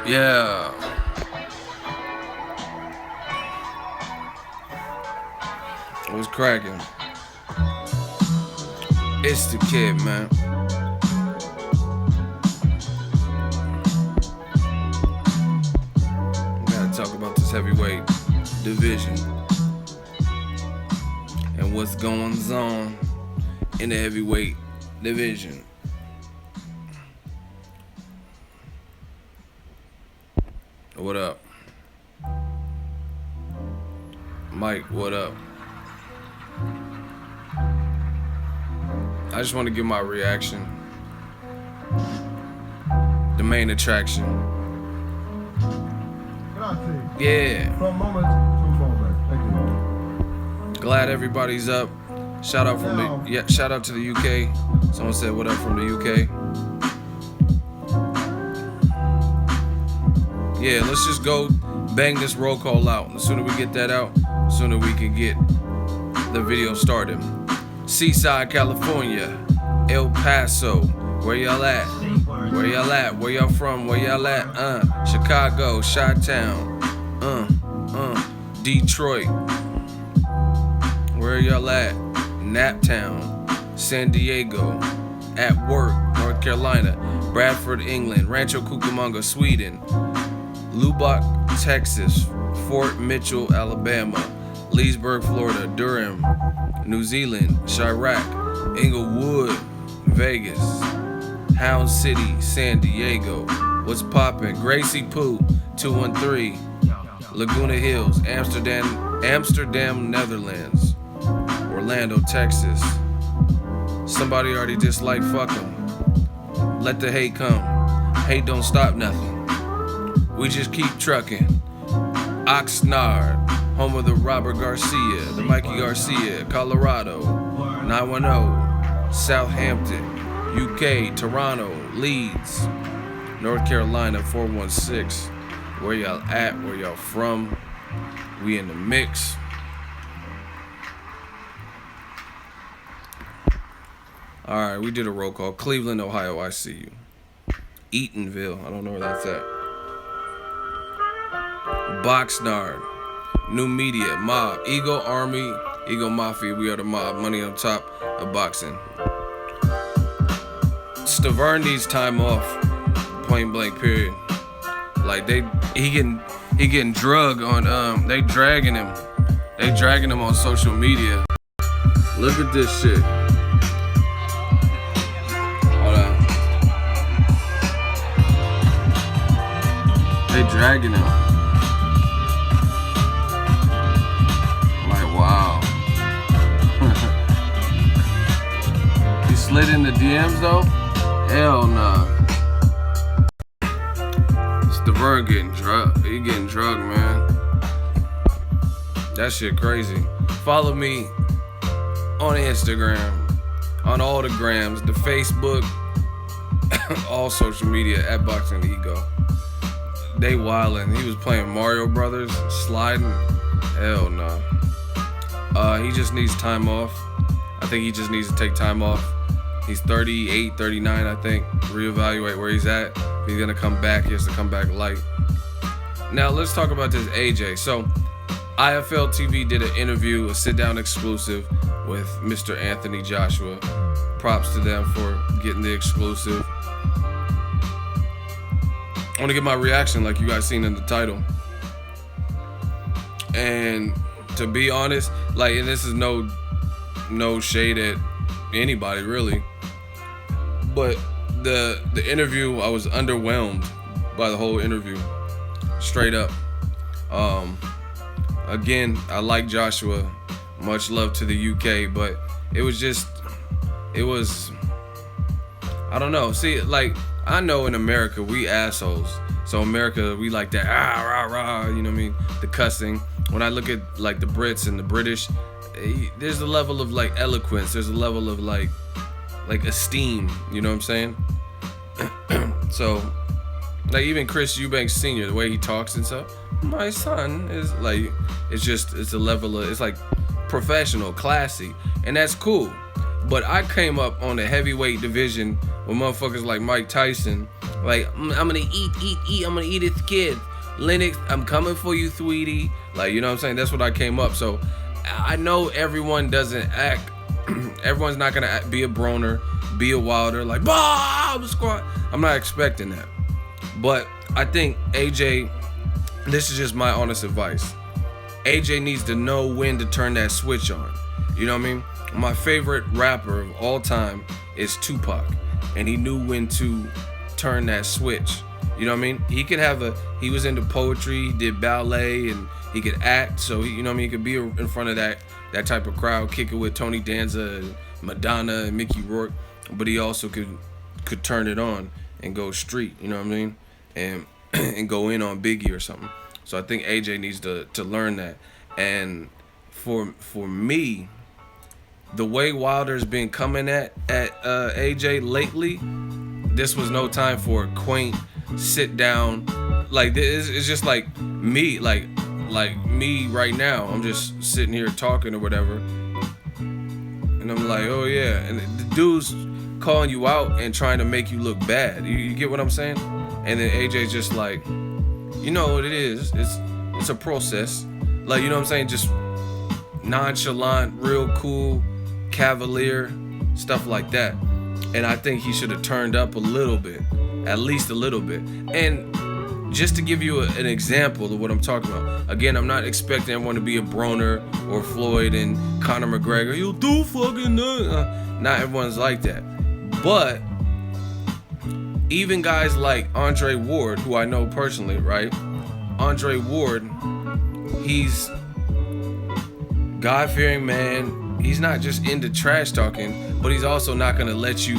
Yeah. What's cracking? It's the kid, man. We gotta talk about this heavyweight division and what's going on in the heavyweight division. What up? Mike, what up? I just want to give my reaction. The main attraction. Yeah. From moment to moment. Thank you. Glad everybody's up. Shout out from shout out to the UK. Someone said what up from the UK. Yeah, let's just go bang this roll call out. The sooner we get that out, the sooner we can get the video started. Seaside, California, El Paso, where y'all at? Where y'all at? Where y'all from? Where y'all at? Chicago, Chi-Town, Detroit. Where y'all at? Naptown, San Diego, at work, North Carolina, Bradford, England, Rancho Cucamonga, Sweden, Lubbock, Texas, Fort Mitchell, Alabama, Leesburg, Florida, Durham, New Zealand, Chirac, Inglewood, Vegas, Hound City, San Diego, what's poppin'? Gracie Poo, 213, Laguna Hills, Amsterdam, Netherlands, Orlando, Texas. Somebody already disliked, fuck 'em. Let the hate come. Hate don't stop nothing. We just keep trucking. Oxnard, home of the Robert Garcia, the Mikey Garcia, Colorado, 910, Southampton, UK, Toronto, Leeds, North Carolina, 416. Where y'all at? Where y'all from? We in the mix. Alright, we did a roll call. Cleveland, Ohio, I see you. Eatonville, I don't know where that's at. Boxnard, New Media, Mob, Eagle Army, Eagle Mafia, we are the mob, money on top of boxing. Stiverne needs time off, point blank period. Like he getting drugged on, they dragging him on social media. Look at this shit. Hold on. They dragging him. Wow. He slid in the DMs though? Hell nah. Stiverne getting drugged. He getting drugged, man. That shit crazy. Follow me on Instagram, on all the grams, the Facebook, all social media at Boxingego. They wildin'. He was playing Mario Brothers, sliding. Hell no. He just needs time off. I think he just needs to take time off. He's 38, 39, I think. Reevaluate where he's at. If he's gonna come back, he has to come back light. Now let's talk about this AJ. So IFL TV did an interview, a sit-down exclusive with Mr. Anthony Joshua. Props to them for getting the exclusive. I want to get my reaction like you guys seen in the title. And to be honest, like, and this is no shade at anybody really, but the interview, I was underwhelmed by the whole interview, straight up. Again, I like Joshua, much love to the UK, but it was I don't know. See, like, I know in America we assholes, so America we like that rah rah, you know what I mean, the cussing. When I look at like the Brits and the British, there's a level of like eloquence, there's a level of like esteem, you know what I'm saying? So like even Chris Eubanks Sr., the way he talks and stuff, my son is like, it's a level of, it's like professional, classy, and that's cool. But I came up on the heavyweight division with motherfuckers like Mike Tyson Like, I'm gonna eat. I'm gonna eat his kid. Lennox, I'm coming for you, sweetie. Like, you know what I'm saying? That's what I came up. So I know everyone doesn't act. Everyone's not gonna be a Broner, be a Wilder. Like, bah, I'm a squat. I'm not expecting that. But I think AJ, this is just my honest advice. AJ needs to know when to turn that switch on. You know what I mean? My favorite rapper of all time is Tupac, and he knew when to turn that switch. You know what I mean? He was into poetry, he did ballet, and he could act. So he, you know what I mean? He could be in front of that type of crowd, kick it with Tony Danza, and Madonna, and Mickey Rourke. But he also could turn it on and go street. You know what I mean? And go in on Biggie or something. So I think AJ needs to learn that. And for me, the way Wilder's been coming at AJ lately, this was no time for a quaint sit down. Like, it's just like me, like me right now. I'm just sitting here talking or whatever, and I'm like, oh yeah, and the dude's calling you out and trying to make you look bad. You get what I'm saying? And then AJ's just like, you know what it is? It's a process. Like, you know what I'm saying? Just nonchalant, real cool, cavalier, stuff like that. And I think he should have turned up a little bit, at least a little bit. And just to give you an example of what I'm talking about, again, I'm not expecting everyone to be a Broner or Floyd and Conor McGregor. You do fucking not everyone's like that. But even guys like Andre Ward, who I know personally, right? Andre Ward, he's God-fearing man. He's not just into trash talking, but he's also not gonna let you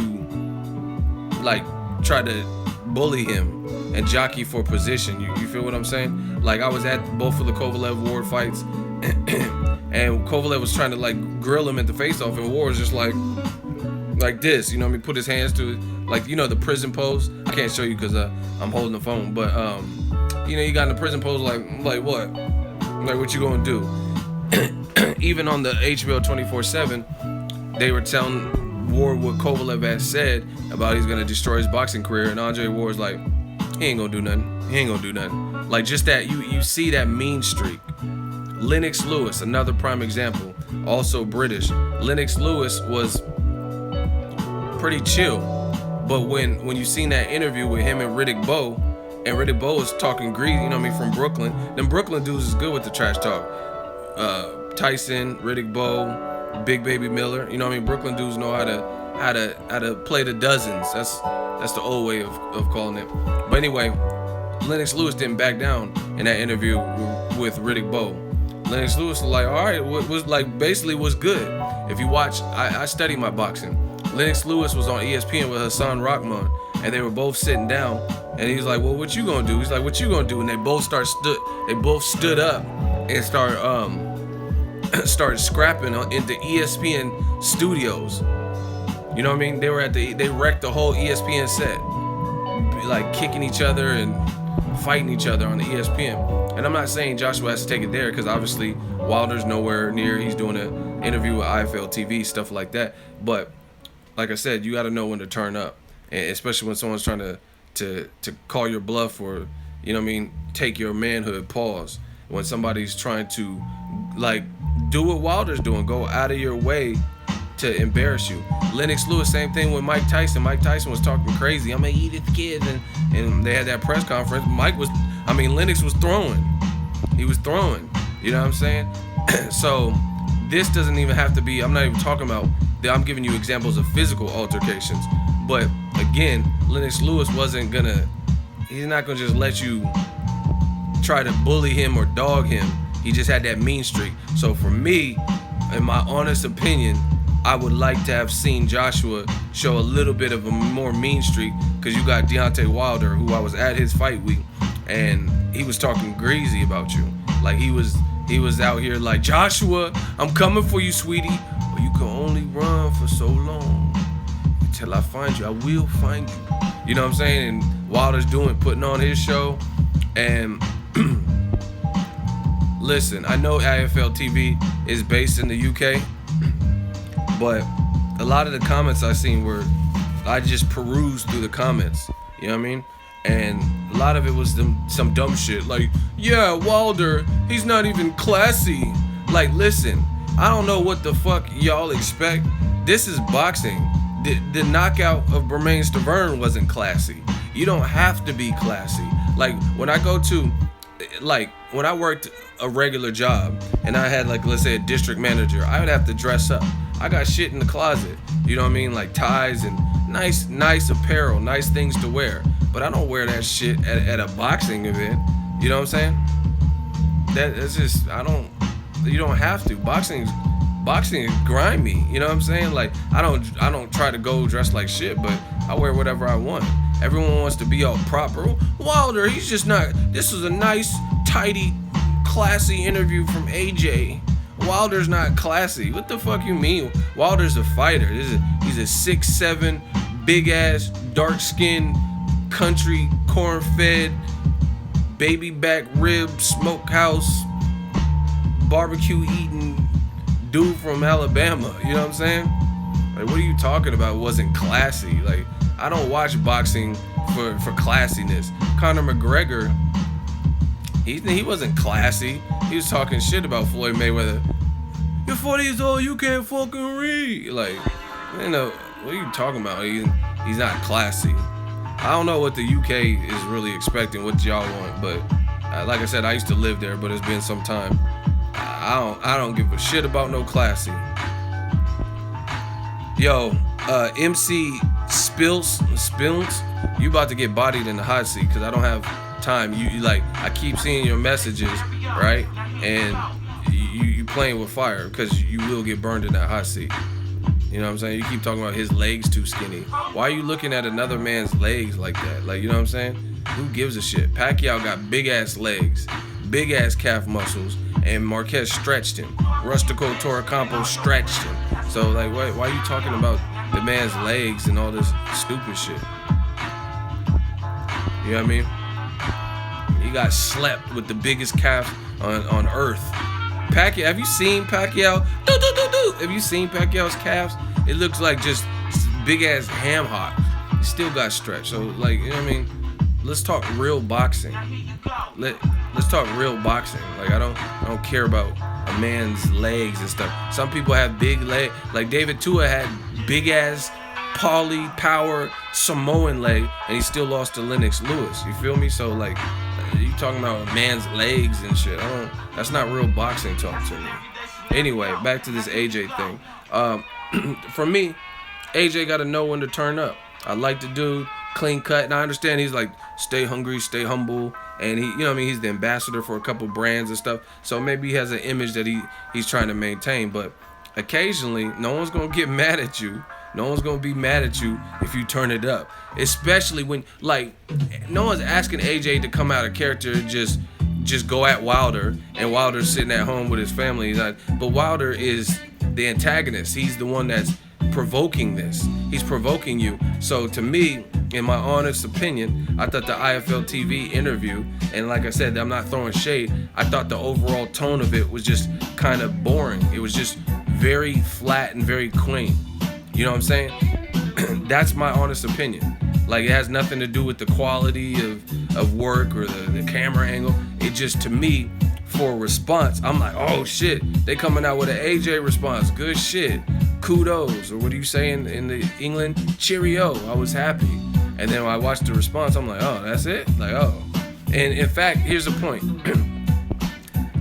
like try to bully him and jockey for position. You feel what I'm saying? Like, I was at both of the Kovalev Ward fights, and Kovalev was trying to like grill him at the face-off, and Ward was just like this, you know what I mean? Put his hands to it, like, you know, the prison pose. I can't show you because I'm holding the phone, but you know, you got in the prison pose, like what? Like, what you gonna do? Even on the HBO 24/7, they were telling Ward what Kovalev had said about he's gonna destroy his boxing career, and Andre Ward's like, he ain't gonna do nothing. He ain't gonna do nothing. Like, just that, you see that mean streak. Lennox Lewis, another prime example, also British. Lennox Lewis was pretty chill, but when you seen that interview with him and Riddick Bowe, and Riddick Bowe was talking greasy, you know what I mean, from Brooklyn. Them Brooklyn dudes is good with the trash talk. Tyson, Riddick Bowe, Big Baby Miller, you know what I mean? Brooklyn dudes know how to play the dozens. That's the old way of calling it. But anyway, Lennox Lewis didn't back down in that interview with Riddick Bowe. Lennox Lewis was like, all right, was like basically was good. If you watch, I study my boxing. Lennox Lewis was on ESPN with Hassan Rahman, and they were both sitting down, and he was like, well, what you gonna do? He's like, what you gonna do? And they both stood up and started scrapping into ESPN studios. You know what I mean? They wrecked the whole ESPN set, like kicking each other and fighting each other on the ESPN. And I'm not saying Joshua has to take it there, because obviously Wilder's nowhere near. He's doing an interview with IFL TV, stuff like that. But like I said, you got to know when to turn up, and especially when someone's trying to call your bluff, or, you know what I mean, take your manhood, pause. When somebody's trying to like do what Wilder's doing, go out of your way to embarrass you. Lennox Lewis, same thing with Mike Tyson. Mike Tyson was talking crazy. I'm gonna eat his kids, and they had that press conference. Lennox was throwing. He was throwing. You know what I'm saying? So this doesn't even have to be. I'm not even talking about. I'm giving you examples of physical altercations. But again, Lennox Lewis he's not gonna just let you try to bully him or dog him. He just had that mean streak. So for me, in my honest opinion, I would like to have seen Joshua show a little bit of a more mean streak, because you got Deontay Wilder, who I was at his fight week, and he was talking greasy about you. Like, he was out here like, Joshua, I'm coming for you, sweetie. But you can only run for so long until I find you. I will find you. You know what I'm saying? And Wilder's putting on his show. And listen, I know IFL TV is based in the UK, but a lot of the comments I seen I just perused through the comments. You know what I mean? and a lot of it was some dumb shit like, yeah, Wilder, he's not even classy. Like, listen, I don't know what the fuck y'all expect. This is boxing. The knockout of Stiverne wasn't classy. You don't have to be classy. Like, when I worked a regular job and I had, like, let's say a district manager, I would have to dress up. I got shit in the closet, you know what I mean? Like ties and nice apparel, nice things to wear. But I don't wear that shit at a boxing event. You know what I'm saying? That's just, you don't have to. Boxing is grimy, you know what I'm saying? Like, I don't try to go dressed like shit, but I wear whatever I want. Everyone wants to be all proper. Wilder, he's just not. This was a nice, tidy, classy interview from AJ. Wilder's not classy. What the fuck you mean? Wilder's a fighter. He's a 6'7", big ass, dark skinned, country, corn fed, baby back rib, smokehouse, barbecue eating dude from Alabama. You know what I'm saying? Like, what are you talking about? It wasn't classy. Like, I don't watch boxing for classiness. Conor McGregor, he wasn't classy. He was talking shit about Floyd Mayweather. You're 40 years old, you can't fucking read. Like, you know, what are you talking about? He's not classy. I don't know what the UK is really expecting, what y'all want, but like I said, I used to live there, but it's been some time. I don't give a shit about no classy. Yo, MC Spills, you about to get bodied in the hot seat because I don't have time. You like, I keep seeing your messages, right? And you playing with fire because you will get burned in that hot seat. You know what I'm saying? You keep talking about his legs too skinny. Why are you looking at another man's legs like that? Like, you know what I'm saying? Who gives a shit? Pacquiao got big ass legs, big ass calf muscles, and Marquez stretched him. Rustico Torrecampo stretched him. So, like, why are you talking about the man's legs and all this stupid shit? You know what I mean? He got slept with the biggest calf on earth. Pacquiao, have you seen Pacquiao? Have you seen Pacquiao's calves? It looks like just big ass ham hock. He still got stretched. So, like, you know what I mean? Let's talk real boxing. Let's talk real boxing. Like, I don't care about a man's legs and stuff. Some people have big legs. Like David Tua had big ass poly power Samoan leg, and he still lost to Lennox Lewis. You feel me? So, like, you talking about a man's legs and shit. That's not real boxing talk to me. Anyway, back to this AJ thing. For me, AJ got to know when to turn up. I like the dude, clean cut, and I understand he's like, stay hungry, stay humble, and he, you know what I mean, he's the ambassador for a couple brands and stuff, so maybe he has an image that he's trying to maintain, but occasionally, no one's going to get mad at you. No one's going to be mad at you if you turn it up, especially when, like, no one's asking AJ to come out of character and just go at Wilder, and Wilder's sitting at home with his family. But Wilder is the antagonist. He's the one that's provoking this. He's provoking you. So to me, in my honest opinion, I thought the IFL TV interview, and like I said, I'm not throwing shade, I thought the overall tone of it was just kind of boring. It was just very flat and very clean. You know what I'm saying? That's my honest opinion. Like, it has nothing to do with the quality of work or the camera angle. It just, to me, for a response, I'm like, oh shit, they coming out with an AJ response. Good shit. Kudos. Or what do you say in the England? Cheerio. I was happy. And then when I watched the response, I'm like, oh, that's it? Like, oh. And in fact, here's the point.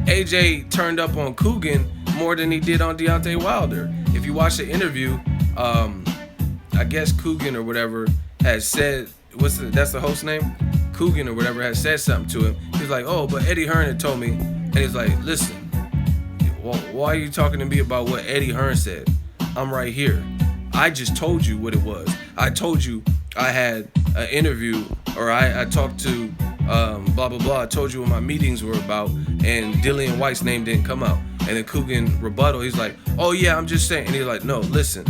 AJ turned up on Coogan more than he did on Deontay Wilder. If you watch the interview, I guess Coogan or whatever has said, that's the host name? Coogan or whatever has said something to him. He's like, oh, but Eddie Hearn had told me. And he's like, listen, why are you talking to me about what Eddie Hearn said? I'm right here. I just told you what it was. I told you I had an interview, or I talked to blah, blah, blah. I told you what my meetings were about, and Dillian White's name didn't come out. And then Coogan rebuttal, he's like, oh yeah, I'm just saying. And he's like, no, listen.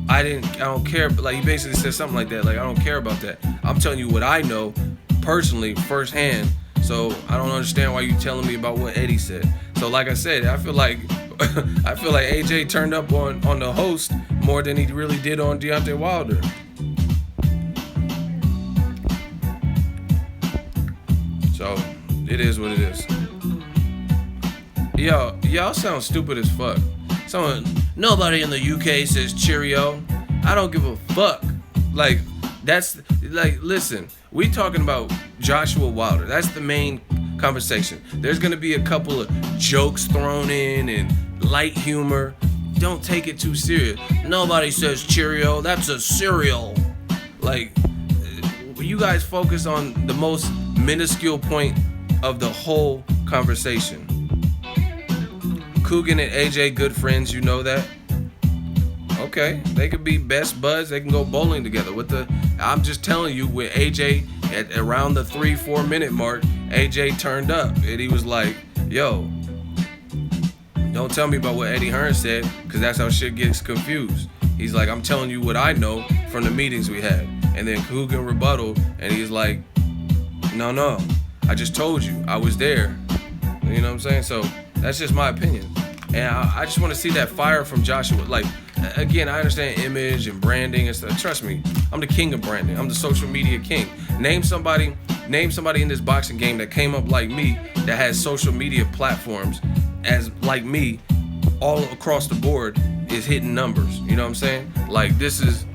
I don't care, but like, he basically said something like that, like, I don't care about that. I'm telling you what I know personally, firsthand, so I don't understand why you telling me about what Eddie said. So like I said, I feel like AJ turned up on the host more than he really did on Deontay Wilder. So it is what it is. Yo, y'all sound stupid as fuck. Nobody in the UK says cheerio. I don't give a fuck. Like, listen, we talking about Joshua Wilder. That's the main conversation. There's gonna be a couple of jokes thrown in and light humor. Don't take it too serious. Nobody says cheerio. That's a cereal. Like, you guys focus on the most minuscule point of the whole conversation. Coogan and AJ, good friends, you know that? Okay, they could be best buds. They can go bowling together. I'm just telling you, with AJ at around the 3-4 minute mark, AJ turned up and he was like, "Yo, don't tell me about what Eddie Hearn said, because that's how shit gets confused." He's like, "I'm telling you what I know from the meetings we had." And then Coogan rebutted, and he's like, "No, I just told you, I was there." You know what I'm saying? So that's just my opinion. And I just want to see that fire from Joshua. Like, again, I understand image and branding and stuff. Trust me, I'm the king of branding. I'm the social media king. Name somebody in this boxing game that came up like me, that has social media platforms as like me, all across the board, is hitting numbers. You know what I'm saying? Like, this is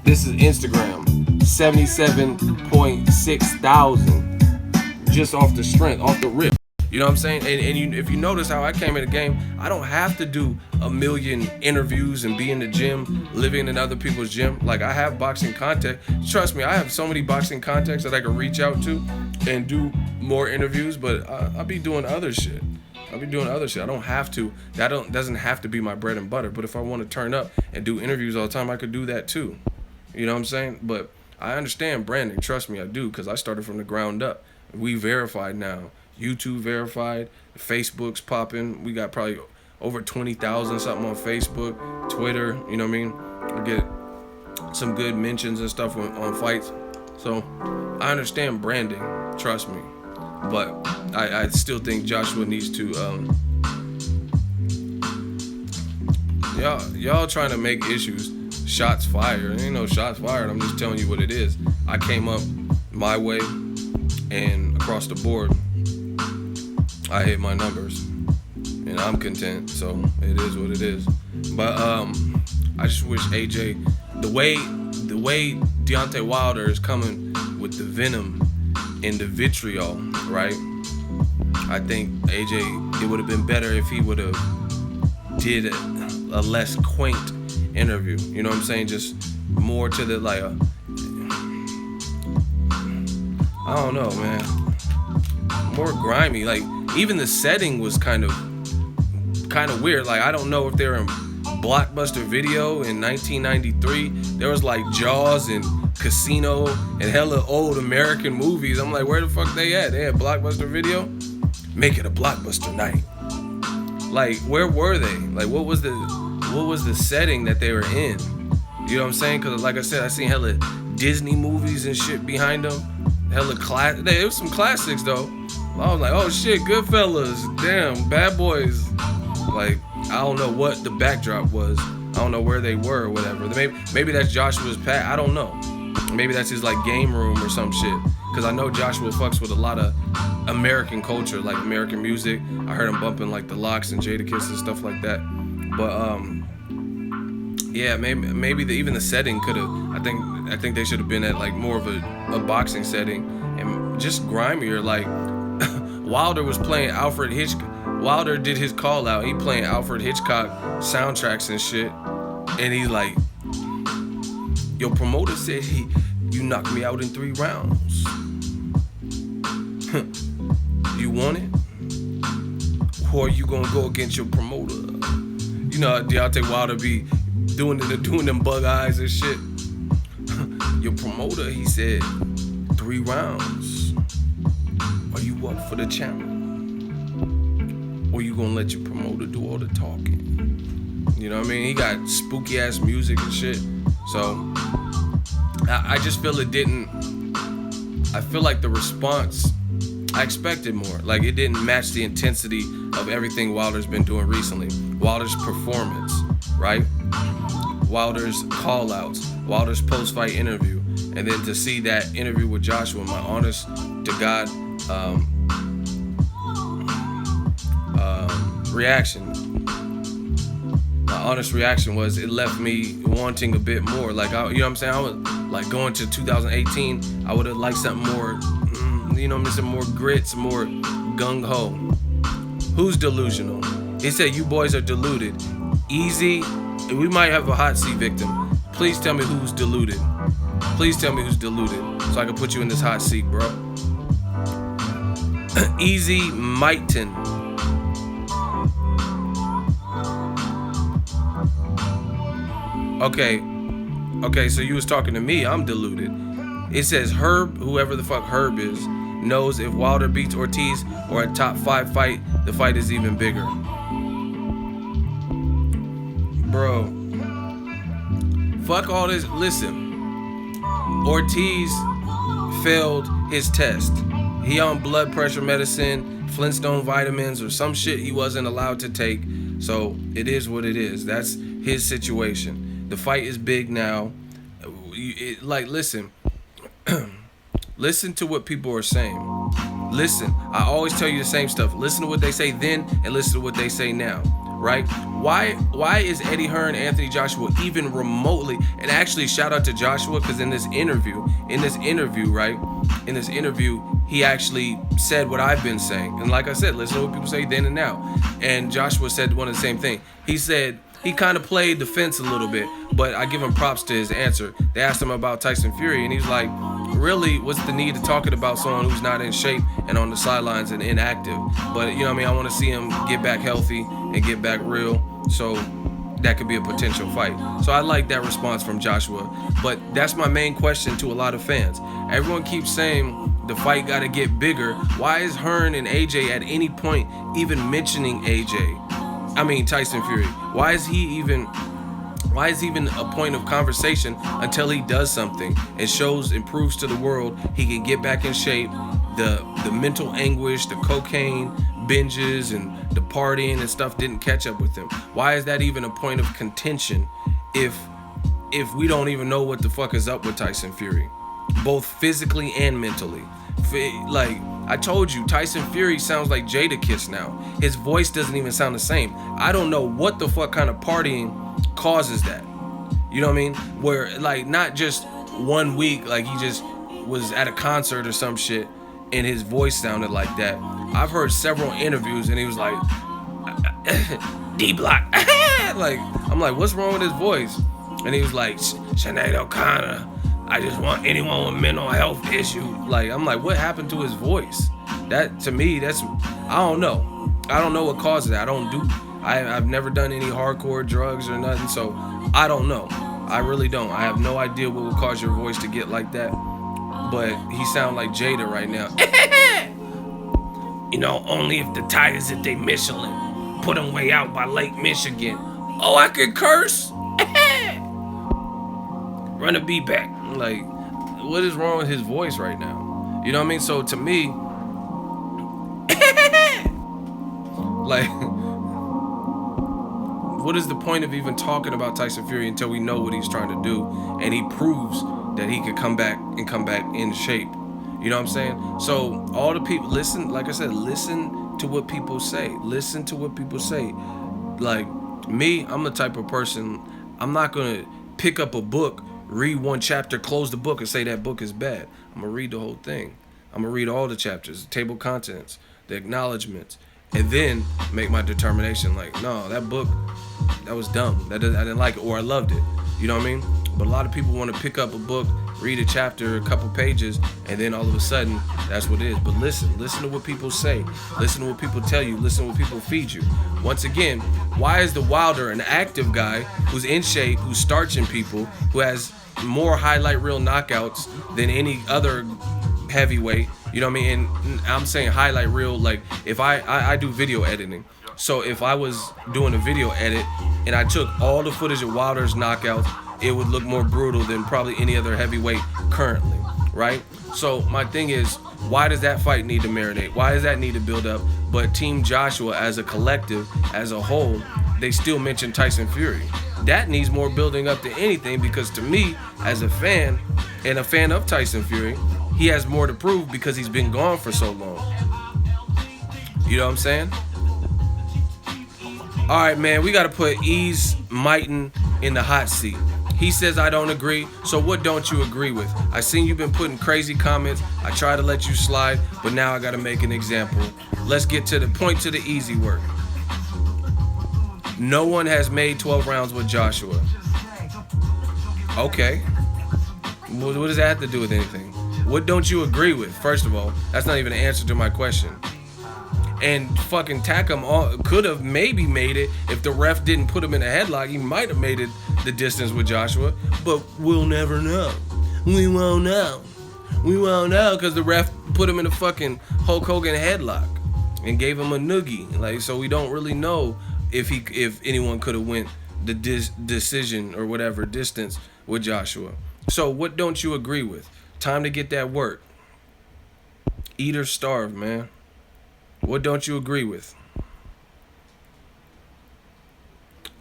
Instagram, 77.6 thousand, just off the strength, off the rip. You know what I'm saying? And if you notice how I came in the game, I don't have to do a million interviews and be in the gym, living in other people's gym. Like, I have boxing contact. Trust me, I have so many boxing contacts that I can reach out to and do more interviews, but I'll be doing other shit. I don't have to. Doesn't have to be my bread and butter. But if I want to turn up and do interviews all the time, I could do that too. You know what I'm saying? But I understand branding. Trust me, I do, because I started from the ground up. We verified now. YouTube verified. Facebook's popping. We got probably over 20,000 something on Facebook, Twitter. You know what I mean? I get some good mentions and stuff on fights. So I understand branding. Trust me. But I still think Joshua needs to. Y'all trying to make issues. Shots fired. Ain't no shots fired. I'm just telling you what it is. I came up my way, and across the board, I hit my numbers, and I'm content. So it is what it is. But I just wish AJ, the way Deontay Wilder is coming with the venom and the vitriol, right? I think AJ, it would have been better if he would have did a less quaint interview. You know what I'm saying? Just more to the I don't know, man. More grimy. Like, even the setting was kind of weird. Like, I don't know if they're in Blockbuster Video in 1993. There was like Jaws and Casino and hella old American movies. I'm like, where the fuck they at? They had Blockbuster Video? Make it a Blockbuster night. Like, where were they? Like, what was the setting that they were in? You know what I'm saying? Because like I said, I seen hella Disney movies and shit behind them. Hella there was some classics though. I was like, oh shit, Goodfellas, damn, Bad Boys. Like, I don't know what the backdrop was. I don't know where they were or whatever. Maybe that's Joshua's pad. I don't know. Maybe that's his like game room or some shit. Cause I know Joshua fucks with a lot of American culture, like American music. I heard him bumping like the Locks and Jadakiss and stuff like that. But yeah, maybe even the setting could have. I think they should have been at like more of a boxing setting and just grimier. Like, Wilder was playing Alfred Hitchcock. Wilder did his call out. He playing Alfred Hitchcock soundtracks and shit. And he's like, your promoter said you knocked me out in 3 rounds. You want it? Or are you gonna go against your promoter? You know, Deontay Wilder be doing them bug eyes and shit. Your promoter, he said, 3 rounds. Are you up for the challenge? Or you gonna let your promoter do all the talking? You know what I mean? He got spooky ass music and shit. So I just feel it didn't. I feel like the response, I expected more. Like, it didn't match the intensity of everything Wilder's been doing recently. Wilder's performance, right? Wilder's call-outs, Wilder's post-fight interview, and then to see that interview with Joshua, my honest to God reaction. My honest reaction was it left me wanting a bit more. Like, you know what I'm saying? I was like going to 2018. I would have liked something more, you know, some more grit, some more gung ho. Who's delusional? He said you boys are deluded. Easy. We might have a hot seat victim. Please tell me who's deluded. Please tell me who's deluded so I can put you in this hot seat, bro. Easy Mighton. Okay, so you was talking to me. I'm deluded. It says Herb, whoever the fuck Herb is, knows if Wilder beats Ortiz or a top 5 fight, the fight is even bigger. Bro, fuck all this. Listen, Ortiz failed his test. He on blood pressure medicine, Flintstone vitamins, or some shit he wasn't allowed to take. So it is what it is. That's his situation. The fight is big now. Listen. Listen to what people are saying. Listen, I always tell you the same stuff. Listen to what they say then and listen to what they say now, right? Why is Eddie Hearn, Anthony Joshua even remotely, and actually shout out to Joshua, because in this interview, right? In this interview, he actually said what I've been saying. And like I said, listen to what people say then and now. And Joshua said one of the same thing. He said, he kind of played the fence a little bit, but I give him props to his answer. They asked him about Tyson Fury, and he's like, really, what's the need to talking about someone who's not in shape and on the sidelines and inactive? But, you know what I mean, I want to see him get back healthy and get back real, so that could be a potential fight. So I like that response from Joshua, but that's my main question to a lot of fans. Everyone keeps saying the fight got to get bigger. Why is Hearn and AJ at any point even mentioning Tyson Fury? Why is he even a point of conversation until he does something and proves to the world he can get back in shape? The mental anguish, the cocaine binges, and the partying and stuff didn't catch up with him. Why is that even a point of contention if we don't even know what the fuck is up with Tyson Fury, both physically and mentally? Like I told you, Tyson Fury sounds like Jadakiss now. His voice doesn't even sound the same. I don't know what the fuck kind of partying causes that. You know what I mean? Where like not just 1 week, like he just was at a concert or some shit and his voice sounded like that. I've heard several interviews and he was like D-Block. Like I'm like, what's wrong with his voice? And he was like, Sinead O'Connor, I just want anyone with mental health issue. Like I'm like, what happened to his voice? That to me, I don't know. I don't know what causes that. I've never done any hardcore drugs or nothing, so I don't know. I really don't. I have no idea what would cause your voice to get like that. But he sounds like Jada right now. You know, only if the tires hit they Michelin. Put them way out by Lake Michigan. Oh, I could curse? Run a beat back. Like, what is wrong with his voice right now? You know what I mean? So to me, like, what is the point of even talking about Tyson Fury until we know what he's trying to do and he proves that he could come back in shape? You know what I'm saying? So all the people, listen, like I said, listen to what people say. Listen to what people say. Like me, I'm the type of person, I'm not going to pick up a book, read one chapter, close the book, and say that book is bad. I'm going to read the whole thing. I'm going to read all the chapters, the table of contents, the acknowledgments, and then make my determination. Like, no, that book, that was dumb. I didn't like it, or I loved it. You know what I mean? But a lot of people want to pick up a book, read a chapter, a couple pages, and then all of a sudden, that's what it is. But listen to what people say. Listen to what people tell you. Listen to what people feed you. Once again, why is the Wilder an active guy who's in shape, who's starching people, who has more highlight reel knockouts than any other heavyweight? You know what I mean? And I'm saying highlight reel, like if I do video editing. So if I was doing a video edit and I took all the footage of Wilder's knockouts, it would look more brutal than probably any other heavyweight currently, right? So my thing is, why does that fight need to marinate? Why does that need to build up? But Team Joshua as a collective, as a whole, they still mention Tyson Fury. That needs more building up than anything, because to me, as a fan, and a fan of Tyson Fury, he has more to prove because he's been gone for so long. You know what I'm saying? All right, man, we got to put Ease Mighton in the hot seat. He says, I don't agree, so what don't you agree with? I seen you've been putting crazy comments. I try to let you slide, but now I got to make an example. Let's get to the point, to the easy work. No one has made 12 rounds with Joshua. Okay. What does that have to do with anything? What don't you agree with? First of all, that's not even an answer to my question. And fucking Takam could have maybe made it if the ref didn't put him in a headlock. He might have made it the distance with Joshua, but we'll never know. We won't know. We won't know because the ref put him in a fucking Hulk Hogan headlock and gave him a noogie. Like, so we don't really know if anyone could have went the decision or whatever distance with Joshua. So what don't you agree with? Time to get that work. Eat or starve, man. What don't you agree with?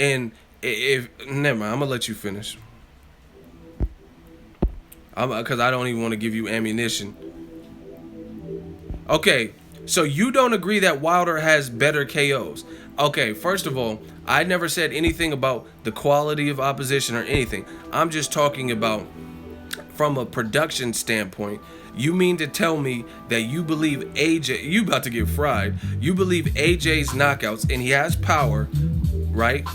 And if never mind, I'm gonna let you finish. Because I don't even want to give you ammunition. Okay, so you don't agree that Wilder has better KOs. Okay, first of all, I never said anything about the quality of opposition or anything. I'm just talking about from a production standpoint. You mean to tell me that you believe AJ, you about to get fried, you believe AJ's knockouts, and he has power, right?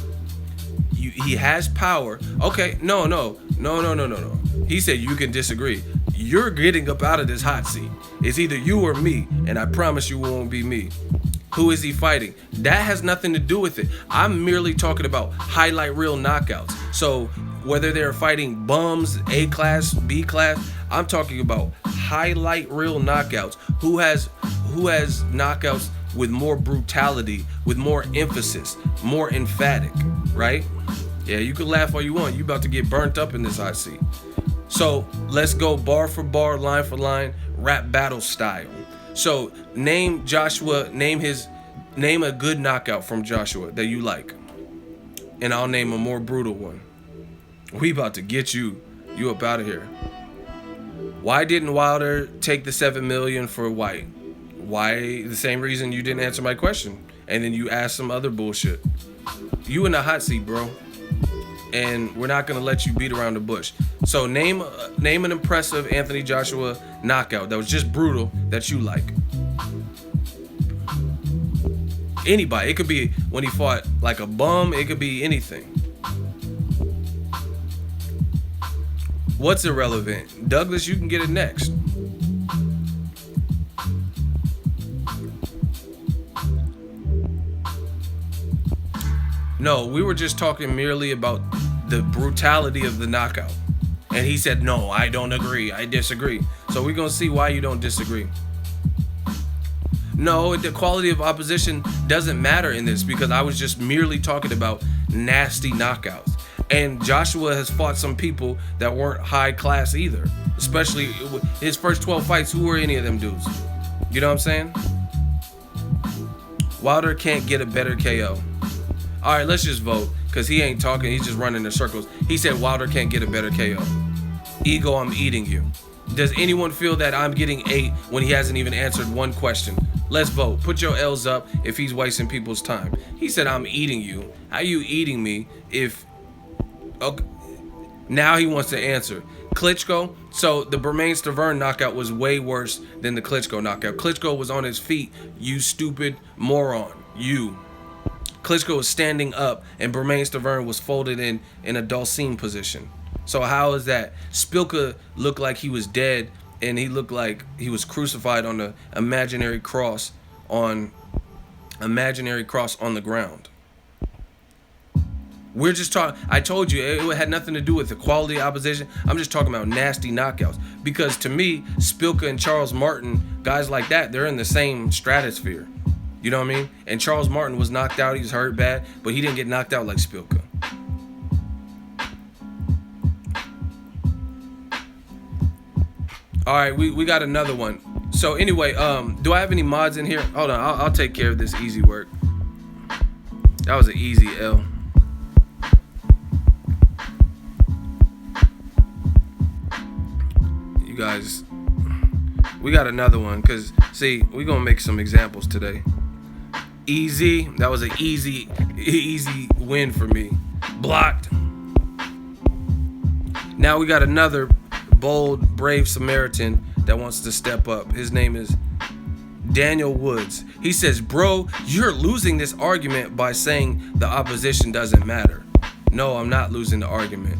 He has power. Okay, no. He said you can disagree. You're getting up out of this hot seat. It's either you or me, and I promise you it won't be me. Who is he fighting? That has nothing to do with it. I'm merely talking about highlight reel knockouts. So whether they're fighting bums, A class, B class, I'm talking about highlight reel knockouts. Who has knockouts with more brutality, with more emphasis, more emphatic, right? Yeah, you can laugh all you want. You about to get burnt up in this hot seat. So let's go bar for bar, line for line, rap battle style. So name a good knockout from Joshua that you like, and I'll name a more brutal one. We about to get you up out of here. Why didn't Wilder take the $7 million for White? Why? The same reason you didn't answer my question, and then you asked some other bullshit. You in the hot seat, bro, and we're not gonna let you beat around the bush. So name an impressive Anthony Joshua knockout that was just brutal that you like. Anybody. It could be when he fought like a bum. It could be anything. What's irrelevant? Douglas, you can get it next. No, we were just talking merely about the brutality of the knockout. And he said, no, I don't agree. I disagree. So we're going to see why you don't disagree. No, the quality of opposition doesn't matter in this because I was just merely talking about nasty knockouts. And Joshua has fought some people that weren't high class either. Especially his first 12 fights, who were any of them dudes? You know what I'm saying? Wilder can't get a better KO. All right, let's just vote because he ain't talking. He's just running in circles. He said Wilder can't get a better KO. Ego, I'm eating you. Does anyone feel that I'm getting 8 when he hasn't even answered one question? Let's vote. Put your L's up if he's wasting people's time. He said I'm eating you. How you eating me if... Okay. Now he wants to answer. Klitschko. So the Stiverne knockout was way worse than the Klitschko knockout. Klitschko was on his feet. You stupid moron. You. Klitschko was standing up and Stiverne was folded in a Dulcine position. So how is that? Spilka looked like he was dead and he looked like he was crucified on the imaginary cross on the ground. We're just talking, I told you, it had nothing to do with the quality of opposition. I'm just talking about nasty knockouts. Because to me, Spilka and Charles Martin, guys like that, they're in the same stratosphere. You know what I mean? And Charles Martin was knocked out, he was hurt bad, but he didn't get knocked out like Spilka. All right, we got another one. So anyway, do I have any mods in here? Hold on, I'll take care of this easy work. That was an easy L. You guys, We got another one, because, see, we're going to make some examples today. Easy. That was an easy win for me. Blocked. Now we got another bold, brave Samaritan that wants to step up. His name is Daniel Woods. He says, bro, you're losing this argument by saying the opposition doesn't matter. No, I'm not losing the argument.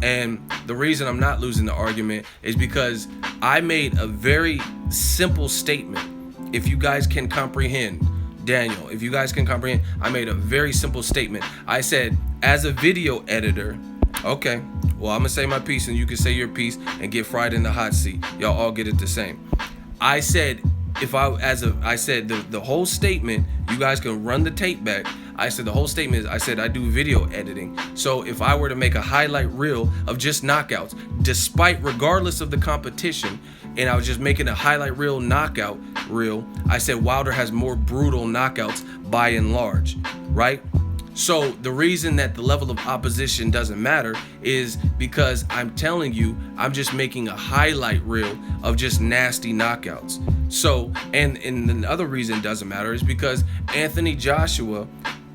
And the reason I'm not losing the argument is because I made a very simple statement. If you guys can comprehend, Daniel, if you guys can comprehend, I made a very simple statement. I said, as a video editor, okay, well, I'm going to say my piece and you can say your piece and get fried in the hot seat. Y'all all get it the same. I said, the whole statement, you guys can run the tape back. I said the whole statement is, I said I do video editing. So if I were to make a highlight reel of just knockouts, regardless of the competition, and I was just making a highlight reel knockout reel, I said Wilder has more brutal knockouts by and large, right? So the reason that the level of opposition doesn't matter is because I'm telling you, I'm just making a highlight reel of just nasty knockouts. So, and the other reason it doesn't matter is because Anthony Joshua,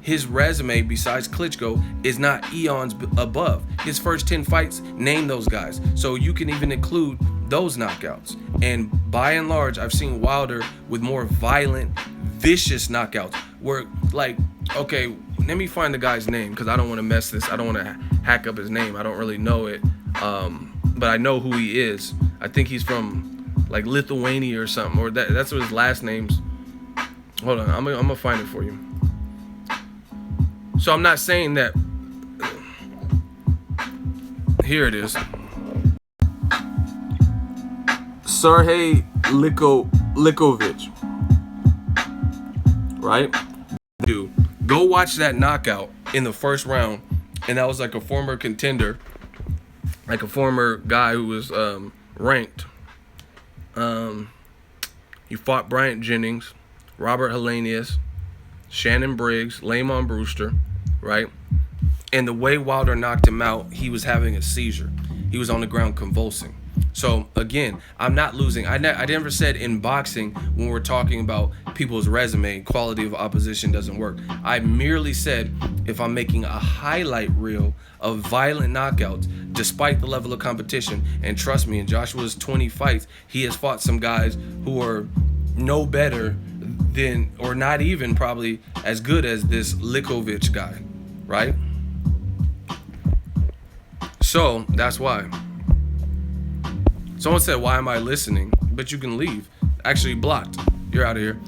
his resume besides Klitschko is not eons above. His first 10 fights, name those guys. So you can even include those knockouts. And by and large, I've seen Wilder with more violent, vicious knockouts where, like, okay, let me find the guy's name because I don't want to mess this. I don't want to hack up his name. I don't really know it. But I know who he is. I think he's from like Lithuania or something, or that's what his last name's. Hold on, I'm gonna find it for you. So I'm not saying that. Here it is. Sergey Likovic. Right? Dude, go watch that knockout in the first round, and that was like a former contender, like a former guy who was ranked. He fought Bryant Jennings, Robert Helenius, Shannon Briggs, Lamont Brewster, right? And the way Wilder knocked him out, he was having a seizure. He was on the ground convulsing. So again, I'm not losing. I never said in boxing when we're talking about people's resume, quality of opposition doesn't work. I merely said if I'm making a highlight reel of violent knockouts, despite the level of competition, and trust me, in Joshua's 20 fights, he has fought some guys who are no better than, or not even probably as good as this Likovic guy, right? So that's why. Someone said, why am I listening? But you can leave. Actually blocked. You're out of here.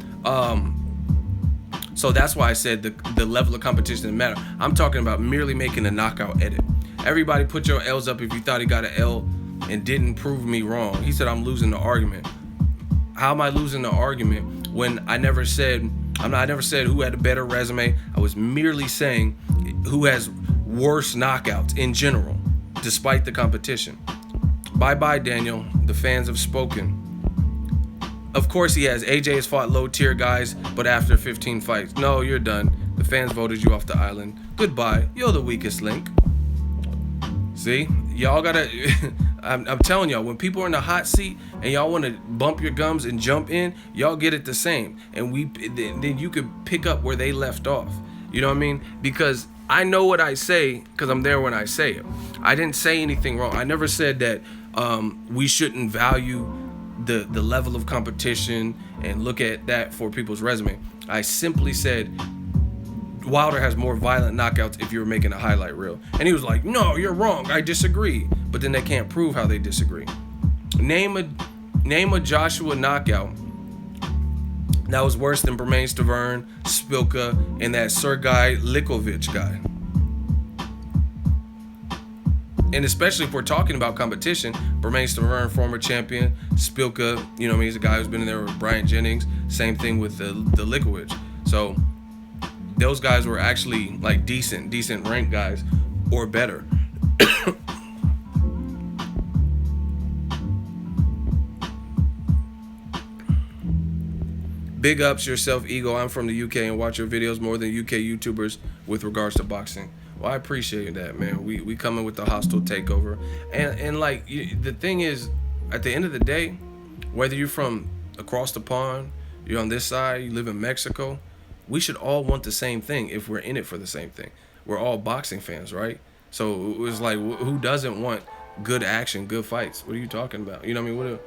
So that's why I said the level of competition doesn't matter. I'm talking about merely making a knockout edit. Everybody put your L's up if you thought he got an L and didn't prove me wrong. He said I'm losing the argument. How am I losing the argument when I never said who had a better resume? I was merely saying who has worse knockouts in general, despite the competition. Bye-bye, Daniel. The fans have spoken. Of course he has. AJ has fought low-tier guys, but after 15 fights. No, you're done. The fans voted you off the island. Goodbye. You're the weakest link. See? Y'all gotta... I'm telling y'all, when people are in the hot seat and y'all want to bump your gums and jump in, y'all get it the same. And then you could pick up where they left off. You know what I mean? Because I know what I say because I'm there when I say it. I didn't say anything wrong. I never said that we shouldn't value the level of competition and look at that for people's resume. I simply said Wilder has more violent knockouts if you were making a highlight reel. And he was like, no, you're wrong. I disagree. But then they can't prove how they disagree. Name a Joshua knockout that was worse than Bermane Stiverne, Spilka, and that Sergey Likovic guy. And especially if we're talking about competition, Bermane Stiverne, former champion, Spilka, you know what I mean, he's a guy who's been in there with Bryant Jennings. Same thing with the Likovic. So those guys were actually like decent ranked guys or better. Big ups yourself, Ego. I'm from the UK and watch your videos more than UK YouTubers with regards to boxing. Well, I appreciate that, man. We coming with the hostile takeover. And like, the thing is, at the end of the day, Whether you're from across the pond, you're on this side, you live in Mexico, we should all want the same thing if we're in it for the same thing. We're all boxing fans, right? So it was like, who doesn't want good action, good fights? What are you talking about? You know what I mean?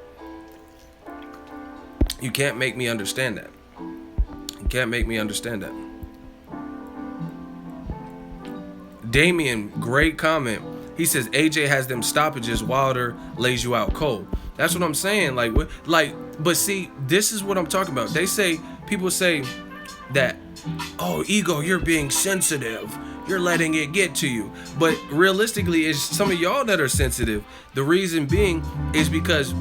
You can't make me understand that. You can't make me understand that. Damien, great comment. He says AJ has them stoppages. Wilder lays you out cold. That's what I'm saying. But see, this is what I'm talking about. People say that, oh, ego, you're being sensitive. You're letting it get to you. But realistically, it's some of y'all that are sensitive. The reason being is because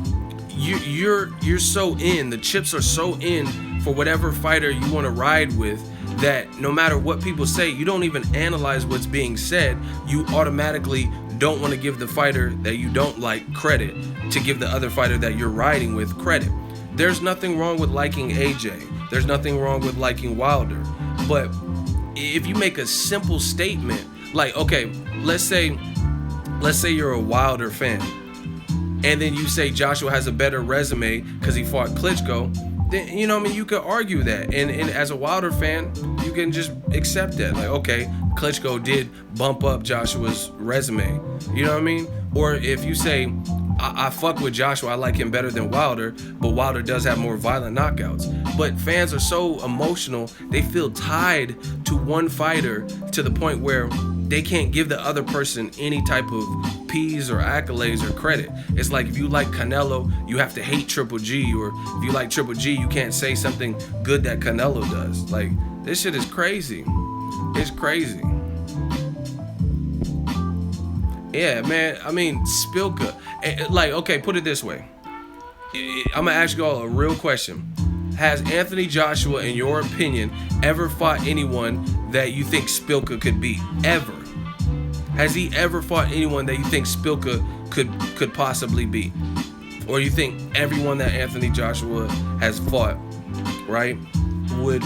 you're so in. The chips are so in for whatever fighter you want to ride with, that no matter what people say, you don't even analyze what's being said. You automatically don't want to give the fighter that you don't like credit to give the other fighter that you're riding with credit. There's nothing wrong with liking AJ. There's nothing wrong with liking Wilder. But if you make a simple statement, like, okay, let's say you're a Wilder fan, and then you say Joshua has a better resume because he fought Klitschko, then, you know what I mean, you could argue that. And as a Wilder fan, you can just accept that. Like, okay, Klitschko did bump up Joshua's resume. You know what I mean? Or if you say, I fuck with Joshua, I like him better than Wilder, but Wilder does have more violent knockouts. But fans are so emotional, they feel tied to one fighter to the point where they can't give the other person any type of peas or accolades or credit. It's like if you like Canelo, you have to hate Triple G, or if you like Triple G, you can't say something good that Canelo does. Like, this shit is crazy. It's crazy. Yeah, man. I mean, Spilka. Like, okay, put it this way. I'm gonna ask you all a real question. Has Anthony Joshua, in your opinion, ever fought anyone that you think Spilka could beat? Ever? Has he ever fought anyone that you think Spilka could possibly beat? Or you think everyone that Anthony Joshua has fought, right, would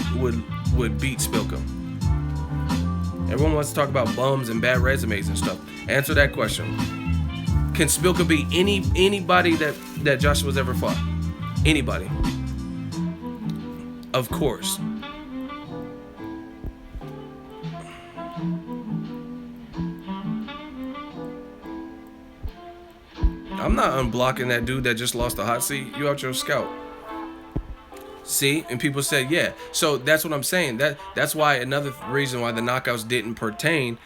beat Spilka? Everyone wants to talk about bums and bad resumes and stuff. Answer that question. Can Spilka beat anybody that Joshua's ever fought? Anybody? Of course. I'm not unblocking that dude that just lost the hot seat. You out your scout. See? And people said, yeah. So that's what I'm saying. That's why another reason why the knockouts didn't pertain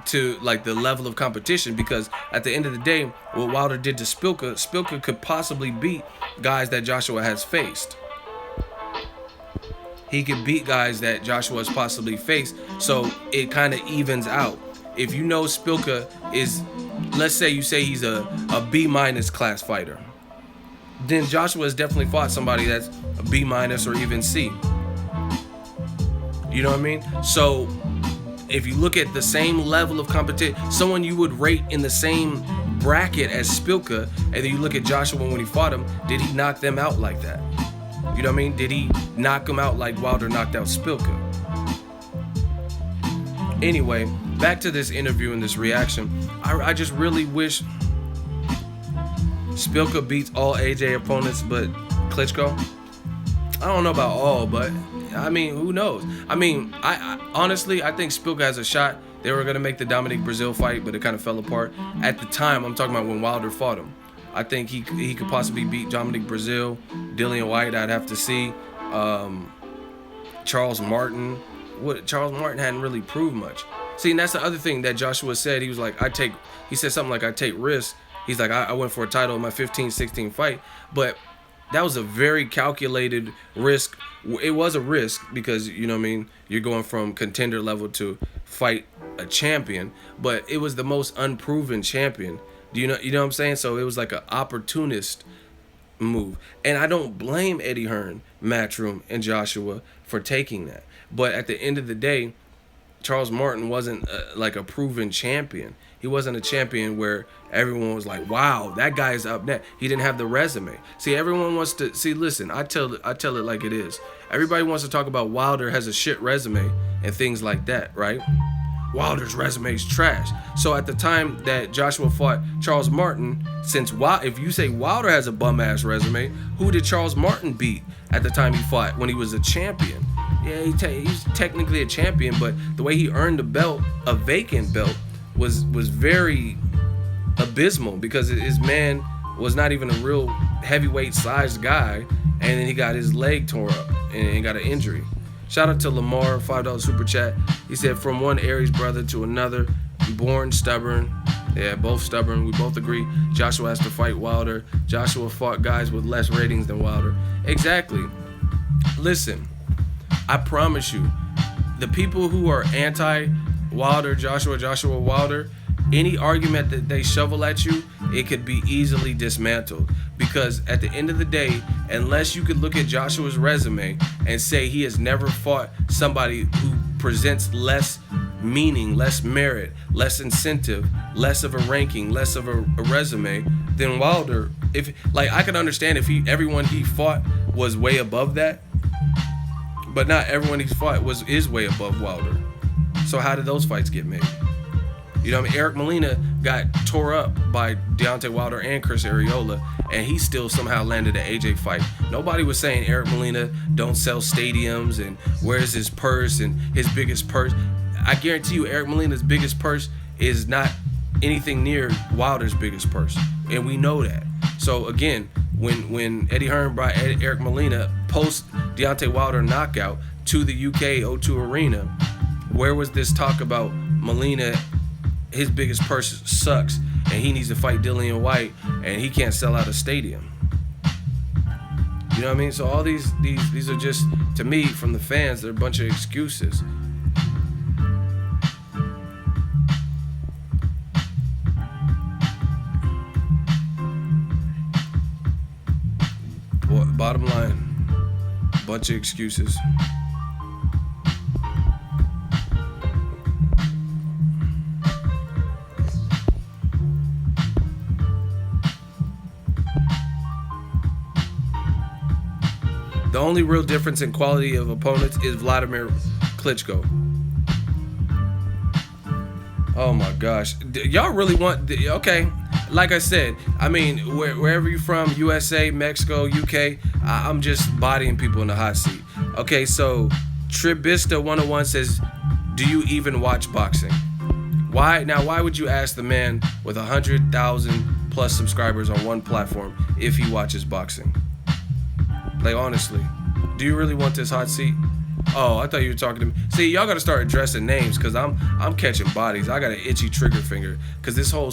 to like the level of competition, because at the end of the day, what Wilder did to Spilka could possibly beat guys that Joshua has faced. He could beat guys that Joshua has possibly faced, so it kind of evens out. If you know Spilka is, let's say you say he's a B- class fighter, then Joshua has definitely fought somebody that's a B- or even C. You know what I mean? So if you look at the same level of competition, someone you would rate in the same bracket as Spilka, and then you look at Joshua when he fought him, did he knock them out like that? You know what I mean? Did he knock him out like Wilder knocked out Spilka? Anyway, back to this interview and this reaction. I just really wish Spilka beats all AJ opponents but Klitschko. I don't know about all, but I mean, who knows? I mean, I honestly, I think Spilka has a shot. They were going to make the Dominic Breazeale fight, but it kind of fell apart. At the time, I'm talking about when Wilder fought him. I think he could possibly beat Dominic Breazeale. Dillian White, I'd have to see. Charles Martin. Charles Martin hadn't really proved much. See, and that's the other thing that Joshua said. He was like, he said something like, I take risks. He's like, I went for a title in my 15-16 fight. But that was a very calculated risk. It was a risk because, you know what I mean, you're going from contender level to fight a champion. But it was the most unproven champion. You know what I'm saying? So it was like an opportunist move. And I don't blame Eddie Hearn, Matchroom, and Joshua for taking that. But at the end of the day, Charles Martin wasn't like a proven champion. He wasn't a champion where everyone was like, wow, that guy's up next. He didn't have the resume. See, everyone wants to see, listen, I tell it like it is. Everybody wants to talk about Wilder has a shit resume and things like that, right? Wilder's resume is trash. So at the time that Joshua fought Charles Martin, if you say Wilder has a bum ass resume, who did Charles Martin beat at the time he fought when he was a champion? Yeah, he's technically a champion, but the way he earned the belt, a vacant belt, was very abysmal because his man was not even a real heavyweight sized guy, and then he got his leg torn up and got an injury. Shout out to Lamar, $5 super chat. He said, from one Aries brother to another, born stubborn. Yeah, both stubborn. We both agree. Joshua has to fight Wilder. Joshua fought guys with less ratings than Wilder. Exactly. Listen, I promise you, the people who are anti-Wilder, Joshua Wilder, any argument that they shovel at you, it could be easily dismantled. Because at the end of the day, unless you could look at Joshua's resume and say he has never fought somebody who presents less meaning, less merit, less incentive, less of a ranking, less of a resume than Wilder. If I could understand if everyone he fought was way above that, but not everyone he's fought is way above Wilder. So how did those fights get made? You know what I mean? Eric Molina got tore up by Deontay Wilder and Chris Arreola, and he still somehow landed an AJ fight. Nobody was saying Eric Molina don't sell stadiums and where's his purse and his biggest purse. I guarantee you Eric Molina's biggest purse is not anything near Wilder's biggest purse, and we know that. So again, when Eddie Hearn brought Eric Molina post Deontay Wilder knockout to the UK O2 Arena, where was this talk about Molina? His biggest purse sucks, and he needs to fight Dillian White, and he can't sell out a stadium. You know what I mean? So all these are just, to me, from the fans, they're a bunch of excuses. Bottom line, bunch of excuses. The only real difference in quality of opponents is Vladimir Klitschko. Oh my gosh. Y'all really want... Okay, like I said, I mean, wherever you're from, USA, Mexico, UK, I'm just bodying people in the hot seat. Okay, so Tribista101 says, do you even watch boxing? Why would you ask the man with 100,000 plus subscribers on one platform if he watches boxing? Like, honestly, do you really want this hot seat? Oh, I thought you were talking to me. See, y'all gotta start addressing names, cause I'm catching bodies. I got an itchy trigger finger, cause this whole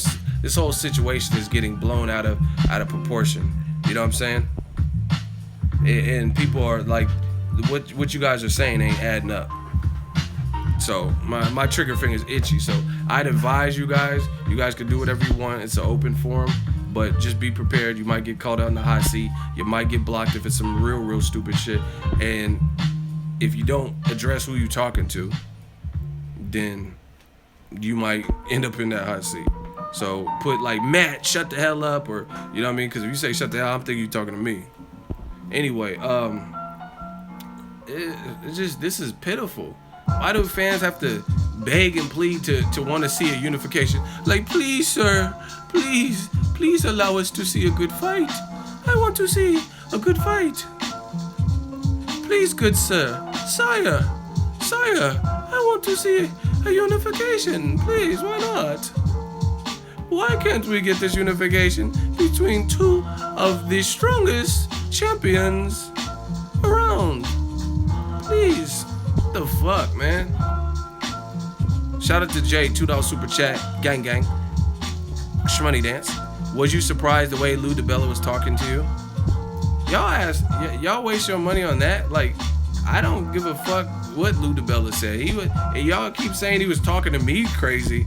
situation is getting blown out of proportion. You know what I'm saying? And people are like, what you guys are saying ain't adding up. So my trigger finger is itchy. So I'd advise you guys can do whatever you want. It's an open forum. But just be prepared. You might get called out in the hot seat. You might get blocked if it's some real stupid shit. And if you don't address who you're talking to, then you might end up in that hot seat. So put like, Matt, shut the hell up, or you know what I mean? Because if you say shut the hell, I'm thinking you're talking to me. Anyway, this is pitiful. Why do fans have to beg and plead to want to see a unification? Like, please, sir, please allow us to see a good fight. I want to see a good fight. Please, good sir, sire, I want to see a unification. Please, why not? Why can't we get this unification between two of the strongest champions around? Please. What the fuck, man? Shout out to Jay, $2 super chat. Gang. Shmoney dance. Was you surprised the way Lou DiBella was talking to you? Y'all waste your money on that? Like, I don't give a fuck what Lou DiBella said. Y'all keep saying he was talking to me crazy.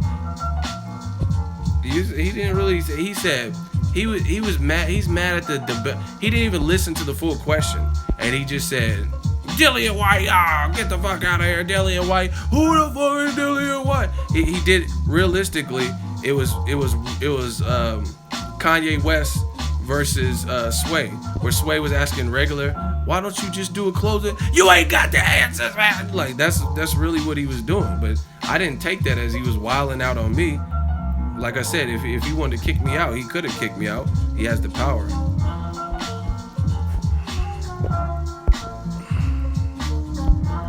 He didn't really say. He said he was mad. He's mad at the he didn't even listen to the full question, and he just said, Dillian White, get the fuck out of here, Dillian White. Who the fuck is Dillian White? He did, realistically, it was Kanye West versus Sway, where Sway was asking regular, why don't you just do a closer? You ain't got the answers, man. Like that's really what he was doing. But I didn't take that as he was wilding out on me. Like I said, if he wanted to kick me out, he could have kicked me out. He has the power.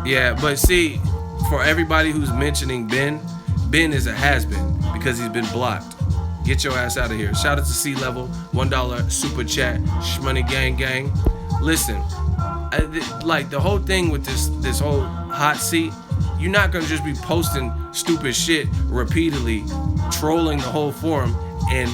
Yeah, but see, for everybody who's mentioning Ben is a has-been because he's been blocked. Get your ass out of here. Shout out to C-Level, $1 super chat, Shmoney gang gang. Listen, like the whole thing with this whole hot seat, you're not gonna just be posting stupid shit repeatedly, trolling the whole forum, and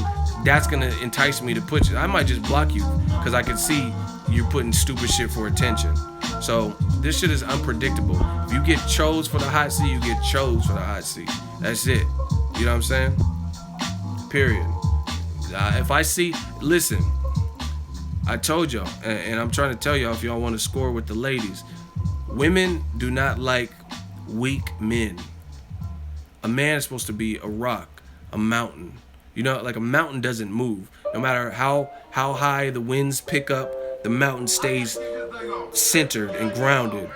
that's gonna entice me to put you. I might just block you because I can see you're putting stupid shit for attention. So this shit is unpredictable. If you get chose for the hot seat, you get chose for the hot seat. That's it. You know what I'm saying? Period. If I see, listen, I told y'all, and I'm trying to tell y'all if y'all want to score with the ladies, women do not like weak men. A man is supposed to be a rock, a mountain. You know, like a mountain doesn't move. No matter how high the winds pick up, the mountain stays centered and grounded.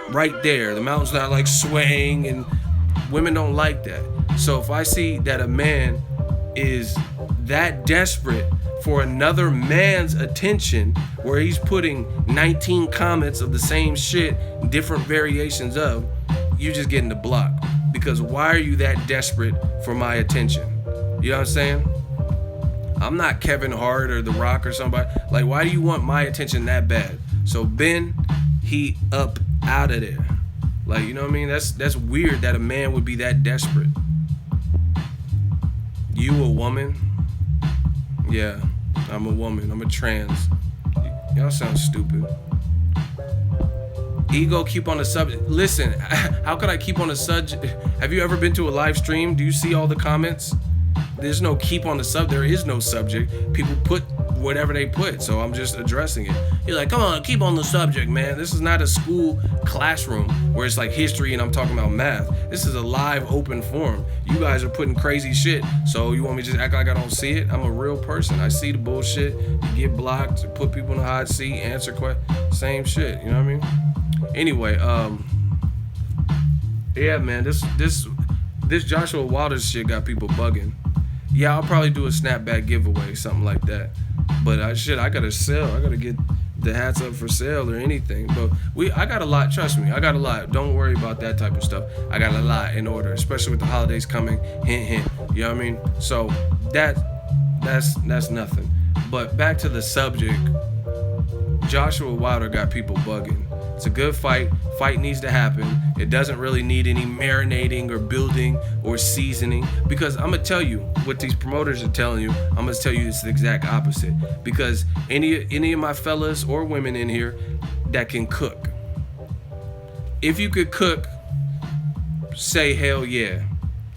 Right there. The mountain's not like swaying, and women don't like that. So if I see that a man is that desperate for another man's attention, where he's putting 19 comments of the same shit, different variations of, you just getting the block. Because why are you that desperate for my attention? You know what I'm saying? I'm not Kevin Hart or The Rock or somebody. Like, why do you want my attention that bad? So Ben, he up out of there. Like, you know what I mean? That's weird that a man would be that desperate. You a woman? Yeah, I'm a woman. I'm a trans. Y'all sound stupid. Ego, keep on the subject. Listen, how could I keep on the subject? Have you ever been to a live stream? Do you see all the comments? There's no keep on the subject. There is no subject. People put whatever they put, so I'm just addressing it. You're like, come on, keep on the subject, man. This is not a school classroom where it's like history and I'm talking about math. This is a live, open forum. You guys are putting crazy shit, so you want me to just act like I don't see it? I'm a real person. I see the bullshit. You get blocked, put people in the hot seat, answer questions, same shit. You know what I mean? Anyway, yeah, man, this Joshua Waters shit got people bugging. Yeah, I'll probably do a snapback giveaway, something like that. But I gotta sell. I gotta get the hats up for sale or anything. But I got a lot, trust me, I got a lot. Don't worry about that type of stuff. I got a lot in order, especially with the holidays coming. Hint, hint. You know what I mean? So that's nothing. But back to the subject. Joshua Wilder got people bugging. It's a good fight. Fight needs to happen. It doesn't really need any marinating or building or seasoning, because I'm gonna tell you what these promoters are telling you. I'm gonna tell you it's the exact opposite. Because any of my fellas or women in here that can cook, if you could cook, say hell yeah.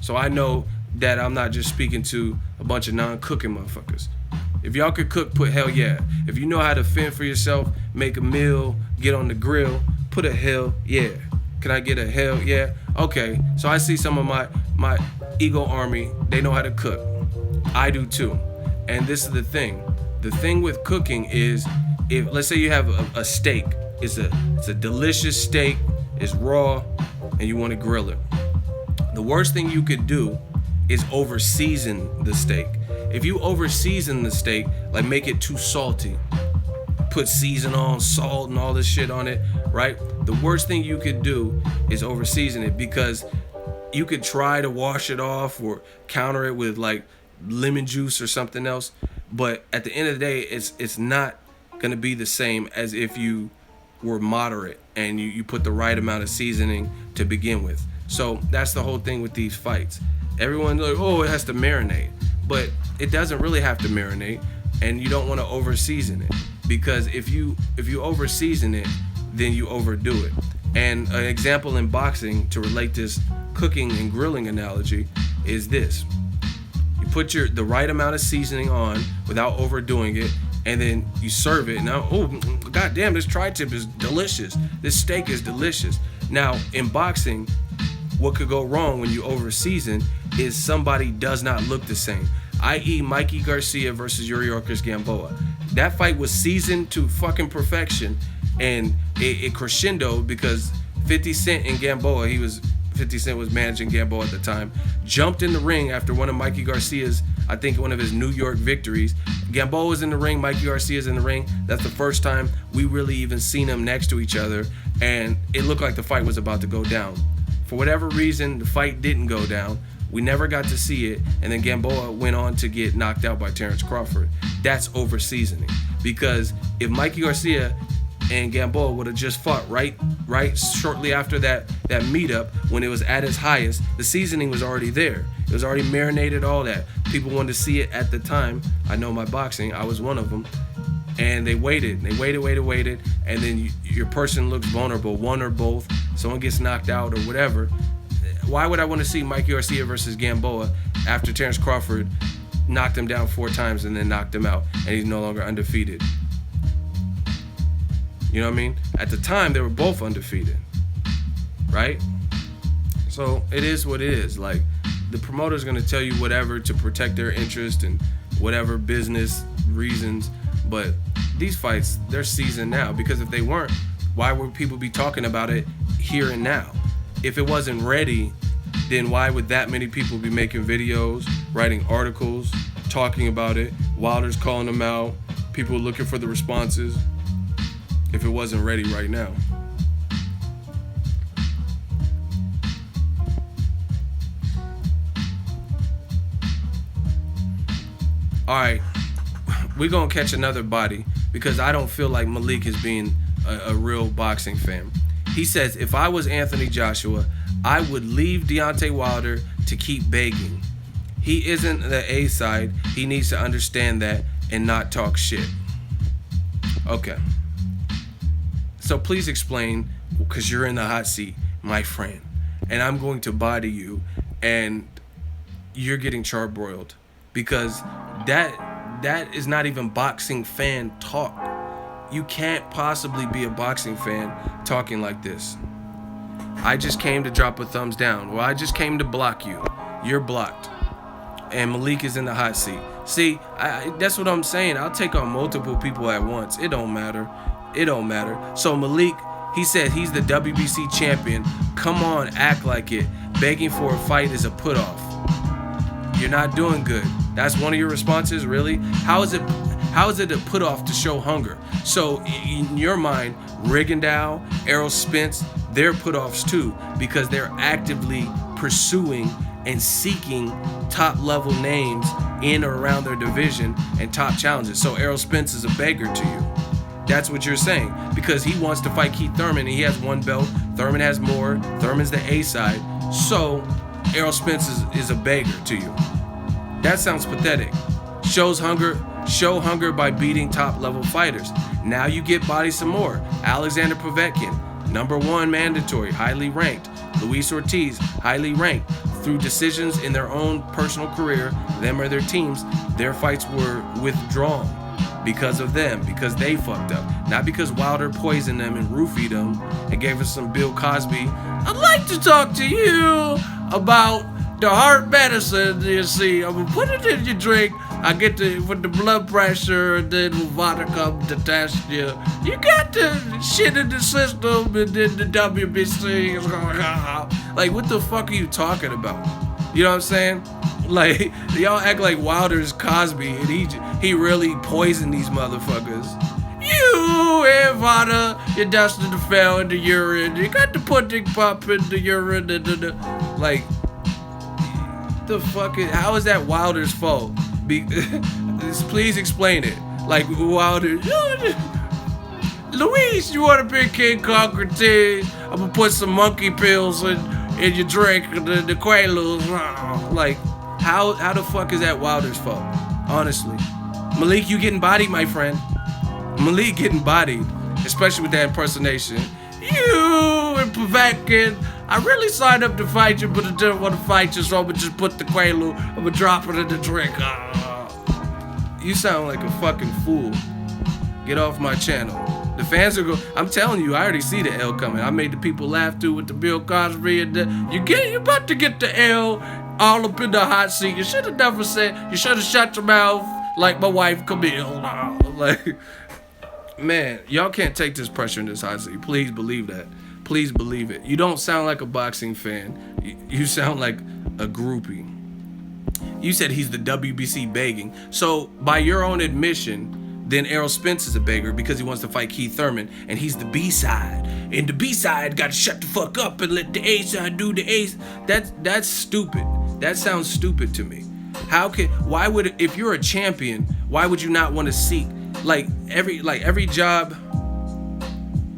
So I know that I'm not just speaking to a bunch of non-cooking motherfuckers. If y'all could cook, put hell yeah. If you know how to fend for yourself, make a meal, get on the grill, put a hell yeah. Can I get a hell yeah? Okay, so I see some of my ego army, they know how to cook. I do too. And this is the thing. The thing with cooking is, if let's say you have a steak, it's a delicious steak, it's raw, and you want to grill it. The worst thing you could do is over season the steak. If you over season the steak, like make it too salty, put season on, salt and all this shit on it, right? The worst thing you could do is over season it, because you could try to wash it off or counter it with like lemon juice or something else, but at the end of the day, it's not gonna be the same as if you were moderate and you put the right amount of seasoning to begin with. So that's the whole thing with these fights. Everyone's like, oh, it has to marinate. But it doesn't really have to marinate, and you don't want to over season it, because if you over season it, then you overdo it. And an example in boxing to relate this cooking and grilling analogy is this: you put the right amount of seasoning on without overdoing it, and then you serve it. Now, oh goddamn, this tri-tip is delicious. This steak is delicious. Now in boxing, what could go wrong when you over season is somebody does not look the same. i.e. Mikey Garcia versus Yuriorkis Gamboa. That fight was seasoned to fucking perfection, and it crescendoed because 50 Cent and Gamboa, 50 Cent was managing Gamboa at the time, jumped in the ring after one of Mikey Garcia's, I think one of his New York victories. Gamboa was in the ring, Mikey Garcia's in the ring. That's the first time we really even seen them next to each other, and it looked like the fight was about to go down. For whatever reason, the fight didn't go down. We never got to see it, and then Gamboa went on to get knocked out by Terrence Crawford. That's over seasoning, because if Mikey Garcia and Gamboa would have just fought right shortly after that meetup when it was at its highest, the seasoning was already there. It was already marinated, all that. People wanted to see it at the time. I know my boxing, I was one of them. And they waited, and then your person looks vulnerable, one or both, someone gets knocked out or whatever. Why would I want to see Mikey Garcia versus Gamboa after Terrence Crawford knocked him down 4 times and then knocked him out, and he's no longer undefeated? You know what I mean? At the time, they were both undefeated, right? So it is what it is. Like, the promoter's going to tell you whatever to protect their interest and whatever business reasons, but these fights, they're seasoned now, because if they weren't, why would people be talking about it here and now? If it wasn't ready, then why would that many people be making videos, writing articles, talking about it, Wilder's calling them out, people looking for the responses, if it wasn't ready right now? All right, we're going to catch another body, because I don't feel like Malik is being a real boxing fan. He says, if I was Anthony Joshua, I would leave Deontay Wilder to keep begging. He isn't the A side. He needs to understand that and not talk shit. Okay. So please explain, because you're in the hot seat, my friend. And I'm going to body you, and you're getting charbroiled. Because that is not even boxing fan talk. You can't possibly be a boxing fan talking like this. I just came to drop a thumbs down. Well, I just came to block you. You're blocked. And Malik is in the hot seat. See, that's what I'm saying. I'll take on multiple people at once. It don't matter. It don't matter. So Malik, he said he's the WBC champion. Come on, act like it. Begging for a fight is a put-off. You're not doing good. That's one of your responses, really? How is it a put-off to show hunger? So in your mind, Rigondeaux, Errol Spence, they're put-offs too, because they're actively pursuing and seeking top-level names in or around their division and top challenges. So Errol Spence is a beggar to you. That's what you're saying, because he wants to fight Keith Thurman, and he has one belt. Thurman has more. Thurman's the A side. So Errol Spence is a beggar to you. That sounds pathetic. Show hunger by beating top-level fighters. Now you get bodied some more. Alexander Povetkin, #1 mandatory, highly ranked. Luis Ortiz, highly ranked. Through decisions in their own personal career, them or their teams, their fights were withdrawn because of them, because they fucked up. Not because Wilder poisoned them and roofied them and gave us some Bill Cosby. I'd like to talk to you about the heart medicine, you see. I'm gonna put it in your drink. I get with the blood pressure, and then when water comes to test you. You got the shit in the system, and then the WBC is going, like, what the fuck are you talking about? You know what I'm saying? Like, y'all act like Wilder's Cosby, and he really poisoned these motherfuckers. You and water, you're destined to fail in the urine. You got the pudding pop in the urine, like, the fuck how is that Wilder's fault? Please explain it. Like, Wilder, Luis, you want to be King Conquer tea? I'm gonna put some monkey pills in your drink, the Callouts. Like, how the fuck is that Wilder's fault? Honestly, Malik, you getting bodied, my friend. Malik getting bodied, especially with that impersonation. You and Povetkin, I really signed up to fight you, but I didn't want to fight you, so I'm gonna just put the Quaalude, I'm gonna drop it in the drink. You sound like a fucking fool. Get off my channel. The fans are I'm telling you, I already see the L coming. I made the people laugh too with the Bill Cosby, and you're about to get the L, all up in the hot seat. You should have never said, you should have shut your mouth like my wife Camille. Like, man, y'all can't take this pressure in this hot seat. Please believe that. Please believe it. You don't sound like a boxing fan. You sound like a groupie. You said he's the WBC begging. So by your own admission, then Errol Spence is a beggar because he wants to fight Keith Thurman, and he's the B-side. And the B-side got to shut the fuck up and let the A-side do the A. That's stupid. That sounds stupid to me. Why would, if you're a champion, why would you not want to seek every job?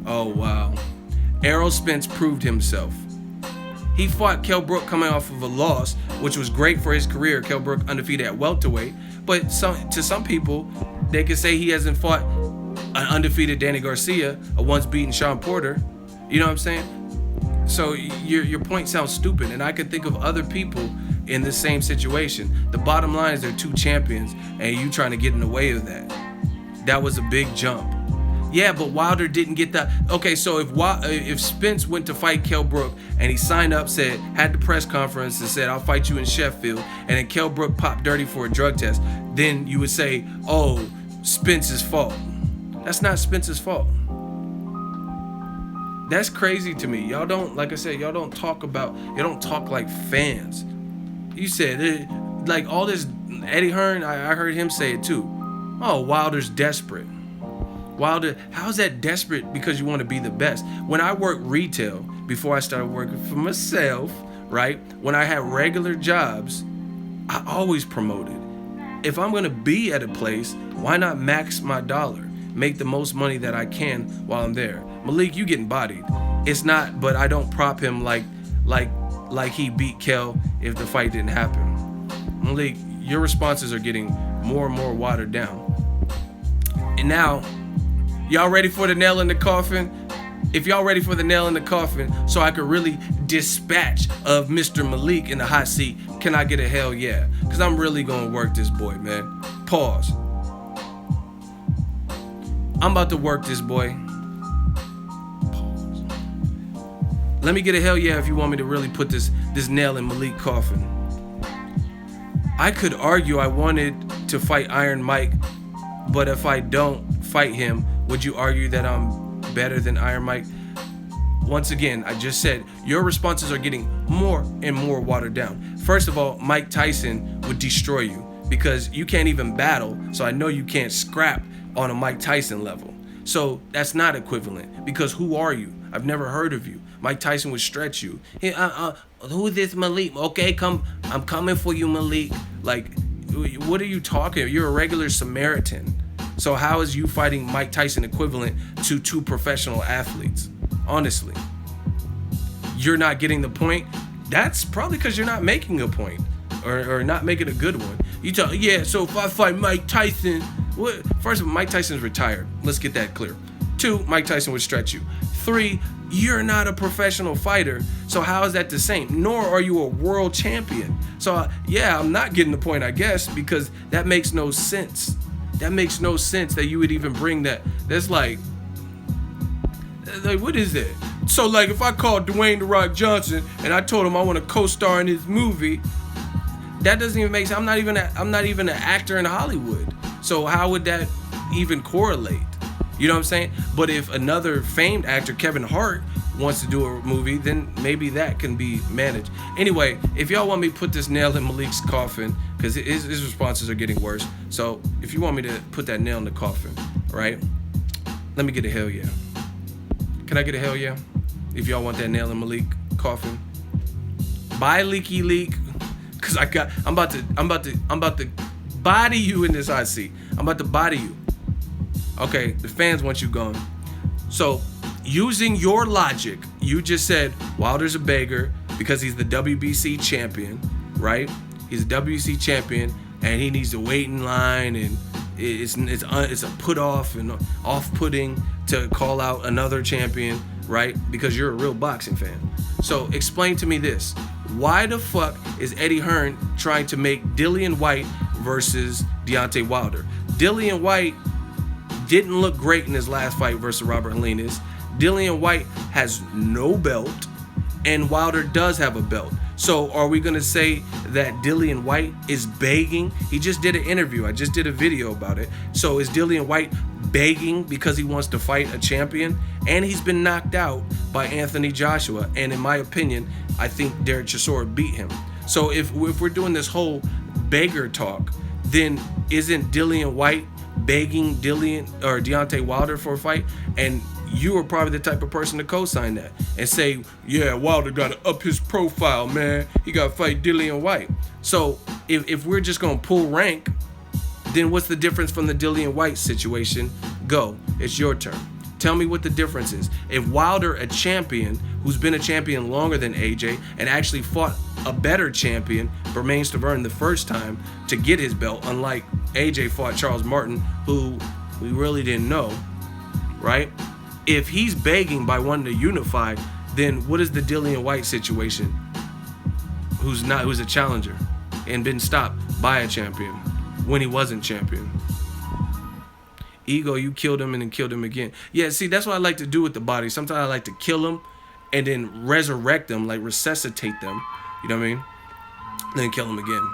Oh wow. Errol Spence proved himself. He fought Kell Brook coming off of a loss, which was great for his career. Kell Brook undefeated at welterweight, but to some people, they could say he hasn't fought an undefeated Danny Garcia, a once beaten Sean Porter. You know what I'm saying? So your point sounds stupid, and I could think of other people in the same situation. The bottom line is they're two champions, and you trying to get in the way of that. That was a big jump. Yeah, but Wilder didn't get that. Okay, so if Spence went to fight Kell Brook and he signed up, had the press conference and said, I'll fight you in Sheffield, and then Kell Brook popped dirty for a drug test, then you would say, oh, Spence's fault. That's not Spence's fault. That's crazy to me. Y'all don't, like I said, y'all don't talk like fans. You said, like all this, Eddie Hearn, I heard him say it too. Oh, Wilder's desperate. Wilder, how's that desperate because you want to be the best? When I worked retail, before I started working for myself, right? When I had regular jobs, I always promoted. If I'm going to be at a place, why not max my dollar? Make the most money that I can while I'm there. Malik, you getting bodied. It's not, but I don't prop him like he beat Kell if the fight didn't happen. Malik, your responses are getting more and more watered down. And now, y'all ready for the nail in the coffin? If y'all ready for the nail in the coffin, so I could really dispatch of Mr. Malik in the hot seat, can I get a hell yeah? Because I'm really going to work this boy, man. Pause. I'm about to work this boy. Pause. Let me get a hell yeah if you want me to really put this nail in Malik's coffin. I could argue I wanted to fight Iron Mike, but if I don't fight him, would you argue that I'm better than Iron Mike? Once again, I just said your responses are getting more and more watered down. First of all, Mike Tyson would destroy you because you can't even battle, so I know you can't scrap on a Mike Tyson level. So that's not equivalent, because who are you? I've never heard of you. Mike Tyson would stretch you. Hey, who is this Malik? Okay, I'm coming for you, Malik. Like, what are you talking? You're a regular Samaritan. So how is you fighting Mike Tyson equivalent to two professional athletes? Honestly, you're not getting the point. That's probably because you're not making a point, or not making a good one. You talk, yeah, so if I fight Mike Tyson, what? First of all, Mike Tyson's retired. Let's get that clear. 2, Mike Tyson would stretch you. 3, you're not a professional fighter, so how is that the same? Nor are you a world champion. So yeah, I'm not getting the point, I guess, because that makes no sense. That makes no sense that you would even bring that. That's like what is that? So like if I called Dwayne "The Rock" Johnson and I told him I want to co-star in his movie, that doesn't even make sense. I'm not even an actor in Hollywood. So how would that even correlate? You know what I'm saying? But if another famed actor, Kevin Hart, wants to do a movie, then maybe that can be managed. Anyway, if y'all want me to put this nail in Malik's coffin, because his responses are getting worse. So if you want me to put that nail in the coffin, right? Let me get a hell yeah. Can I get a hell yeah? If y'all want that nail in Malik's coffin. Bye, Leaky Leak. Cause I'm about to body you in this hot seat. I'm about to body you. Okay, the fans want you gone. So, using your logic, you just said Wilder's a beggar because he's the WBC champion, right? He's a WBC champion, and he needs to wait in line, and it's a put off and off-putting to call out another champion, right? Because you're a real boxing fan. So, explain to me this: why the fuck is Eddie Hearn trying to make Dillian White versus Deontay Wilder? Dillian White didn't look great in his last fight versus Robert Helenius. Dillian White has no belt, and Wilder does have a belt. So are we going to say that Dillian White is begging? He just did an interview. I just did a video about it. So is Dillian White begging because he wants to fight a champion? And he's been knocked out by Anthony Joshua. And in my opinion, I think Derek Chisora beat him. So if we're doing this whole beggar talk, then isn't Dillian White begging Deontay Wilder for a fight? And you are probably the type of person to co-sign that and say, yeah, Wilder got to up his profile, man. He got to fight Dillian White. So if we're just going to pull rank, then what's the difference from the Dillian White situation? Go. It's your turn. Tell me what the difference is. If Wilder, a champion who's been a champion longer than AJ and actually fought a better champion, Bermane Stiverne, the first time to get his belt, unlike AJ fought Charles Martin, who we really didn't know, right? If he's begging by wanting to unify, then what is the Dillian White situation? Who's a challenger and been stopped by a champion when he wasn't champion? Ego, you killed him and then killed him again. Yeah, see, that's what I like to do with the body. Sometimes I like to kill them and then resurrect them, like resuscitate them. You know what I mean? Then kill them again.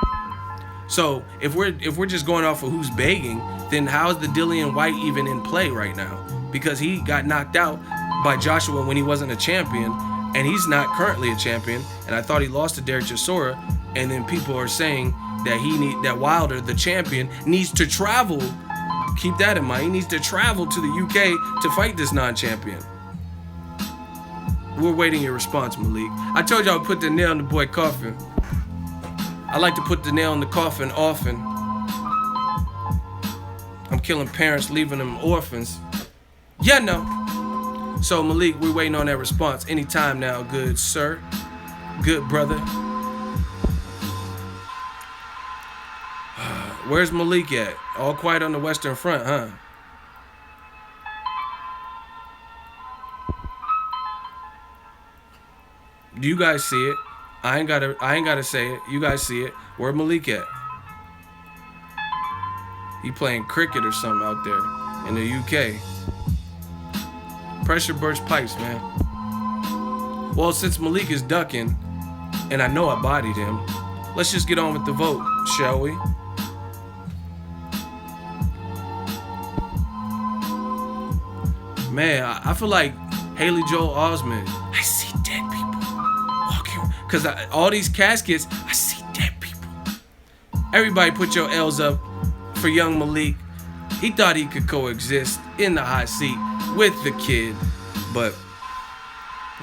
So if we're just going off of who's begging, then how is the Dillian White even in play right now? Because he got knocked out by Joshua when he wasn't a champion, and he's not currently a champion. And I thought he lost to Derek Chisora, and then people are saying that that Wilder, the champion, needs to travel. Keep that in mind. He needs to travel to the UK to fight this non-champion. We're waiting your response, Malik. I told you I would put the nail in the boy coffin. I like to put the nail in the coffin often. I'm killing parents, leaving them orphans. Yeah, no. So, Malik, we're waiting on that response. Anytime now, good sir. Good brother. Where's Malik at? All quiet on the Western Front, huh? Do you guys see it? I ain't gotta say it. You guys see it. Where Malik at? He playing cricket or something out there in the UK. Pressure burst pipes, man. Well, since Malik is ducking, and I know I bodied him, let's just get on with the vote, shall we? Man, I feel like Haley Joel Osment. I see dead people walking. Because all these caskets, I see dead people. Everybody put your L's up for young Malik. He thought he could coexist in the hot seat with the kid. But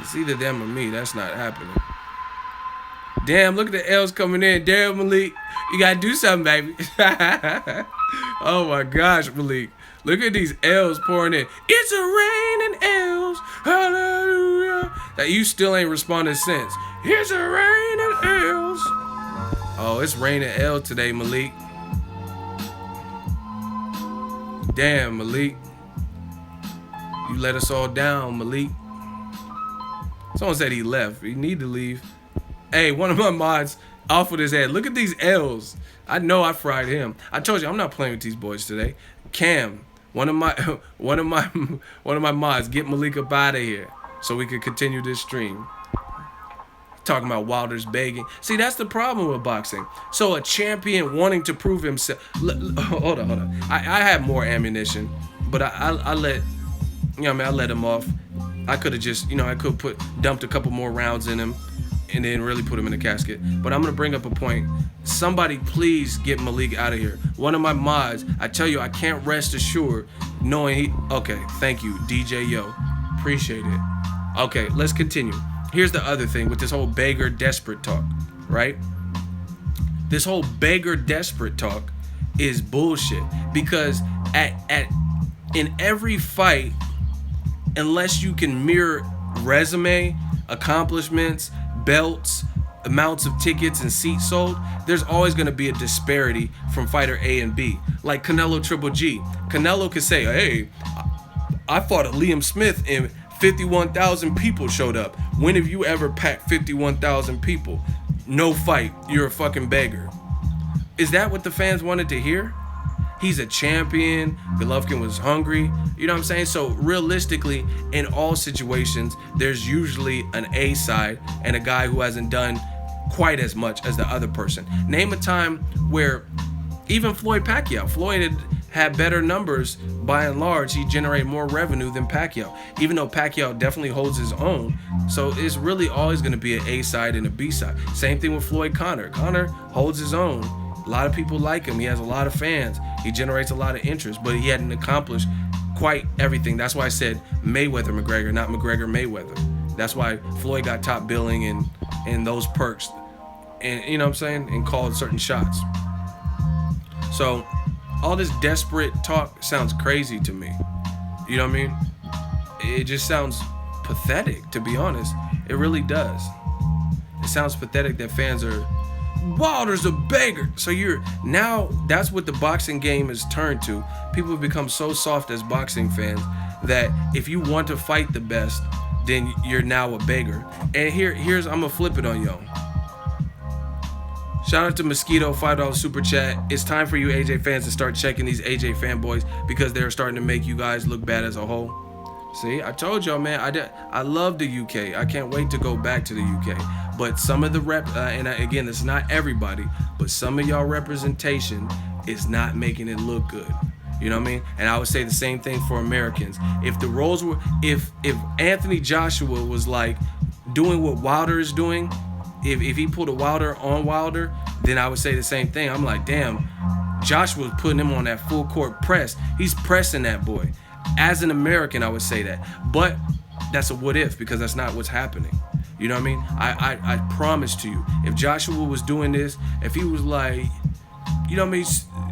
it's either them or me. That's not happening. Damn, look at the L's coming in. Damn, Malik. You got to do something, baby. Oh, my gosh, Malik. Look at these L's pouring in. It's a raining L's. Hallelujah. That you still ain't responded since. It's a raining L's. Oh, it's raining L today, Malik. Damn, Malik. You let us all down, Malik. Someone said he left. He need to leave. Hey, one of my mods off with his head. Look at these L's. I know I fried him. I told you I'm not playing with these boys today. Cam, one of my mods, get Malik up out of here so we can continue this stream. Talking about Wilder's begging. See, that's the problem with boxing. So a champion wanting to prove himself. Hold on. I have more ammunition, but I let, you know what I mean, I let him off. I could have just, I could dumped a couple more rounds in him and then really put him in a casket. But I'm going to bring up a point. Somebody please get Malik out of here. One of my mods, I tell you, I can't rest assured knowing okay, thank you, DJ Yo. Appreciate it. Okay, let's continue. Here's the other thing with this whole beggar desperate talk, right? This whole beggar desperate talk is bullshit because in every fight, unless you can mirror resume, accomplishments, belts, amounts of tickets and seats sold, there's always going to be a disparity from fighter A and B. Like Canelo Triple G. Canelo could say, hey, I fought a Liam Smith and 51,000 people showed up. When have you ever packed 51,000 people? No fight. You're a fucking beggar. Is that what the fans wanted to hear? He's a champion. Golovkin was hungry. You know what I'm saying? So realistically, in all situations, there's usually an A side and a guy who hasn't done quite as much as the other person. Name a time where even Floyd had better numbers by and large. He generated more revenue than Pacquiao, even though Pacquiao definitely holds his own. So it's really always going to be an A side and a B side. Same thing with Floyd Conor. Conor holds his own. A lot of people like him. He has a lot of fans. He generates a lot of interest, but he hadn't accomplished quite everything. That's why I said Mayweather-McGregor, not McGregor-Mayweather. That's why Floyd got top billing and those perks, and you know what I'm saying, and called certain shots. So all this desperate talk sounds crazy to me. You know what I mean? It just sounds pathetic, to be honest. It really does. It sounds pathetic that fans are, Wilder's a beggar. So that's what the boxing game has turned to. People have become so soft as boxing fans that if you want to fight the best, then you're now a beggar. And here's I'm gonna flip it on y'all. Shout out to Mosquito, $5 super chat. It's time for you AJ fans to start checking these AJ fanboys because they're starting to make you guys look bad as a whole. See, I told y'all, man, I love the UK. I can't wait to go back to the UK. But some of the again, this is not everybody, but some of y'all representation is not making it look good. You know what I mean? And I would say the same thing for Americans. If the roles were, if Anthony Joshua was like doing what Wilder is doing, if he pulled a Wilder on Wilder, then I would say the same thing. I'm like, damn, Joshua's putting him on that full court press. He's pressing that boy. As an American, I would say that. But that's a what if, because that's not what's happening. You know what I mean? I promise to you, if Joshua was doing this, if he was like, you know what I mean?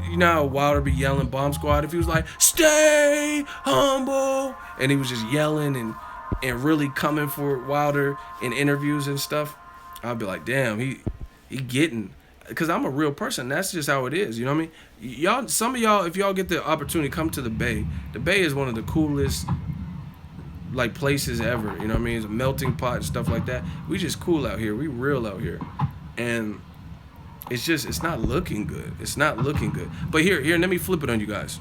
You know how Wilder be yelling Bomb Squad? If he was like, stay humble, and he was just yelling and really coming for Wilder in interviews and stuff, I'd be like, damn, he getting, because I'm a real person. That's just how it is. You know what I mean? Y'all, some of y'all, if y'all get the opportunity, come to the Bay. The Bay is one of the coolest like places ever. You know what I mean? It's a melting pot and stuff like that. We just cool out here. We real out here, and it's not looking good. It's not looking good. But here, let me flip it on you guys.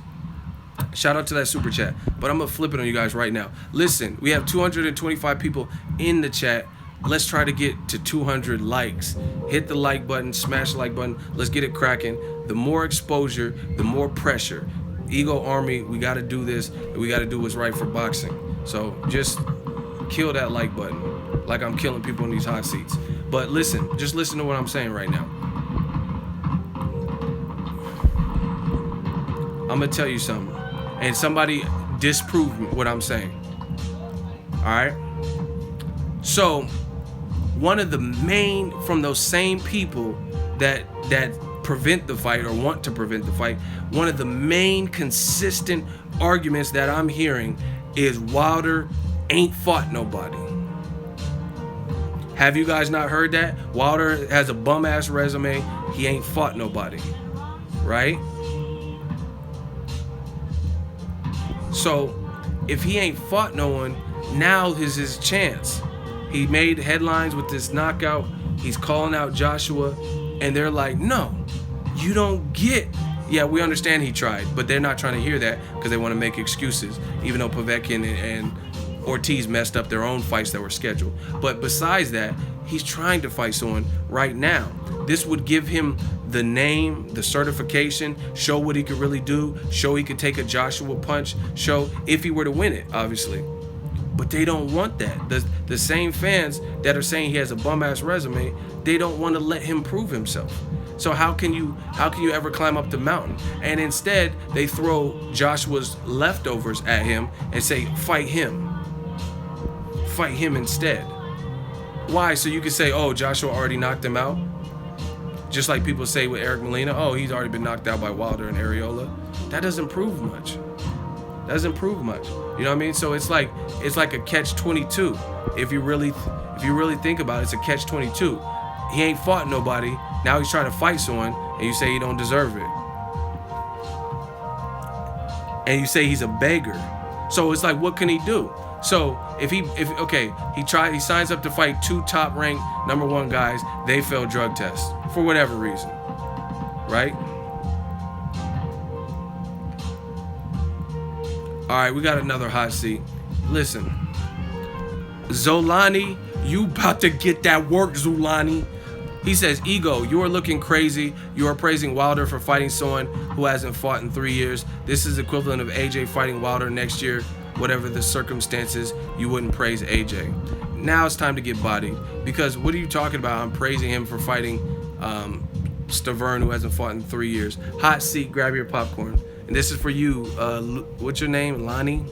Shout out to that super chat. But I'm gonna flip it on you guys right now. Listen, we have 225 people in the chat. Let's try to get to 200 likes. Hit the like button, smash the like button. Let's get it cracking. The more exposure, the more pressure. Ego Army, we got to do this. And we got to do what's right for boxing. So just kill that like button like I'm killing people in these hot seats. But listen, just listen to what I'm saying right now. I'm going to tell you something. And somebody disprove what I'm saying. All right? So one of the main, from those same people that prevent the fight or want to prevent the fight, one of the main consistent arguments that I'm hearing is Wilder ain't fought nobody. Have you guys not heard that? Wilder has a bum ass resume. He ain't fought nobody, right? So if he ain't fought no one, now is his chance. He made headlines with this knockout. He's calling out Joshua, and they're like, no, you don't get. Yeah, we understand he tried, but they're not trying to hear that because they want to make excuses, even though Povetkin and Ortiz messed up their own fights that were scheduled. But besides that, he's trying to fight someone right now. This would give him the name, the certification, show what he could really do, show he could take a Joshua punch, show if he were to win it, obviously. But they don't want that. The same fans that are saying he has a bum-ass resume, they don't want to let him prove himself. So how can you ever climb up the mountain? And instead, they throw Joshua's leftovers at him and say, fight him. Fight him instead. Why? So you can say, oh, Joshua already knocked him out? Just like people say with Eric Molina, oh, he's already been knocked out by Wilder and Areola. That doesn't prove much. Doesn't prove much. You know what I mean? So it's like a catch-22. If you really think about it, it's a catch-22. He ain't fought nobody. Now he's trying to fight someone, and you say he don't deserve it. And you say he's a beggar. So it's like, what can he do? So if he signs up to fight 2 top-ranked number 1 guys, they fail drug tests for whatever reason, right? All right, we got another hot seat. Listen, Zolani, you about to get that work, Zulani. He says, ego, you are looking crazy. You are praising Wilder for fighting someone who hasn't fought in 3 years. This is equivalent of AJ fighting Wilder next year. Whatever the circumstances, you wouldn't praise AJ. Now it's time to get bodied. Because what are you talking about? I'm praising him for fighting Stiverne, who hasn't fought in 3 years. Hot seat, grab your popcorn. And this is for you. What's your name? Lonnie?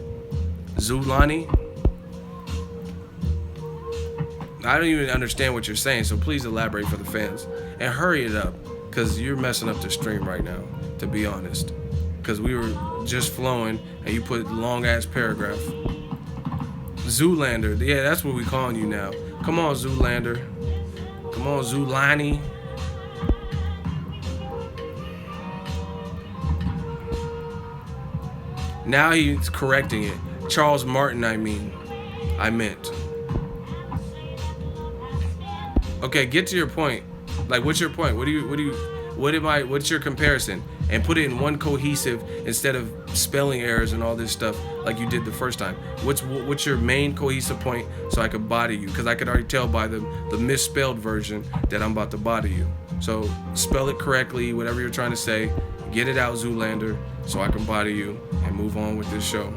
Zulani? I don't even understand what you're saying, so please elaborate for the fans. And hurry it up, because you're messing up the stream right now, to be honest. Because we were just flowing, and you put long-ass paragraph. Zoolander. Yeah, that's what we calling you now. Come on, Zoolander. Come on, Zulani. Now he's correcting it. Charles Martin, I meant. Okay, get to your point. Like, what's your point? What's your comparison? And put it in one cohesive instead of spelling errors and all this stuff like you did the first time. What's your main cohesive point so I could body you? Because I could already tell by the misspelled version that I'm about to body you. So spell it correctly, whatever you're trying to say. Get it out, Zoolander, so I can body you and move on with this show.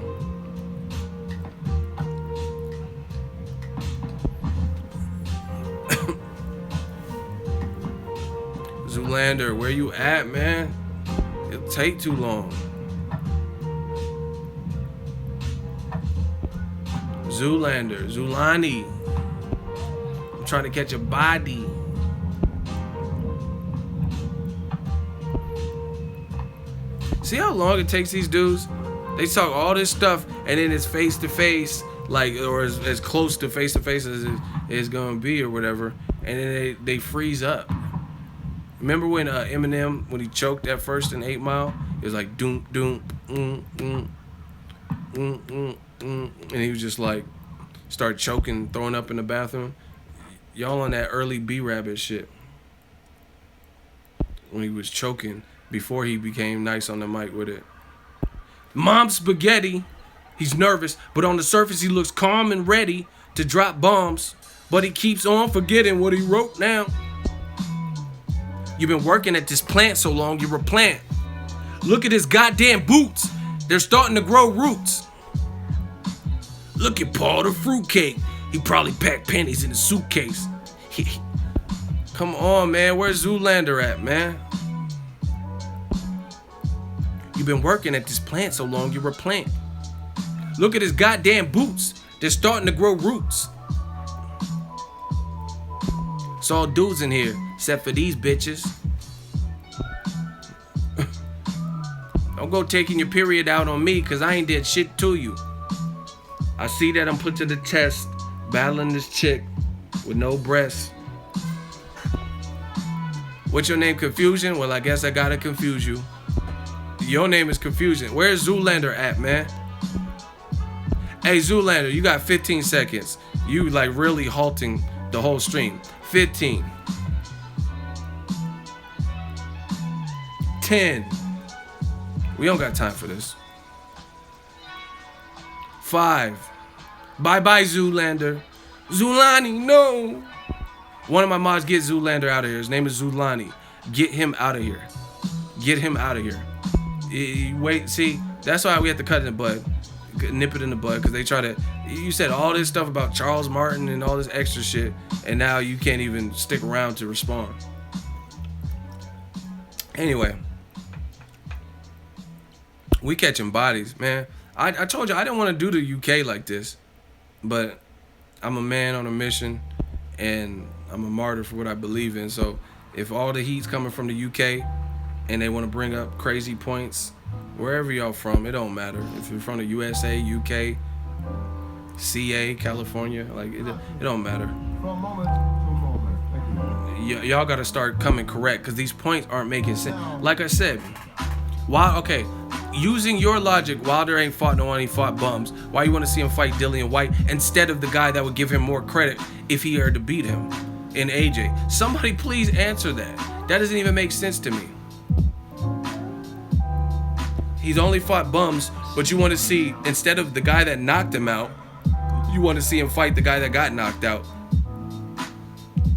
Zoolander, where you at, man? It'll take too long. Zoolander, Zulani. I'm trying to catch a body. See how long it takes these dudes? They talk all this stuff and then it's face to face, like, or as close to face as it's gonna be or whatever, and then they freeze up. Remember when Eminem, when he choked at first in 8 Mile, it was like doom doom and he was just like start choking, throwing up in the bathroom. Y'all on that early B-Rabbit shit when he was choking before he became nice on the mic with it. Mom Spaghetti, he's nervous, but on the surface he looks calm and ready to drop bombs, but he keeps on forgetting what he wrote now. You've been working at this plant so long, you're a plant. Look at his goddamn boots. They're starting to grow roots. Look at Paul the fruitcake. He probably packed pennies in a suitcase. Come on, man. Where's Zoolander at, man? You've been working at this plant so long, you're a plant. Look at his goddamn boots. They're starting to grow roots. It's all dudes in here, except for these bitches. Don't go taking your period out on me, because I ain't did shit to you. I see that I'm put to the test, battling this chick with no breasts. What's your name, Confusion? Well, I guess I gotta confuse you. Your name is Confusion. Where's Zoolander at, man? Hey, Zoolander, you got 15 seconds. You like really halting the whole stream. 15. 10. We don't got time for this. 5. Bye-bye, Zoolander. Zulani, no. One of my mods, get Zoolander out of here. His name is Zulani. Get him out of here. Get him out of here. Wait, see, that's why we have to cut it in the bud. Nip it in the bud, because they try to, you said all this stuff about Charles Martin and all this extra shit, and now you can't even stick around to respond. Anyway, we catching bodies, man. I told you I didn't want to do the UK like this, but I'm a man on a mission, and I'm a martyr for what I believe in. So if all the heat's coming from the UK and they want to bring up crazy points, wherever y'all from, it don't matter. If you're from the USA, UK, CA, California, like it don't matter. For a moment, thank you. Y'all got to start coming correct, because these points aren't making sense. Like I said, why? Okay, using your logic, Wilder ain't fought no one, he fought bums. Why you want to see him fight Dillian White instead of the guy that would give him more credit if he were to beat him in AJ? Somebody please answer that. That doesn't even make sense to me. He's only fought bums, but you want to see, instead of the guy that knocked him out, you want to see him fight the guy that got knocked out.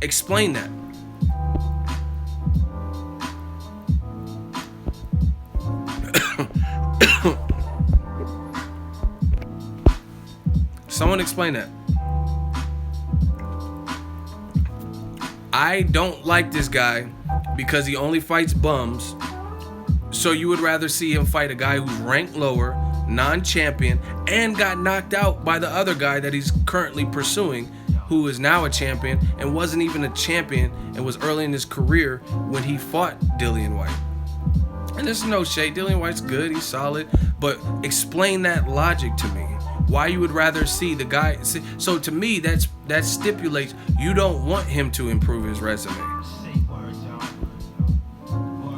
Explain that. Someone explain that. I don't like this guy because he only fights bums. So you would rather see him fight a guy who's ranked lower, non-champion, and got knocked out by the other guy that he's currently pursuing, who is now a champion and wasn't even a champion and was early in his career when he fought Dillian White. And there's no shade. Dillian White's good. He's solid. But explain that logic to me. Why you would rather see the guy. So to me, that stipulates you don't want him to improve his resume.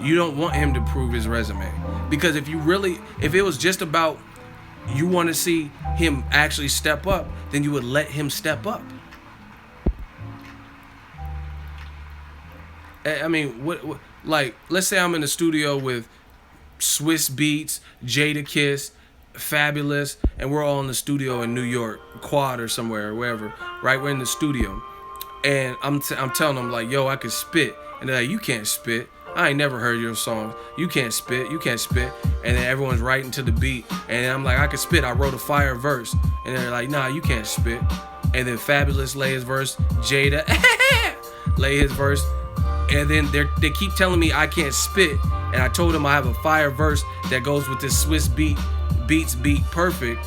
You don't want him to prove his resume. Because if it was just about you want to see him actually step up, then you would let him step up. I mean, what like, let's say I'm in the studio with Swiss Beats, Jada Kiss, Fabulous, and we're all in the studio in New York, Quad or somewhere, or wherever, right? We're in the studio, and I'm telling them, like, yo, I can spit. And they're like, you can't spit. I ain't never heard your songs. You can't spit. And then everyone's writing to the beat. And then I'm like, I can spit. I wrote a fire verse. And they're like, nah, you can't spit. And then Fabulous lay his verse. Jada lay his verse. And then they keep telling me I can't spit. And I told them I have a fire verse that goes with this Swiss beats beat perfect.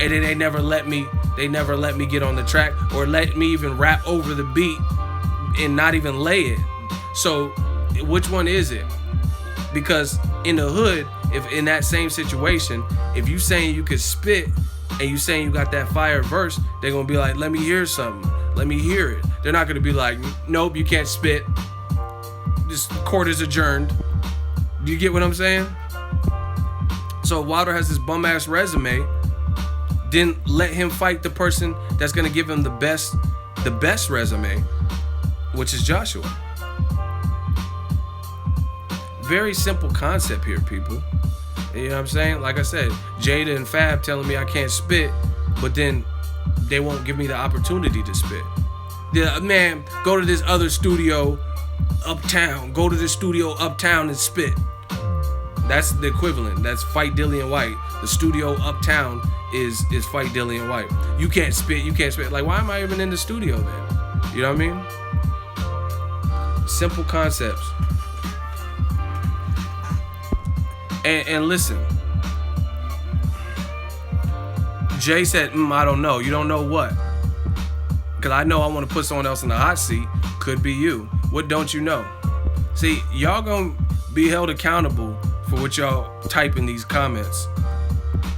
And then they never let me get on the track or let me even rap over the beat and not even lay it. So which one is it? Because in the hood, if in that same situation, if you saying you could spit and you saying you got that fire verse, they're gonna be like, let me hear something. Let me hear it. They're not gonna be like, nope, you can't spit. This court is adjourned. Do you get what I'm saying? So Wilder has this bum ass resume. Then let him fight the person that's gonna give him the best resume, which is Joshua. Very simple concept here, people. You know what I'm saying? Like I said, Jada and Fab telling me I can't spit, but then they won't give me the opportunity to spit. Man, go to this other studio uptown. Go to this studio uptown and spit. That's the equivalent. That's fight Dillian White. The studio uptown is fight Dillian White. You can't spit. Like, why am I even in the studio then? You know what I mean? Simple concepts. And listen, Jay said, I don't know. You don't know what? Because I know I want to put someone else in the hot seat. Could be you. What don't you know? See, y'all gonna be held accountable for what y'all type in these comments.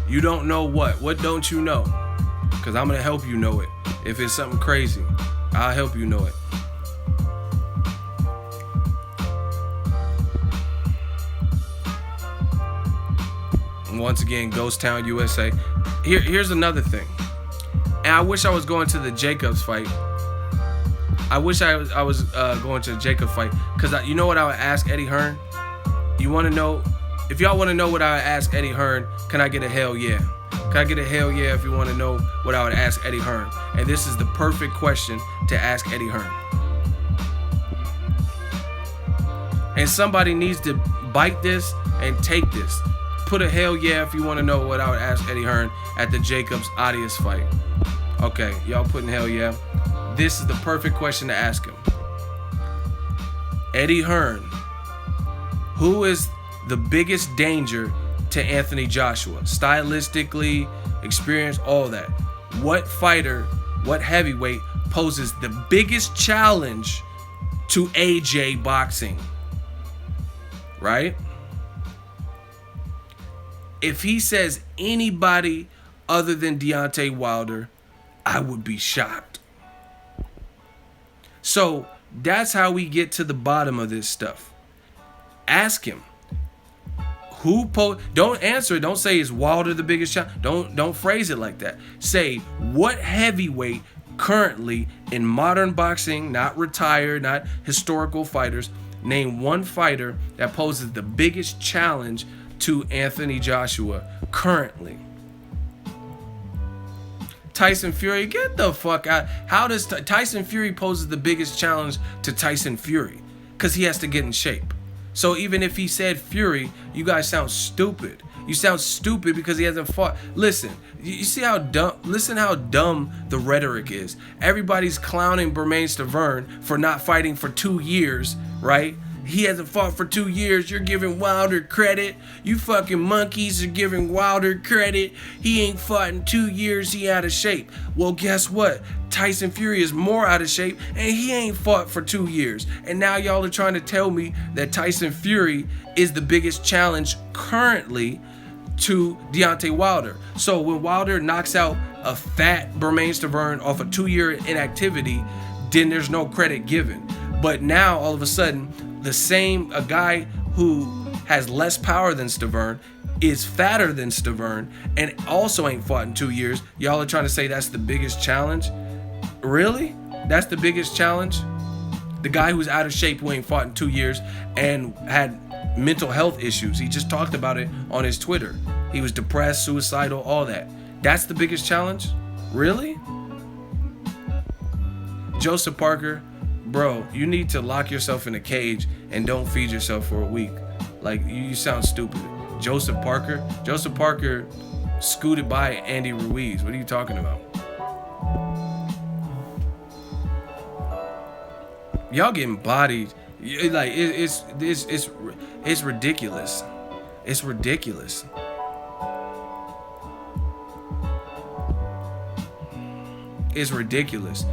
You don't know what? What don't you know? Because I'm going to help you know it. If it's something crazy, I'll help you know it. Once again, Ghost Town, USA. Here's another thing. And I wish I was going to the Jacobs fight. I wish I was going to the Jacob fight. Because you know what I would ask Eddie Hearn? You want to know? If y'all want to know what I would ask Eddie Hearn, can I get a hell yeah? Can I get a hell yeah if you want to know what I would ask Eddie Hearn? And this is the perfect question to ask Eddie Hearn. And somebody needs to bite this and take this. Put a hell yeah if you want to know what I would ask Eddie Hearn at the Jacobs Audius fight. Okay, y'all putting hell yeah. This is the perfect question to ask him. Eddie Hearn, who is the biggest danger to Anthony Joshua? Stylistically, experience, all that. What fighter, what heavyweight poses the biggest challenge to AJ boxing? Right? If he says anybody other than Deontay Wilder, I would be shocked. So that's how we get to the bottom of this stuff. Ask him. Don't answer it. Don't say is Wilder the biggest challenge. Don't phrase it like that. Say what heavyweight currently in modern boxing, not retired, not historical fighters, name one fighter that poses the biggest challenge to Anthony Joshua currently. Tyson Fury, get the fuck out. How does Tyson Fury poses the biggest challenge to Tyson Fury? Because he has to get in shape. So even if he said Fury, you guys sound stupid. You sound stupid because he hasn't fought. Listen, you see how dumb, listen how dumb the rhetoric is. Everybody's clowning Bermane Stiverne for not fighting for 2 years, right? He hasn't fought for 2 years. You're giving Wilder credit. You fucking monkeys are giving Wilder credit. He ain't fought in 2 years. He out of shape. Well, guess what? Tyson Fury is more out of shape, and he ain't fought for 2 years. And now y'all are trying to tell me that Tyson Fury is the biggest challenge currently to Deontay Wilder. So when Wilder knocks out a fat Bermane Stiverne off a 2-year inactivity, then there's no credit given. But now all of a sudden, a guy who has less power than Stiverne is fatter than Stiverne and also ain't fought in 2 years. Y'all are trying to say that's the biggest challenge? Really? That's the biggest challenge? The guy who's out of shape who ain't fought in 2 years and had mental health issues. He just talked about it on his Twitter. He was depressed, suicidal, all that. That's the biggest challenge? Really? Joseph Parker, bro, you need to lock yourself in a cage and don't feed yourself for a week. Like, you sound stupid. Joseph Parker scooted by Andy Ruiz. What are you talking about? Y'all getting bodied. Like, it's ridiculous. It's ridiculous. It's ridiculous.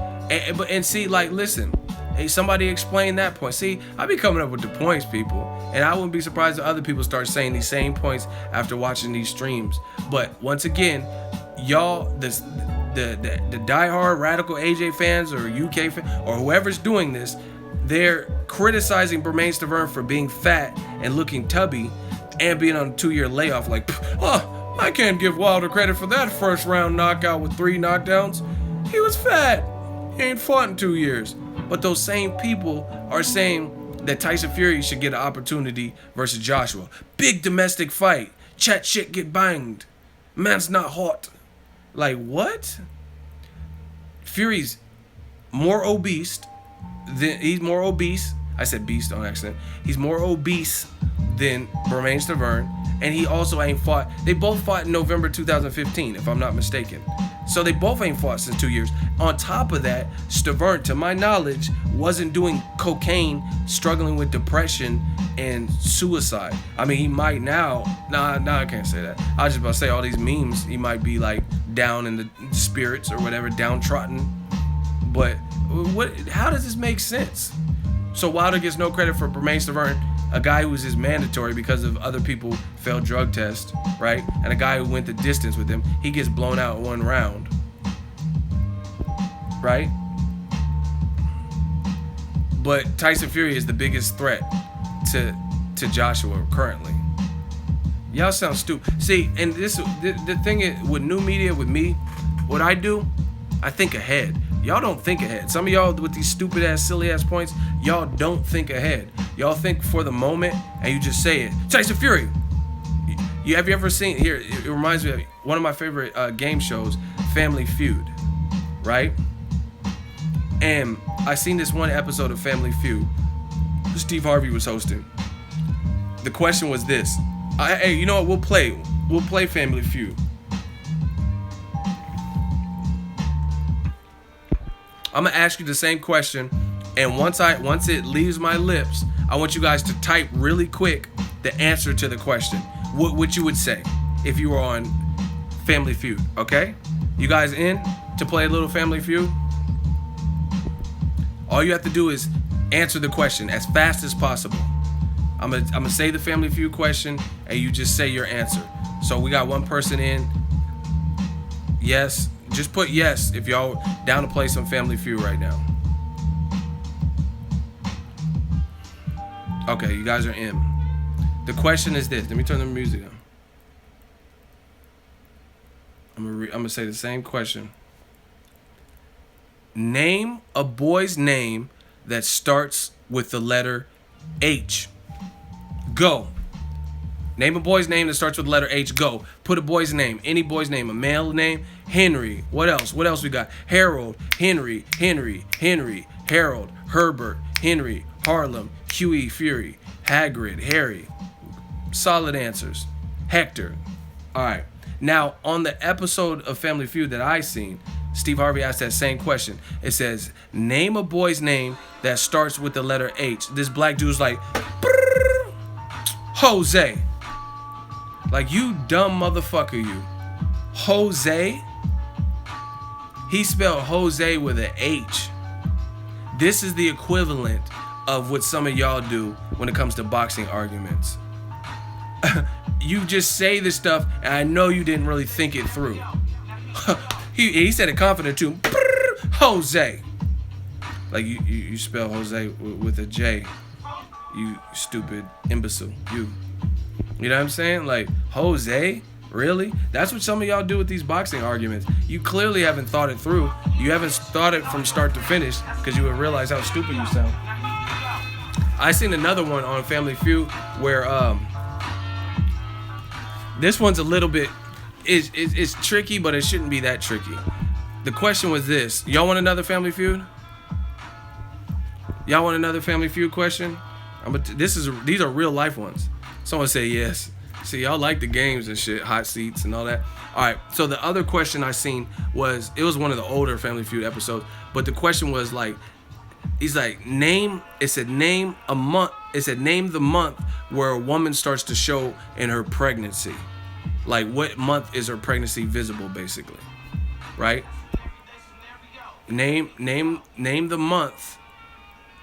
And see, like, listen. Hey, somebody explain that point. See, I be coming up with the points, people, and I wouldn't be surprised if other people start saying these same points after watching these streams. But once again, y'all, the diehard radical AJ fans or UK fans or whoever's doing this, they're criticizing Bermane Stiverne for being fat and looking tubby and being on a 2-year layoff. Like, oh, I can't give Wilder credit for that first round knockout with 3 knockdowns. He was fat. He ain't fought in 2 years. But those same people are saying that Tyson Fury should get an opportunity versus Joshua. Big domestic fight. Chat shit get banged. Man's not hot. Like, what? Fury's more obese. He's more obese. I said beast on accident. He's more obese than Bermane Stiverne. And he also ain't fought. They both fought in November 2015, if I'm not mistaken. So they both ain't fought since 2 years. On top of that, Stiverne, to my knowledge, wasn't doing cocaine, struggling with depression and suicide. I mean, he might now. Nah, I can't say that. I was just about to say all these memes. He might be like down in the spirits or whatever, downtrodden. But what? How does this make sense? So Wilder gets no credit for Bermane Stiverne, a guy who was his mandatory because of other people failed drug tests, right? And a guy who went the distance with him, he gets blown out in 1 round, right? But Tyson Fury is the biggest threat to Joshua currently. Y'all sound stupid. See, and the thing is, with new media, with me, what I do, I think ahead. Y'all don't think ahead. Some of y'all with these stupid ass, silly ass points, y'all don't think ahead. Y'all think for the moment and you just say it. Tyson Fury. Have you ever seen, here, it reminds me of one of my favorite game shows, Family Feud, right? And I seen this one episode of Family Feud. Steve Harvey was hosting. The question was this. Hey, you know what? We'll play Family Feud. I'm gonna ask you the same question, and once it leaves my lips, I want you guys to type really quick the answer to the question. What you would say if you were on Family Feud, okay? You guys in to play a little Family Feud? All you have to do is answer the question as fast as possible. I'm gonna say the Family Feud question, and you just say your answer. So we got one person in. Yes. Just put yes if y'all down to play some Family Feud right now. Okay, you guys are in. The question is this. Let me turn the music on. I'm gonna say the same question. Name a boy's name that starts with the letter H. Go. Name a boy's name that starts with the letter H. Go. Put a boy's name. Any boy's name. A male name. Henry. What else? What else we got? Harold. Henry. Harold. Herbert. Henry. Harlem. QE Fury, Hagrid, Harry. Solid answers. Hector. All right. Now, on the episode of Family Feud that I seen, Steve Harvey asked that same question. It says, name a boy's name that starts with the letter H. This black dude's like, Jose. Like, you dumb motherfucker, you. Jose? He spelled Jose with an H. This is the equivalent of what some of y'all do when it comes to boxing arguments. You just say this stuff, and I know you didn't really think it through. he said it confident too. Jose. Like you spell Jose with a J. You stupid imbecile. You know what I'm saying? Like, Jose? Really? That's what some of y'all do with these boxing arguments. You clearly haven't thought it through. You haven't thought it from start to finish because you would realize how stupid you sound. I seen another one on Family Feud where this one's a little bit, it's tricky, but it shouldn't be that tricky. The question was this. Y'all want another Family Feud? Y'all want another Family Feud question? These are real life ones. Someone say yes. See, y'all like the games and shit, hot seats and all that. All right, so the other question I seen was, it was one of the older Family Feud episodes, but the question was like, he's like, name the month where a woman starts to show in her pregnancy. Like, what month is her pregnancy visible, basically, right? Name the month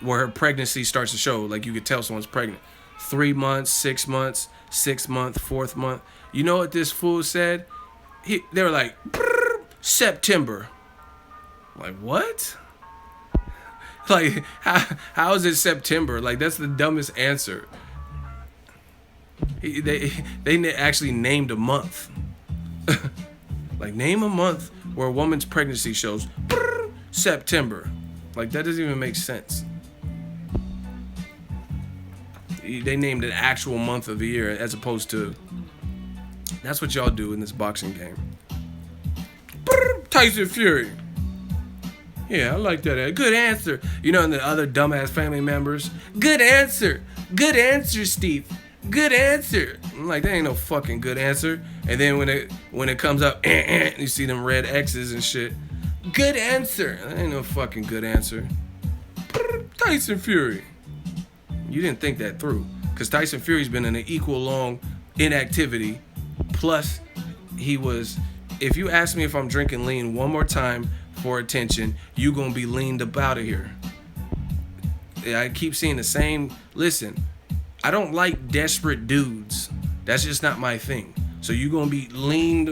where her pregnancy starts to show. Like, you could tell someone's pregnant. 3 months, 6 months, 6th month, 4th month. You know what this fool said? They were like, September. Like, what? Like, how is it September? Like, that's the dumbest answer. They actually named a month. Like, name a month where a woman's pregnancy shows September. Like, that doesn't even make sense. They named an actual month of the year as opposed to... That's what y'all do in this boxing game. Tyson Fury. Yeah, I like that. Good answer. You know, and the other dumbass family members. Good answer. Good answer, Steve. Good answer. I'm like, that ain't no fucking good answer. And then when it comes up, you see them red X's and shit. Good answer. That ain't no fucking good answer. Tyson Fury. You didn't think that through. Because Tyson Fury's been in an equal long inactivity. Plus, he was... If you ask me if I'm drinking lean one more time for attention, you gonna be leaned up out of here. I keep seeing the same... Listen, I don't like desperate dudes. That's just not my thing. So you gonna be lean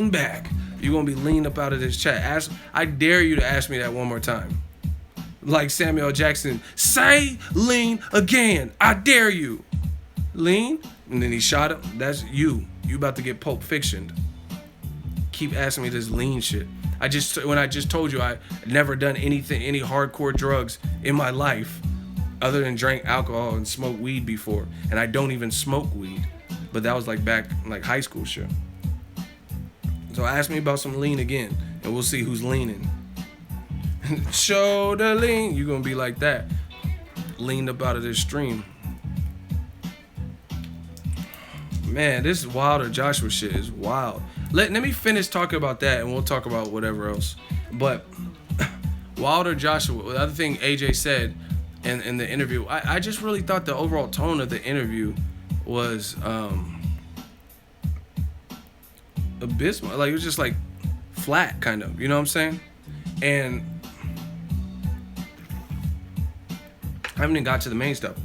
back. You gonna be leaned up out of this chat. I dare you to ask me that one more time. Like Samuel Jackson, say lean again. I dare you. Lean? And then he shot him. That's you. You about to get Pulp Fictioned. Keep asking me this lean shit. When I just told you I never done any hardcore drugs in my life other than drank alcohol and smoked weed before. And I don't even smoke weed. But that was like back in like high school shit. So ask me about some lean again and we'll see who's leaning. Show the lean. You gonna be like that. Leaned up out of this stream. Man, this Wilder Joshua shit is wild. Let me finish talking about that and we'll talk about whatever else. But Wilder Joshua, the other thing AJ said in the interview, I just really thought the overall tone of the interview was abysmal. Like, it was just like flat, kind of. You know what I'm saying? And I haven't even got to the main stuff.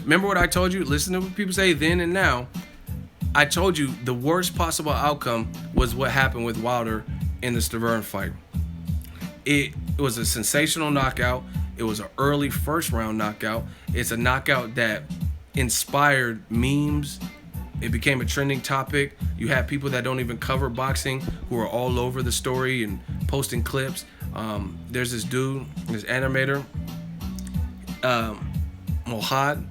Remember what I told you? Listen to what people say then and now. I told you the worst possible outcome was what happened with Wilder in the Stiverne fight. It was a sensational knockout. It was an early first round knockout. It's a knockout that inspired memes. It became a trending topic. You have people that don't even cover boxing who are all over the story and posting clips. There's this dude, this animator, Mohad,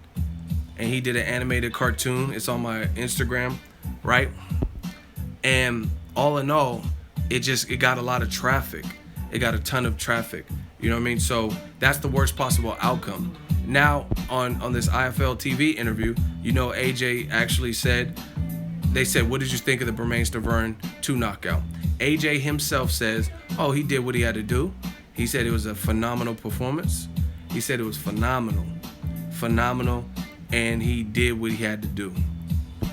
and he did an animated cartoon. It's on my Instagram, right? And all in all, it got a lot of traffic. It got a ton of traffic. You know what I mean? So that's the worst possible outcome. Now on this IFL TV interview, AJ actually said, they said, what did you think of the Bermane Stiverne 2 knockout? AJ himself says, oh, he did what he had to do. He said it was a phenomenal performance. He said it was phenomenal, and he did what he had to do.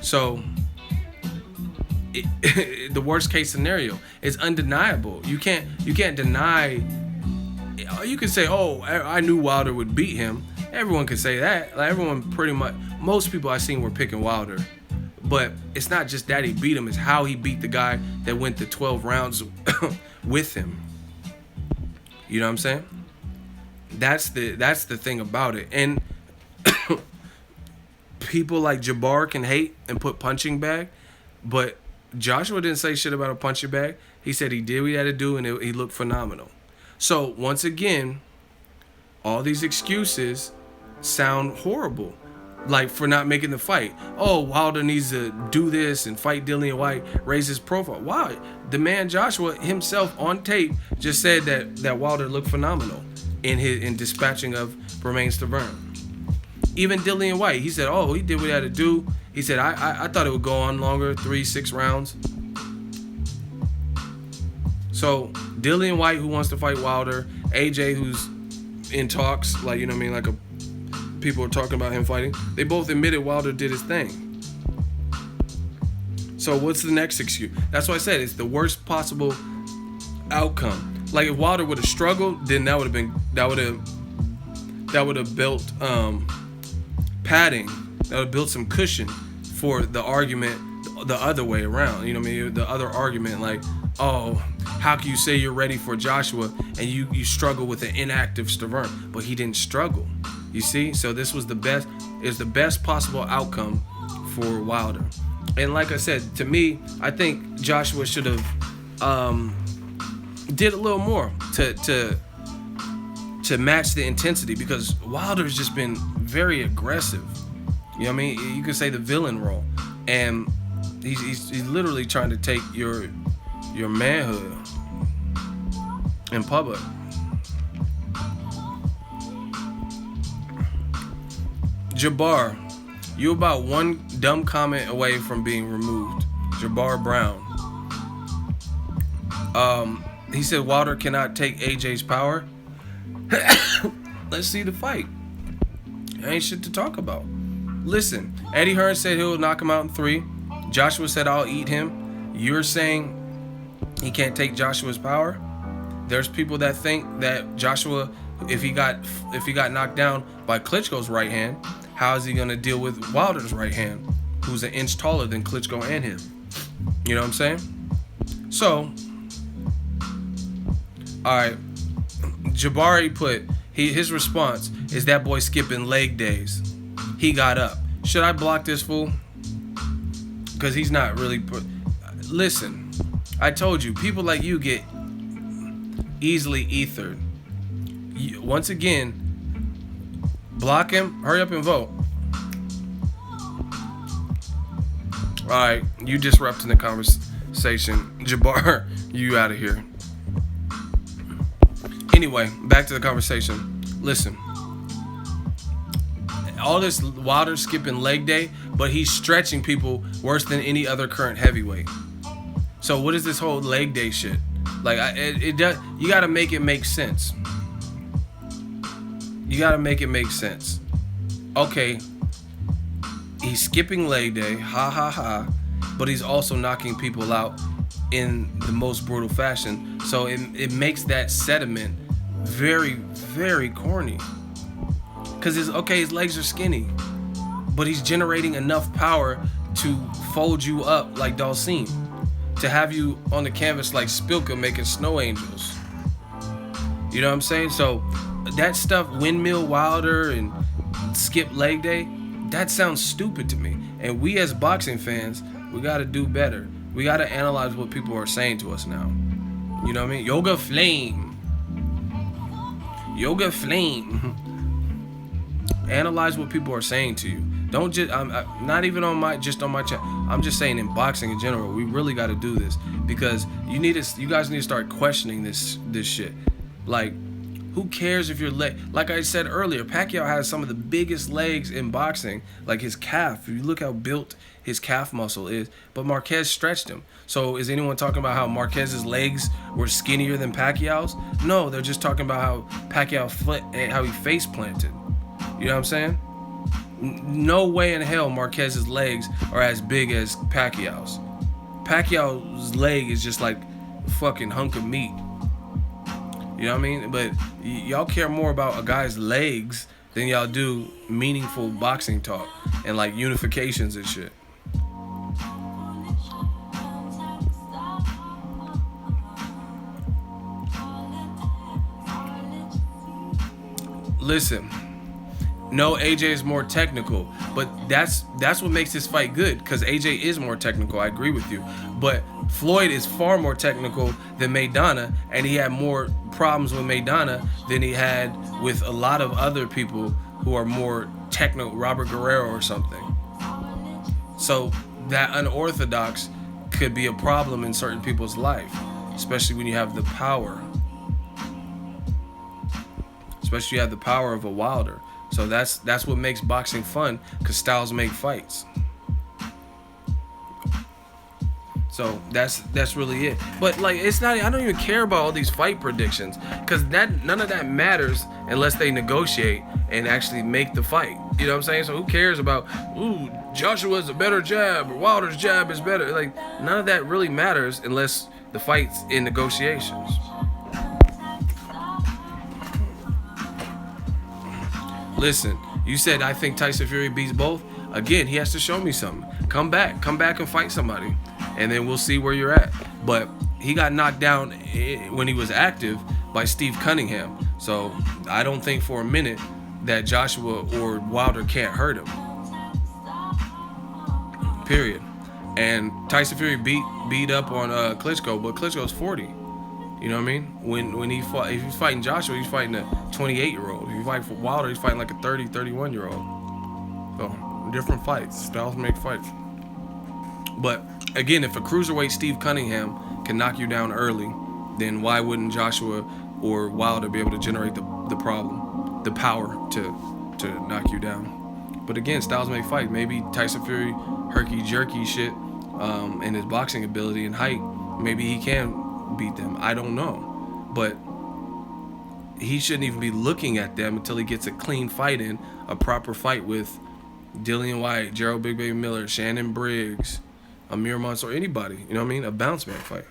So the worst case scenario is undeniable. You can't deny. You can say, oh, I knew Wilder would beat him. Everyone can say that. Like, everyone pretty much, most people I've seen were picking Wilder. But it's not just that he beat him, it's how he beat the guy that went the 12 rounds with him. You know what I'm saying? That's the thing about it. And people like Jabbar can hate and put punching bag, but Joshua didn't say shit about a punching bag. He said he did what he had to do, and he looked phenomenal. So once again, all these excuses sound horrible, like for not making the fight. Oh, Wilder needs to do this and fight Dillian White, raise his profile. Why? The man Joshua himself on tape just said that Wilder looked phenomenal in dispatching of Bermane Stiverne. Even Dillian White, he said, oh, he did what he had to do. He said, I thought it would go on longer, 3-6 rounds. So Dillian White, who wants to fight Wilder, AJ, who's in talks, like, you know what I mean, like people are talking about him fighting. They both admitted Wilder did his thing. So what's the next excuse? That's why I said it's the worst possible outcome. Like, if Wilder would have struggled, then that would have built padding. That would have built some cushion for the argument the other way around. You know what I mean? The other argument, like, oh, how can you say you're ready for Joshua and you struggle with an inactive Stiverne? But he didn't struggle. You see? So this was the best possible outcome for Wilder. And like I said, to me, I think Joshua should have did a little more to match the intensity, because Wilder's just been very aggressive. You know what I mean? You could say the villain role, and he's literally trying to take your manhood in public. Jabbar, you about one dumb comment away from being removed. Jabbar Brown. He said Wilder cannot take AJ's power. Let's see the fight. Ain't shit to talk about. Listen, Eddie Hearn said he'll knock him out in 3. Joshua said I'll eat him. You're saying he can't take Joshua's power? There's people that think that Joshua, if he got knocked down by Klitschko's right hand, how is he gonna deal with Wilder's right hand, who's an inch taller than Klitschko and him? You know what I'm saying? So, all right, Jabari put his response is that boy skipping leg days. He got up. Should I block this fool? Because he's not really. Listen, I told you, people like you get easily ethered. Once again, block him. Hurry up and vote. All right, you disrupting the conversation, Jabbar. You out of here. Anyway, back to the conversation. Listen, all this Wilder skipping leg day, but he's stretching people worse than any other current heavyweight. So what is this whole leg day shit? Like, it does. You gotta make it make sense. You gotta make it make sense. Okay, he's skipping leg day, ha ha ha, but he's also knocking people out in the most brutal fashion. So it makes that sentiment very, very corny. Because his legs are skinny, but he's generating enough power to fold you up like Dalcin, to have you on the canvas like Spilka making snow angels. You know what I'm saying? So that stuff, windmill Wilder and skip leg day, that sounds stupid to me. And we as boxing fans, we got to do better. We got to analyze what people are saying to us now. You know what I mean? Yoga Flame. Analyze what people are saying to you. Don't just, I'm not even on my channel. I'm just saying in boxing in general, we really got to do this, because you guys need to start questioning this shit. Like, Who cares if your leg? Like I said earlier, Pacquiao has some of the biggest legs in boxing. Like his calf. If you look how built his calf muscle is, but Marquez stretched him. So is anyone talking about how Marquez's legs were skinnier than Pacquiao's? No, they're just talking about how how he face planted. You know what I'm saying? No way in hell Marquez's legs are as big as Pacquiao's. Pacquiao's leg is just like a fucking hunk of meat. You know what I mean? But y'all care more about a guy's legs than y'all do meaningful boxing talk and like unifications and shit. Listen, no, AJ is more technical, but that's what makes this fight good, because AJ is more technical. I agree with you, but Floyd is far more technical than Maidana, and he had more problems with Maidana than he had with a lot of other people who are more technical, Robert Guerrero or something. So that unorthodox could be a problem in certain people's life, especially when you have the power. Especially you have the power of a Wilder. So that's what makes boxing fun, because styles make fights. So that's really it. But like, it's not. I don't even care about all these fight predictions, because none of that matters unless they negotiate and actually make the fight. You know what I'm saying? So who cares about, ooh, Joshua's a better jab or Wilder's jab is better? Like, none of that really matters unless the fight's in negotiations. Listen, you said I think Tyson Fury beats both. Again, he has to show me something. Come back and fight somebody, and then we'll see where you're at. But he got knocked down when he was active by Steve Cunningham. So I don't think for a minute that Joshua or Wilder can't hurt him. Period. And Tyson Fury beat up on Klitschko, but Klitschko's 40. You know what I mean? When he fought, if he's fighting Joshua, he's fighting a 28-year-old. If you fight for Wilder, he's fighting like a 30, 31-year-old. So different fights. Styles make fights. But again, if a cruiserweight Steve Cunningham can knock you down early, then why wouldn't Joshua or Wilder be able to generate the power to knock you down? But again, styles make fight. Maybe Tyson Fury herky-jerky shit and his boxing ability and height, maybe he can beat them. I don't know. But he shouldn't even be looking at them until he gets a clean fight in, a proper fight with Dillian White, Gerald Big Baby Miller, Shannon Briggs, Amir Mansour, anybody. You know what I mean? A bounce back fight.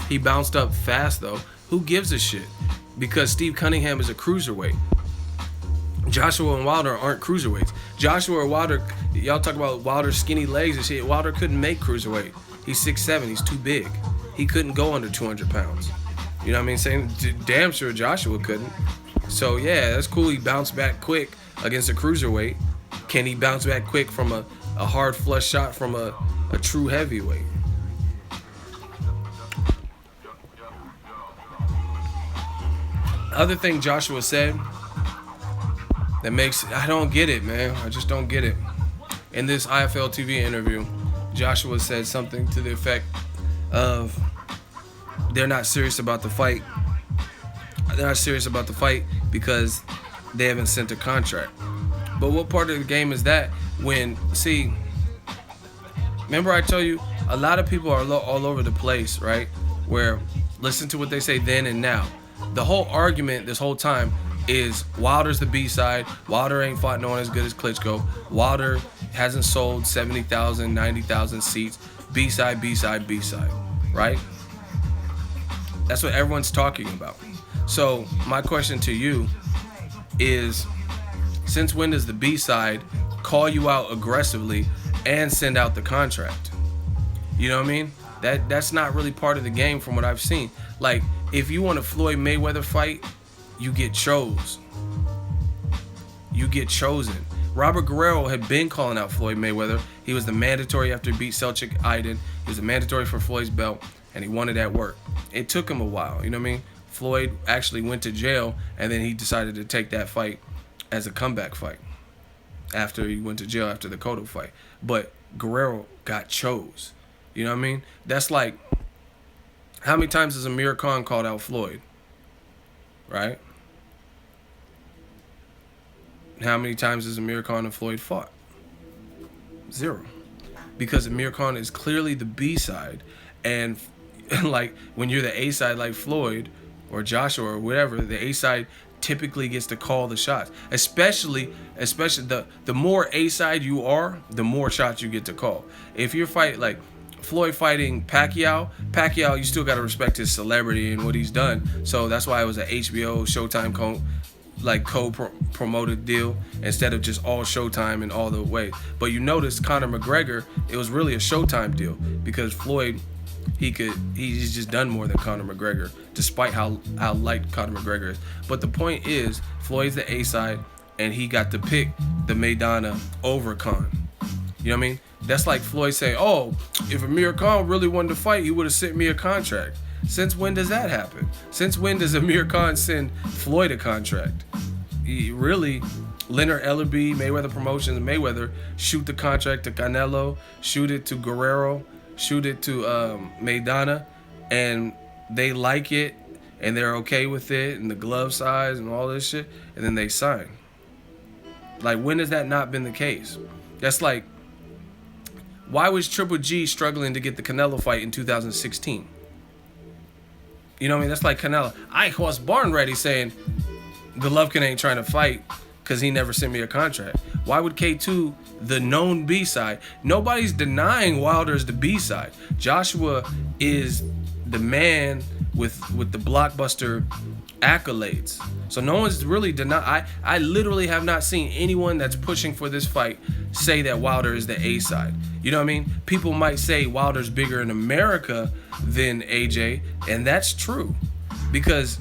He bounced up fast, though. Who gives a shit? Because Steve Cunningham is a cruiserweight. Joshua and Wilder aren't cruiserweights. Joshua or Wilder, y'all talk about Wilder's skinny legs and shit. Wilder couldn't make cruiserweight. He's 6'7", he's too big. He couldn't go under 200 pounds. You know what I mean? Saying damn sure Joshua couldn't. So yeah, that's cool. He bounced back quick against a cruiserweight. Can he bounce back quick from a hard flush shot from a true heavyweight? Other thing Joshua said that makes, I don't get it, man. I just don't get it. In this IFL TV interview, Joshua said something to the effect of they're not serious about the fight. They're not serious about the fight because they haven't sent a contract. But what part of the game is that when, see, remember I told you, a lot of people are all over the place, right? Where, listen to what they say then and now. The whole argument this whole time is Wilder's the B-side. Wilder ain't fought no one as good as Klitschko. Wilder hasn't sold 70,000, 90,000 seats. B-side, B-side, B-side, right? That's what everyone's talking about. So my question to you is, since when does the B-side call you out aggressively and send out the contract? You know what I mean? That's not really part of the game from what I've seen. Like, if you want a Floyd Mayweather fight, you get chose. You get chosen. Robert Guerrero had been calling out Floyd Mayweather. He was the mandatory after he beat Selçuk Aydin. He was the mandatory for Floyd's belt, and he wanted that work. It took him a while, you know what I mean? Floyd actually went to jail, and then he decided to take that fight as a comeback fight after he went to jail after the Cotto fight. But Guerrero got chose. You know what I mean? That's like How many times has Amir Khan called out Floyd? Right? How many times has Amir Khan and Floyd fought? 0. Because Amir Khan is clearly the B side, and like when you're the A side like Floyd or Joshua or whatever, the A side typically gets to call the shots. Especially the more A side you are, the more shots you get to call. If you're fighting like Floyd fighting Pacquiao, you still got to respect his celebrity and what he's done. So that's why it was an HBO Showtime co-promoted deal instead of just all Showtime and all the way. But you notice Conor McGregor, it was really a Showtime deal because Floyd, he's just done more than Conor McGregor, despite how light Conor McGregor is. But the point is, Floyd's the A side, and he got to pick the Maidana over Khan. You know what I mean? That's like Floyd saying, oh, if Amir Khan really wanted to fight, he would have sent me a contract. Since when does that happen? Since when does Amir Khan send Floyd a contract? Really, Leonard Ellerbe, Mayweather Promotions, and Mayweather shoot the contract to Canelo, shoot it to Guerrero, shoot it to Maidana, and they like it, and they're okay with it, and the glove size and all this shit, and then they sign. Like, when has that not been the case? That's like, why was Triple G struggling to get the Canelo fight in 2016? You know what I mean? That's like Canelo. I was born ready saying Golovkin ain't trying to fight because he never sent me a contract. Why would K2, the known B-side, nobody's denying Wilder's the B-side. Joshua is the man with the blockbuster accolades. So no one's really denying. I literally have not seen anyone that's pushing for this fight say that Wilder is the A side. You know what I mean? People might say Wilder's bigger in America than AJ, and that's true because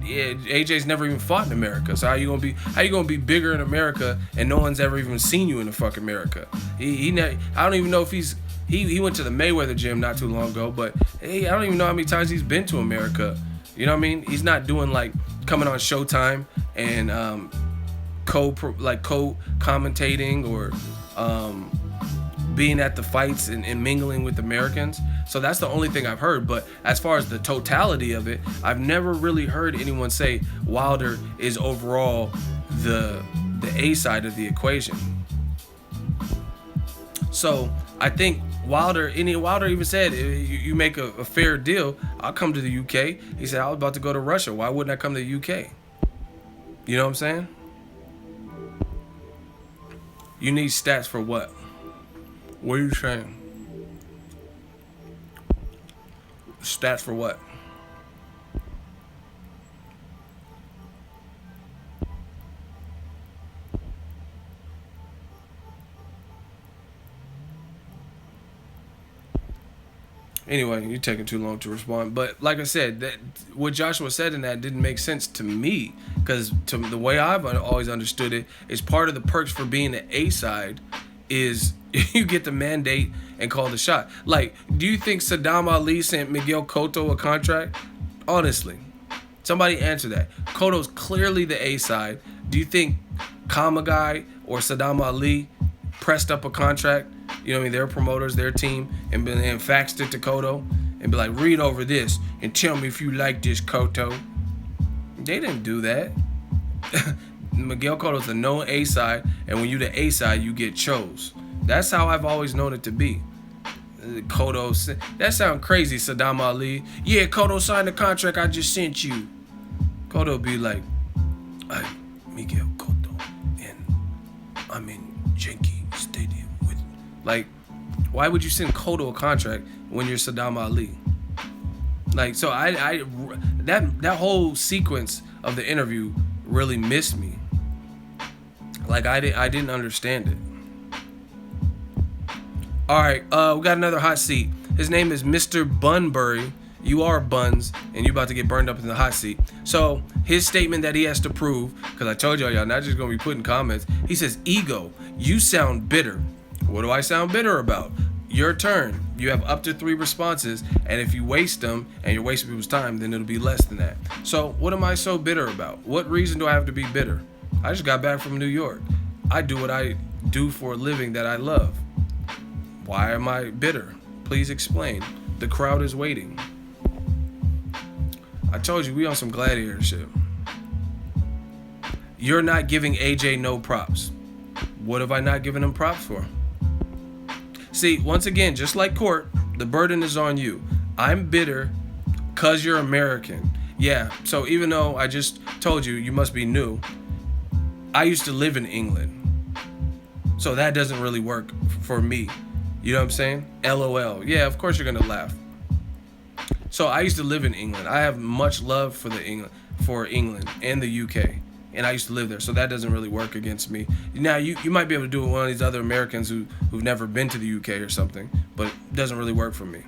AJ's never even fought in America. So how you gonna be bigger in America and no one's ever even seen you in the fuck America? I don't even know if he went to the Mayweather gym not too long ago, but hey, I don't even know how many times he's been to America. You know what I mean? He's not doing like coming on Showtime and co-commentating or being at the fights and mingling with Americans. So that's the only thing I've heard. But as far as the totality of it, I've never really heard anyone say Wilder is overall the A side of the equation. So I think Wilder even said, you make a fair deal, I'll come to the UK. He said, I was about to go to Russia. Why wouldn't I come to the UK? You know what I'm saying? You need stats for what? What are you saying? Stats for what? Anyway, you're taking too long to respond. But like I said, that what Joshua said in that didn't make sense to me, because to the way I've always understood it is part of the perks for being the A side is you get the mandate and call the shot. Like, do you think Saddam Ali sent Miguel Cotto a contract? Honestly, somebody answer that. Cotto's clearly the A side. Do you think Kamagai or Saddam Ali pressed up a contract? You know what I mean? Their promoters, their team, and faxed it to Cotto and be like, read over this and tell me if you like this, Cotto. They didn't do that. Miguel Cotto's the known A side, and when you're the A side, you get chose. That's how I've always known it to be. Cotto, that sounds crazy, Saddam Ali. Yeah, Cotto signed the contract I just sent you. Cotto be like, I'm Miguel Cotto, and I'm in Yankee Stadium with. Like, why would you send Cotto a contract when you're Saddam Ali? Like, so that whole sequence of the interview really missed me. Like, I didn't understand it. All right, we got another hot seat. His name is Mr. Bunbury. You are Buns, and you're about to get burned up in the hot seat. So his statement that he has to prove, because I told y'all not just gonna be putting comments. He says, "Ego, you sound bitter." What do I sound bitter about? Your turn. You have up to 3 responses, and if you waste them and you're wasting people's time, then it'll be less than that. So what am I so bitter about? What reason do I have to be bitter? I just got back from New York. I do what I do for a living that I love. Why am I bitter? Please explain. The crowd is waiting. I told you we on some gladiator shit. You're not giving AJ no props. What have I not given him props for? See, once again, just like court, the burden is on you. I'm bitter because you're American. Yeah, so even though I just told you, you must be new, I used to live in England. So that doesn't really work for me. You know what I'm saying? LOL. Yeah, of course you're going to laugh. So I used to live in England. I have much love for England and the UK. And I used to live there, so that doesn't really work against me. Now, you might be able to do it with one of these other Americans who've never been to the UK or something, but it doesn't really work for me.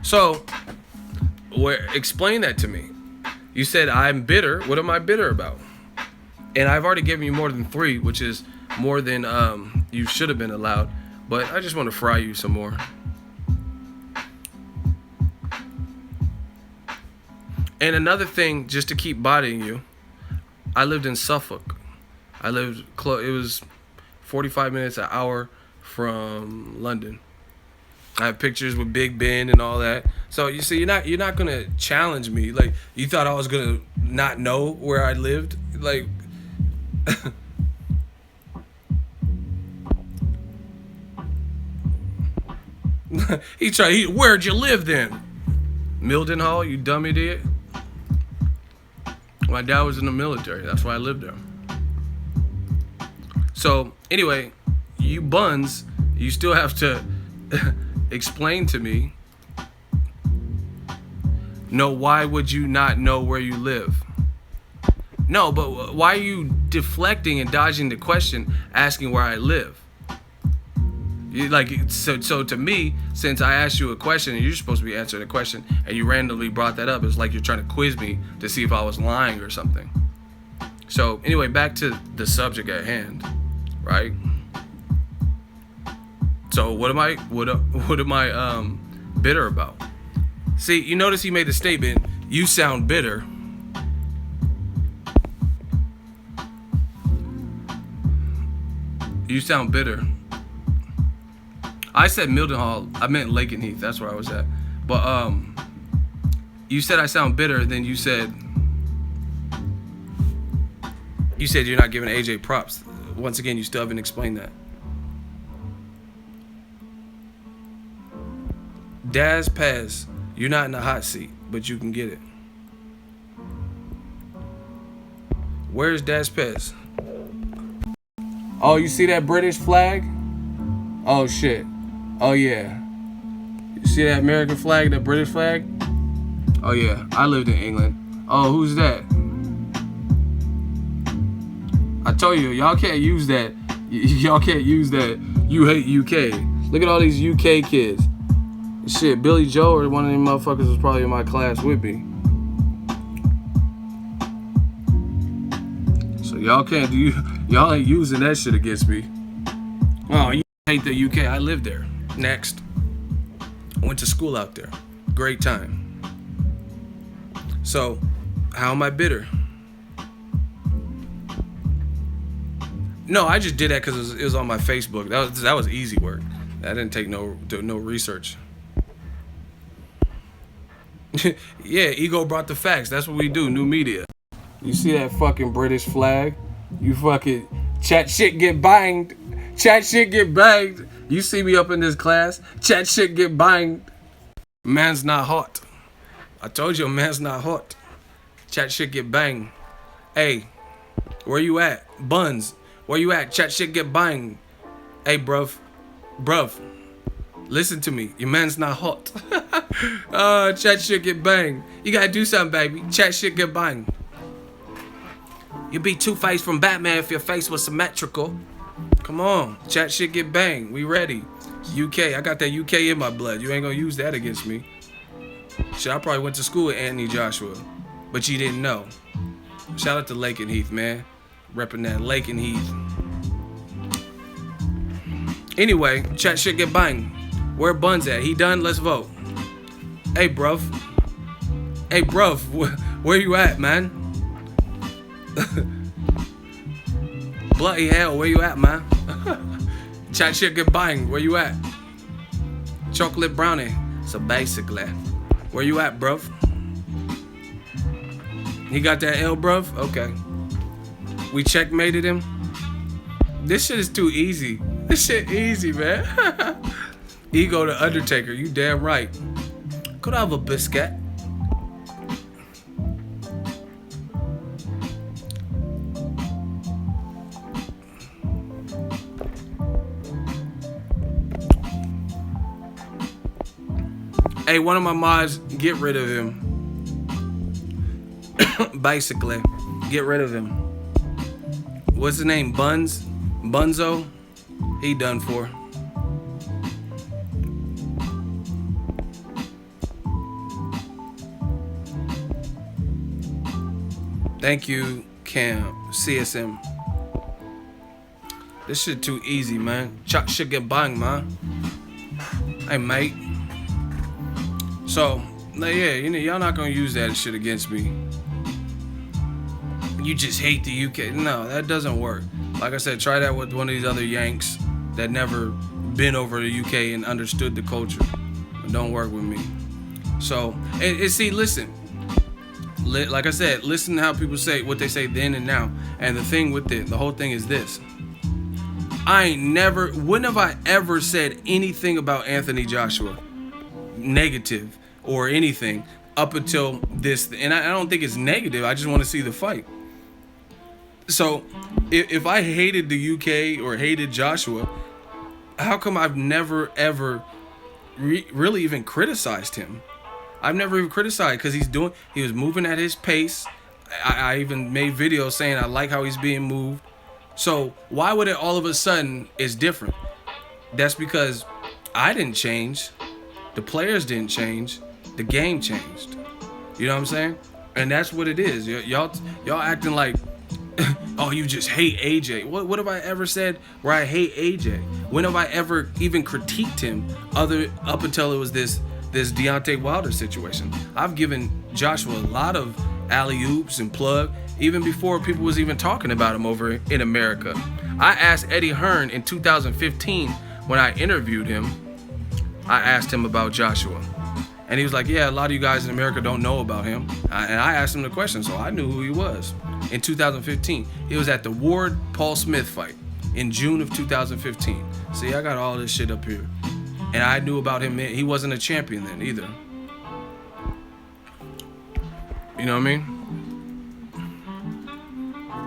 So, explain that to me. You said I'm bitter. What am I bitter about? And I've already given you more than 3, which is more than you should have been allowed. But I just want to fry you some more. And another thing, just to keep bodying you, I lived in Suffolk. I lived it was 45 minutes, an hour from London. I have pictures with Big Ben and all that. So you see, you're not gonna challenge me. Like, you thought I was gonna not know where I lived. Like, where'd you live then? Mildenhall, you dumb idiot. My dad was in the military. That's why I lived there. So, anyway, you buns, you still have to explain to me. No, why would you not know where you live? No, but why are you deflecting and dodging the question, asking where I live? So to me, since I asked you a question and you're supposed to be answering a question and you randomly brought that up, it's like you're trying to quiz me to see if I was lying or something. So anyway, back to the subject at hand, right? So what am I bitter about? See, you notice he made a statement, you sound bitter. You sound bitter. I said Mildenhall. I meant Lakenheath. That's where I was at. But you said I sound bitter. Then you said you're not giving AJ props. Once again, you still haven't explained that. Daz Paz, you're not in the hot seat, but you can get it. Where's Daz Paz? Oh, you see that British flag? Oh shit. Oh yeah. You see that American flag, that British flag? Oh yeah, I lived in England. Oh, who's that? I told you, y'all can't use that. Y'all can't use that. You hate UK. Look at all these UK kids. Shit, Billy Joe or one of them motherfuckers was probably in my class with me. So y'all can't do. Y'all ain't using that shit against me. Oh, you hate the UK. I lived there. Next. I went to school out there. Great time. So, how am I bitter? No, I just did that because it was on my Facebook. That was easy work. I didn't take no research. Yeah, ego brought the facts. That's what we do. New media. You see that fucking British flag? You fucking chat shit get banged. Chat shit get banged. You see me up in this class. Chat shit get banged. Man's not hot. I told you, man's not hot. Chat shit get banged. Hey, where you at? Buns, where you at? Chat shit get banged. Hey, bruv. Listen to me. Your man's not hot. Chat shit get banged. You gotta do something, baby. Chat shit get banged. You'd be Two-Face from Batman if your face was symmetrical. Come on. Chat shit get banged. We ready. UK. I got that UK in my blood. You ain't gonna use that against me. Shit, I probably went to school with Anthony Joshua. But you didn't know. Shout out to Lakenheath, man. Repping that Lakenheath. Anyway, chat shit get banged. Where Buns at? He done? Let's vote. Hey, bruv. Hey, bruv. Where you at, man? Bloody hell, where you at, man? Chat shit get banged. Where you at? Chocolate brownie. So basically, Where you at, bruv? He got that L, bruv? Okay. We checkmated him. This shit is too easy. This shit easy, man. Ego the Undertaker. You damn right. Could I have a biscuit? Hey, one of my mods, get rid of him. Basically, get rid of him. What's his name? Bunzo? He done for. Thank you, Cam. CSM. This shit too easy, man. Chop shit get bang, man. Hey, mate. So, yeah, you know, y'all not gonna use that shit against me. You just hate the UK. No, that doesn't work. Like I said, try that with one of these other Yanks that never been over the UK and understood the culture. It don't work with me. So, and see, listen. Like I said, listen to how people say what they say then and now. And the thing with it, the whole thing is this. When have I ever said anything about Anthony Joshua negative or anything up until this? And I don't think it's negative. I just want to see the fight. So if I hated the UK or hated Joshua, how come I've never ever really even criticized him? I've never even criticized because he was moving at his pace. I even made videos saying I like how he's being moved. So why would it all of a sudden is different? That's because I didn't change. The players didn't change. The game changed. You know what I'm saying? And that's what it is. Y'all acting like, oh, you just hate AJ. What have I ever said where I hate AJ? When have I ever even critiqued him up until it was this Deontay Wilder situation? I've given Joshua a lot of alley-oops and plug, even before people was even talking about him over in America. I asked Eddie Hearn in 2015 when I interviewed him, I asked him about Joshua. And he was like, yeah, a lot of you guys in America don't know about him. And I asked him the question, so I knew who he was. In 2015, he was at the Ward-Paul Smith fight in June of 2015. See, I got all this shit up here. And I knew about him. He wasn't a champion then either. You know what I mean?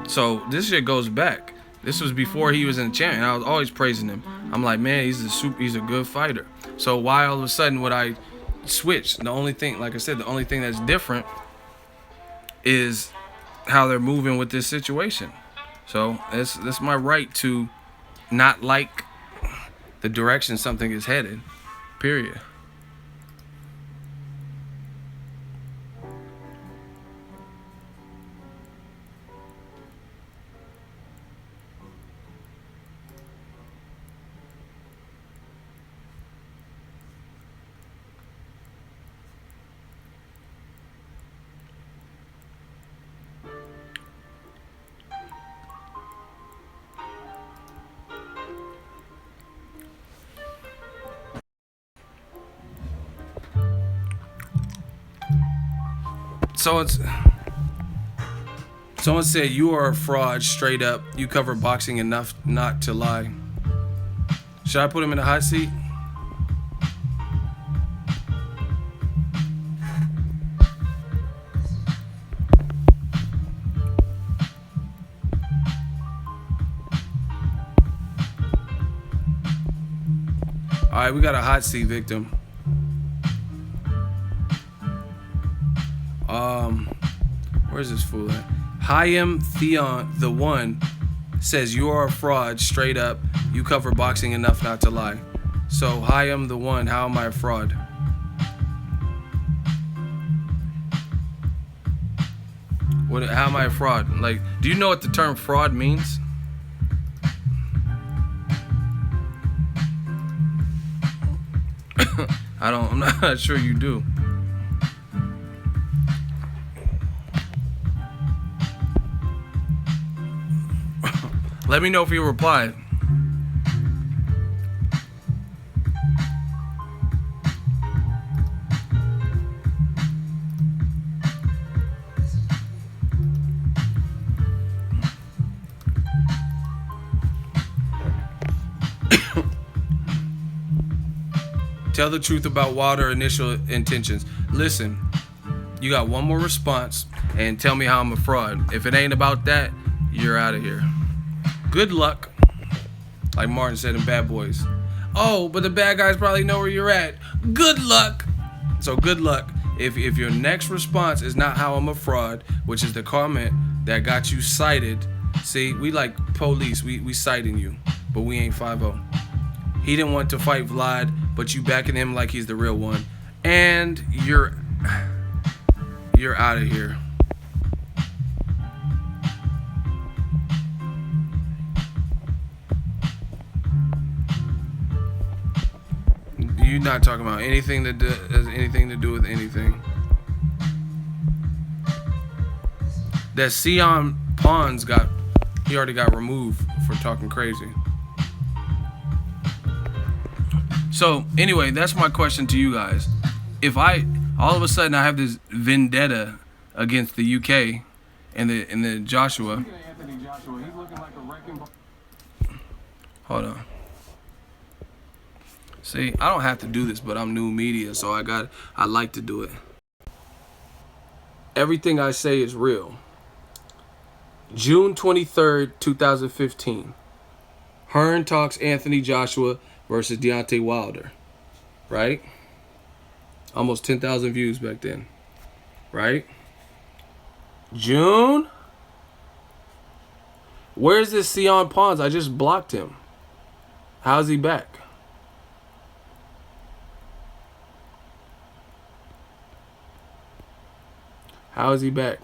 So this shit goes back. This was before he was in the champion. I was always praising him. I'm like, man, he's a good fighter. So why all of a sudden would I switch? The only thing, like I said, the only thing that's different is how they're moving with this situation. So that's my right to not like the direction something is headed, period. Someone said you are a fraud straight up. You cover boxing enough not to lie. Should I put him in the hot seat? All right, we got a hot seat victim. Where's this fool at? Hayam Theon, the one, says you are a fraud straight up. You cover boxing enough not to lie. So Hayam, the one, how am I a fraud? How am I a fraud? Like, do you know what the term fraud means? I'm not sure you do. Let me know if you replied. Tell the truth about Wilder's initial intentions. Listen, you got one more response, and tell me how I'm a fraud. If it ain't about that, you're out of here. Good luck. Like Martin said in Bad Boys. Oh, but the bad guys probably know where you're at. Good luck. So good luck. If your next response is not how I'm a fraud, which is the comment that got you cited. See, we like police. We citing you, but we ain't 5-0. He didn't want to fight Vlad, but you backing him like he's the real one. And you're out of here. You're not talking about anything that has anything to do with anything. That Sion Pons he already got removed for talking crazy. So anyway, that's my question to you guys. If all of a sudden I have this vendetta against the UK and the Joshua. Hold on. See, I don't have to do this, but I'm new media, so I like to do it. Everything I say is real. June 23rd, 2015. Hearn talks Anthony Joshua versus Deontay Wilder. Right? Almost 10,000 views back then. Right? June? Where's this Sion Pons? I just blocked him. How's he back? How is he back?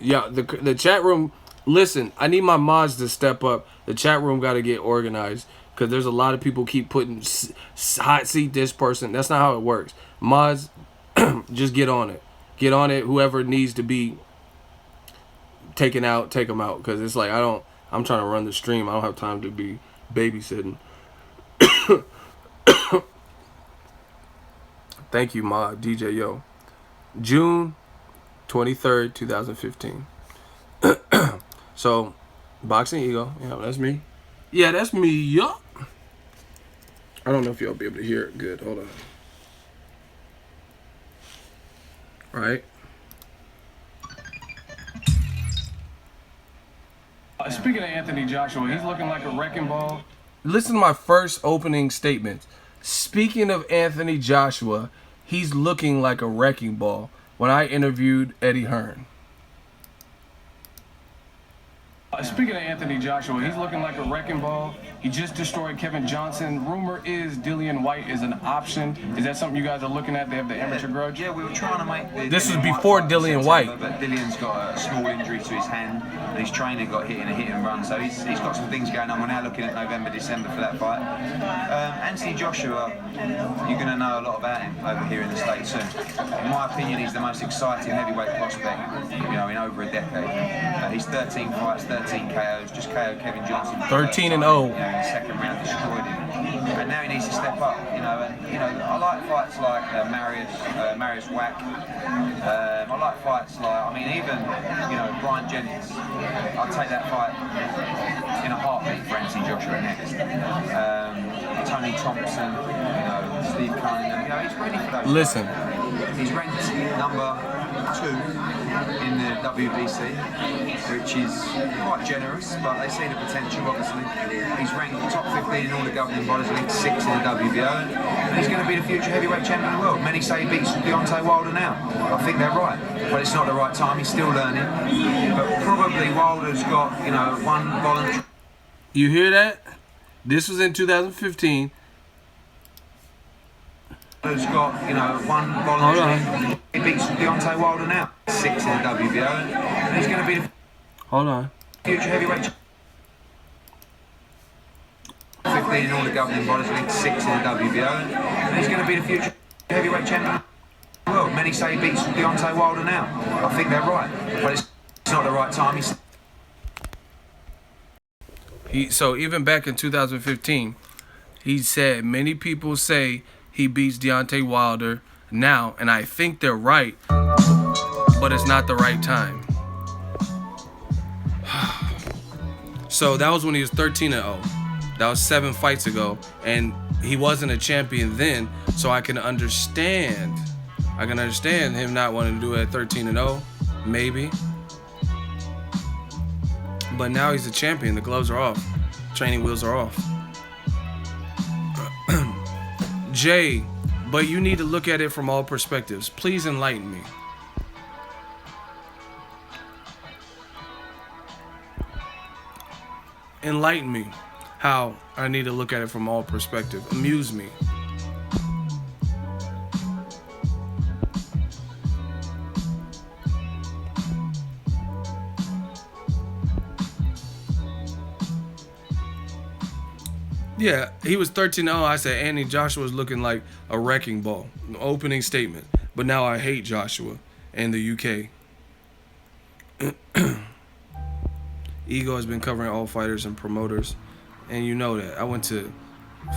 Yeah, the chat room. Listen, I need my mods to step up. The chat room got to get organized because there's a lot of people keep putting hot seat this person. That's not how it works. Mods, just get on it. Get on it. Whoever needs to be taken out, take them out. Because it's like I'm trying to run the stream. I don't have time to be babysitting. Thank you, mod DJ Yo. June 23rd, 2015. So, Boxingego. Yeah, that's me. Yeah, that's me. Yup. I don't know if y'all be able to hear it good. Hold on. Right. Speaking of Anthony Joshua, he's looking like a wrecking ball. Listen to my first opening statement. Speaking of Anthony Joshua, he's looking like a wrecking ball when I interviewed Eddie Hearn. Speaking of Anthony Joshua, he's looking like a wrecking ball. He just destroyed Kevin Johnson. Rumor is Dillian White is an option. Is that something you guys are looking at? They have the amateur grudge? Yeah, we were trying to make This is before Dillian White. But Dillian's got a small injury to his hand, and his trainer got hit in a hit and run. So he's got some things going on. We're now looking at November, December for that fight. Anthony Joshua, you're going to know a lot about him over here in the States soon. In my opinion, he's the most exciting heavyweight prospect, in over a decade. He's 13 fights, 13 KOs, just KO'd Kevin Johnson. 13-0. In the second round, destroyed him. And now he needs to step up, I like fights like Marius Wack. I like fights like, even, Brian Jennings. I'd take that fight in a heartbeat for Anthony Joshua next. Tony Thompson, Steve Cunningham, he's ready for those. Listen. Fights. He's ranked number 2 in the WBC, which is quite generous, but they see the potential, obviously. He's ranked top 15 in all the governing bodies, ranked 6 in the WBO, and he's going to be the future heavyweight champion of the world. Many say he beats Deontay Wilder now. I think they're right, but it's not the right time. He's still learning, but probably Wilder's got, one voluntary. You hear that? This was in 2015. Has got, one voluntary. He beats Deontay Wilder now. 6 in the WBO. And he's going to be the Hold on. future heavyweight 15 in all the governing bodies, ranked 6 in the WBO. And he's going to be the future heavyweight champion of the world. Many say he beats Deontay Wilder now. I think they're right, but it's not the right time. So even back in 2015, he said many people say he beats Deontay Wilder now, and I think they're right, but it's not the right time. So that was when he was 13-0. That was 7 fights ago, and he wasn't a champion then, so I can understand him not wanting to do it at 13-0, maybe. But now he's a champion. The gloves are off. Training wheels are off. Jay, but you need to look at it from all perspectives. Please enlighten me. Enlighten me how I need to look at it from all perspectives. Amuse me. Yeah, he was 13-0. I said Anthony Joshua's looking like a wrecking ball. Opening statement. But now I hate Joshua and the UK. Ego has been covering all fighters and promoters. And you know that. I went to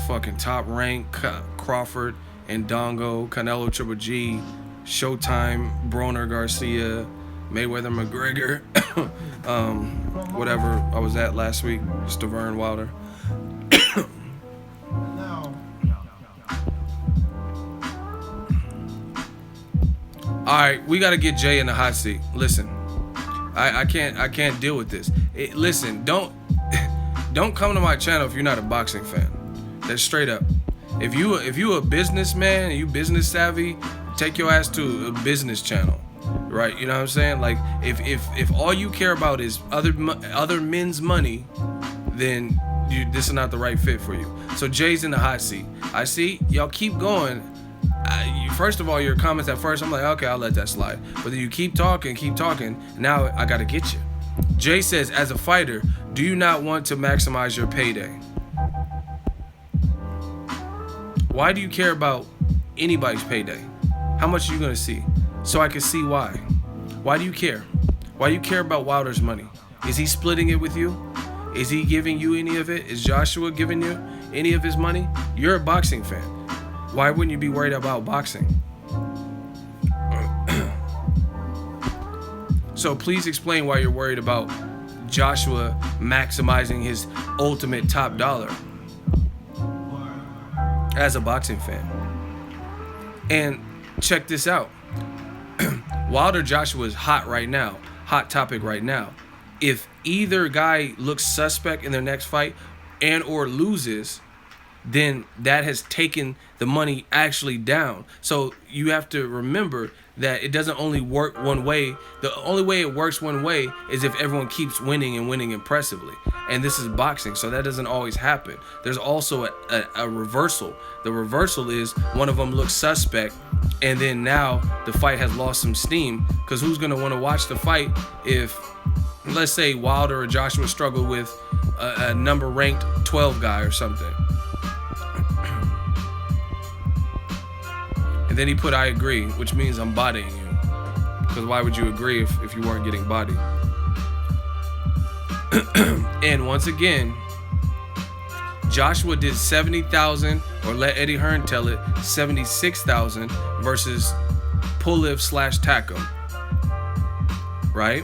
fucking Top Rank, Crawford, and Dongo, Canelo Triple G, Showtime, Broner Garcia, Mayweather McGregor, whatever I was at last week, Stiverne Wilder. All right, we got to get Jay in the hot seat. Listen, I can't deal with this. Listen, don't come to my channel if you're not a boxing fan. That's straight up. If you a businessman and you business savvy, take your ass to a business channel, right? You know what I'm saying? Like if all you care about is other men's money, then this is not the right fit for you. So Jay's in the hot seat. I see y'all keep going. First of all, your comments at first, I'm like, okay, I'll let that slide. But then you keep talking. Now I gotta get you. Jay says, as a fighter, do you not want to maximize your payday? Why do you care about anybody's payday? How much are you gonna see? So I can see why. Why do you care? Why do you care about Wilder's money? Is he splitting it with you? Is he giving you any of it? Is Joshua giving you any of his money? You're a boxing fan. Why wouldn't you be worried about boxing? So please explain why you're worried about Joshua maximizing his ultimate top dollar as a boxing fan. And check this out. Wilder Joshua is hot right now. Hot topic right now. If either guy looks suspect in their next fight and or loses, then that has taken the money actually down. So you have to remember that it doesn't only work one way. The only way it works one way is if everyone keeps winning and winning impressively. And this is boxing, so that doesn't always happen. There's also a reversal. The reversal is one of them looks suspect, and then now the fight has lost some steam, because who's going to want to watch the fight if, let's say, Wilder or Joshua struggle with a number ranked 12 guy or something. And then he put, I agree, which means I'm bodying you. Because why would you agree if you weren't getting bodied? And once again, Joshua did 70,000, or let Eddie Hearn tell it, 76,000 versus Pulev/Taco. Right?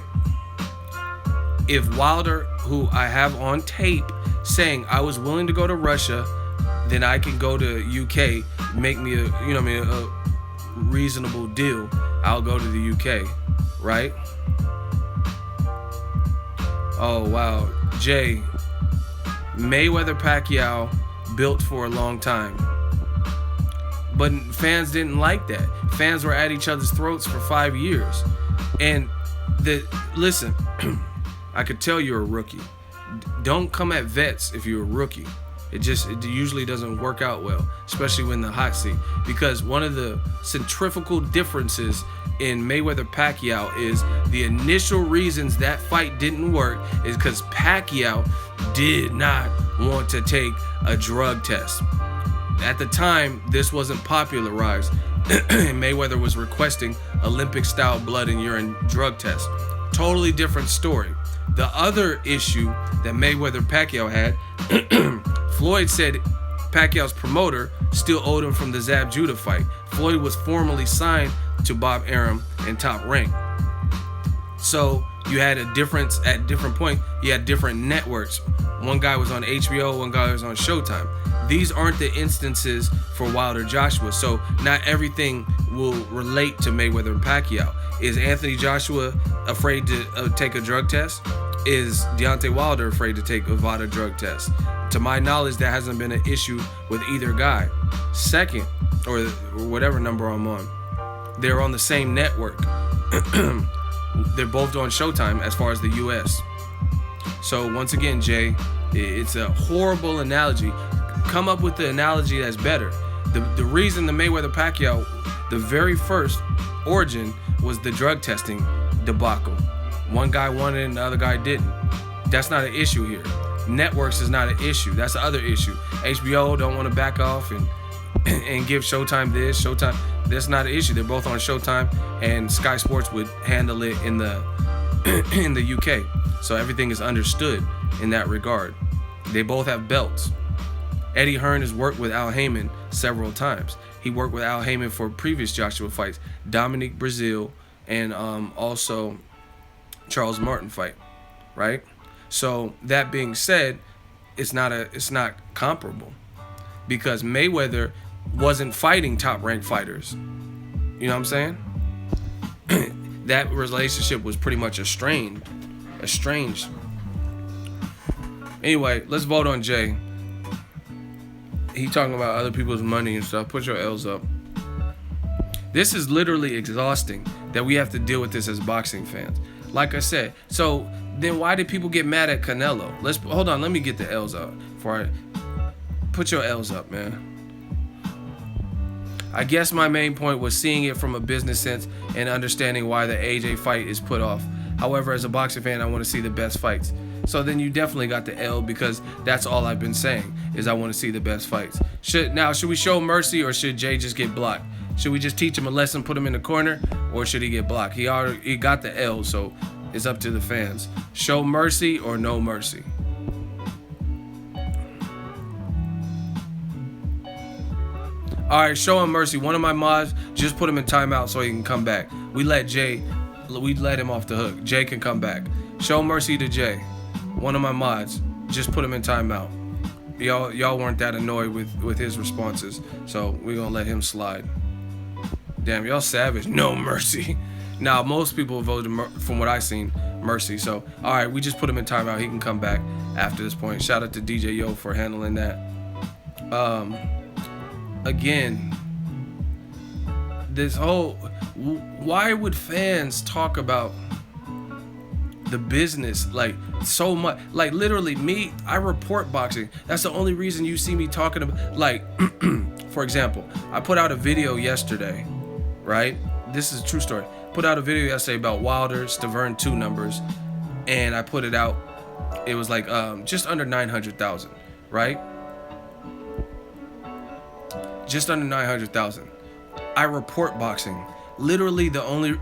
If Wilder, who I have on tape saying I was willing to go to Russia, then I can go to UK, make me a reasonable deal. I'll go to the UK, right? Oh wow, Jay, Mayweather-Pacquiao built for a long time, but fans didn't like that. Fans were at each other's throats for 5 years, and listen, I could tell you're a rookie. Don't come at vets if you're a rookie. It usually doesn't work out well, especially when the hot seat. Because one of the centrifugal differences in Mayweather-Pacquiao is the initial reasons that fight didn't work is because Pacquiao did not want to take a drug test. At the time, this wasn't popularized. Mayweather was requesting Olympic-style blood and urine drug tests. Totally different story. The other issue that Mayweather-Pacquiao had, Floyd said Pacquiao's promoter still owed him from the Zab Judah fight. Floyd was formally signed to Bob Arum and Top Rank. So you had a difference at different points. You had different networks. One guy was on HBO, one guy was on Showtime. These aren't the instances for Wilder Joshua, so not everything will relate to Mayweather and Pacquiao. Is Anthony Joshua afraid to take a drug test? Is Deontay Wilder afraid to take a VADA drug test? To my knowledge, that hasn't been an issue with either guy. Second, or whatever number I'm on, they're on the same network. They're both on Showtime as far as the US. So once again, Jay, it's a horrible analogy. Come up with the analogy that's better. The reason the Mayweather-Pacquiao, the very first origin was the drug testing debacle. One guy won it and the other guy didn't. That's not an issue here. Networks is not an issue. That's the other issue. HBO don't want to back off and give Showtime this, Showtime. That's not an issue. They're both on Showtime, and Sky Sports would handle it in the in the UK. So everything is understood in that regard. They both have belts. Eddie Hearn has worked with Al Heyman several times. He worked with Al Heyman for previous Joshua fights, Dominique Brazil, and also Charles Martin fight, right? So that being said, it's not comparable, because Mayweather wasn't fighting top-ranked fighters. You know what I'm saying? That relationship was pretty much estranged. Anyway, let's vote on Jay. He talking about other people's money and stuff. Put your L's up. This is literally exhausting that we have to deal with this as boxing fans. Like I said, so then why did people get mad at Canelo? Hold on, let me get the L's out before I put your L's up, man. I guess my main point was seeing it from a business sense and understanding why the AJ fight is put off. However, as a boxing fan, I want to see the best fights. So then you definitely got the L, because that's all I've been saying is I want to see the best fights. Should we show mercy, or should Jay just get blocked? Should we just teach him a lesson, put him in the corner, or should he get blocked? He got the L, so it's up to the fans. Show mercy or no mercy. All right, show him mercy. One of my mods just put him in timeout so he can come back. We let him off the hook. Jay can come back. Show mercy to Jay. One of my mods just put him in timeout. Y'all weren't that annoyed with his responses, so we're gonna let him slide. Damn, y'all savage. No mercy. Now, most people voted, from what I seen, mercy. So, all right, we just put him in timeout. He can come back after this point. Shout out to DJ Yo for handling that. Again, this whole, why would fans talk about the business like so much? Like, literally, me, I report boxing. That's the only reason you see me talking about, like, for example, I put out a video yesterday, right? This is a true story. Put out a video yesterday about Wilder, Stiverne 2 numbers, and I put it out. It was like just under 900,000, right? Just under 900,000. I report boxing. Literally the only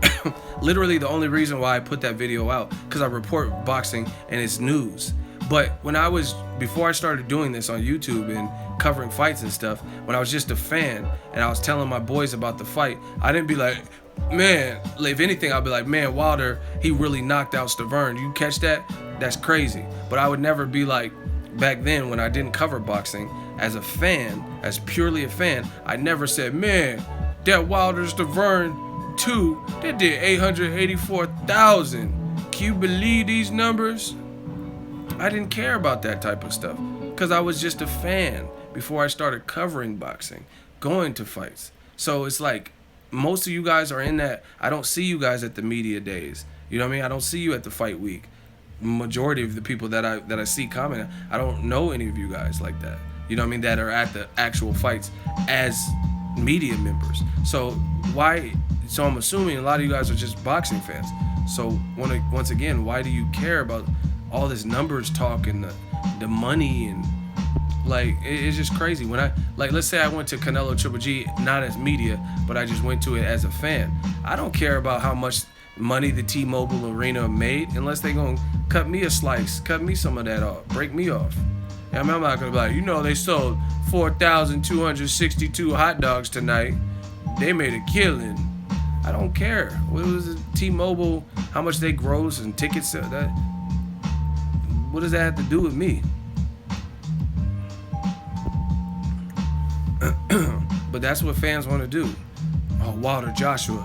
reason why I put that video out, because I report boxing and it's news. But before I started doing this on YouTube and covering fights and stuff, when I was just a fan and I was telling my boys about the fight, I didn't be like, man, if anything, I'd be like, man, Wilder, he really knocked out Stiverne. You catch that? That's crazy. But I would never be like, back then when I didn't cover boxing, as a fan, as purely a fan, I never said, man, that Wilder Stiverne 2, they did 884,000. Can you believe these numbers? I didn't care about that type of stuff, because I was just a fan before I started covering boxing, going to fights. So it's like, most of you guys are in that. I don't see you guys at the media days. You know what I mean? I don't see you at the fight week. Majority of the people that I see commenting, I don't know any of you guys like that. You know what I mean? That are at the actual fights as media members. So I'm assuming a lot of you guys are just boxing fans. So once again, why do you care about all this numbers talk and the money, and like, it's just crazy. When let's say I went to Canelo Triple G, not as media, but I just went to it as a fan. I don't care about how much money the T-Mobile Arena made, unless they gonna cut me a slice, cut me some of that off, break me off. I mean, I'm not gonna be like, they sold 4,262 hot dogs tonight. They made a killing. I don't care. What was it, T-Mobile, how much they gross and tickets? What does that have to do with me? But that's what fans want to do. Oh, Wilder, Joshua,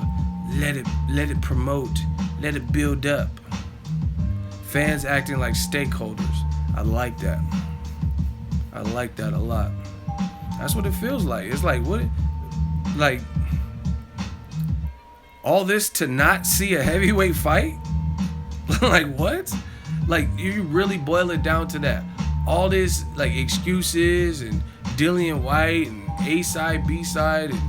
let it promote, let it build up. Fans acting like stakeholders. I like that. I like that a lot. That's what it feels like. It's like, what? Like, all this to not see a heavyweight fight? Like, what? Like, you really boil it down to that. All this, like, excuses and Dillian White and A side, B side, and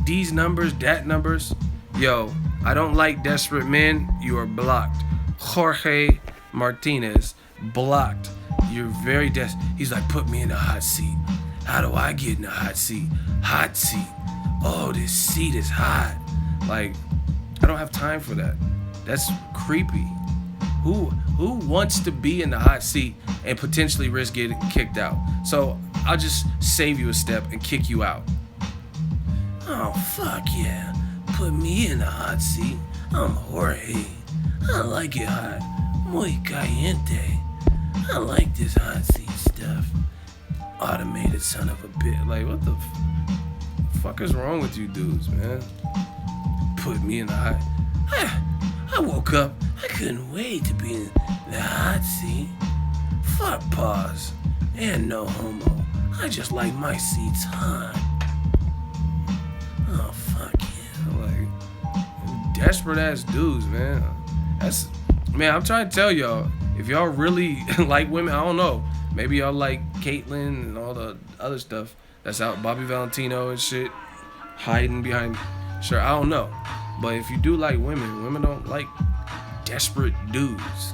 these numbers, that numbers. Yo, I don't like desperate men. You are blocked. Jorge Martinez, blocked. You're very desperate. He's like, put me in the hot seat. How do I get in the hot seat? Hot seat. Oh, this seat is hot. Like, I don't have time for that. That's creepy. Who wants to be in the hot seat and potentially risk getting kicked out? So I'll just save you a step and kick you out. Oh, fuck yeah. Put me in the hot seat. I'm Jorge. I like it hot. Muy caliente. I like this hot seat stuff. Automated son of a bitch. Like, what the fuck is wrong with you dudes, man? Put me in the hot. I woke up. I couldn't wait to be in the hot seat. Fuck pause. And no homo. I just like my seats hot. Oh, fuck yeah. Like, desperate ass dudes, man. Man, I'm trying to tell y'all, if y'all really like women, I don't know. Maybe y'all like Caitlyn and all the other stuff that's out, Bobby Valentino and shit, hiding behind. Sure, I don't know. But if you do like women don't like desperate dudes.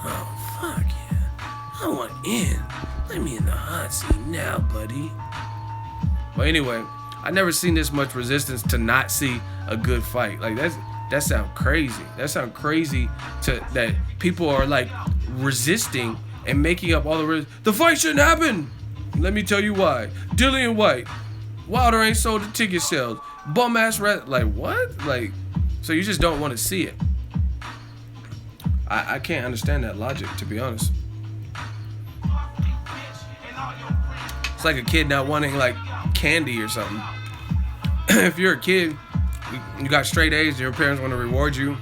Oh, fuck yeah. I want in. Let me in the hot seat now, buddy. But anyway, I never seen this much resistance to not see a good fight. Like, that sounds crazy. That sounds crazy that people are like resisting and making up all the fight shouldn't happen. Let me tell you why. Dillian White, Wilder ain't sold the ticket sales. Bum ass like what? Like, so you just don't want to see it. I can't understand that logic, to be honest. It's like a kid not wanting like candy or something. If you're a kid, you got straight A's and your parents want to reward you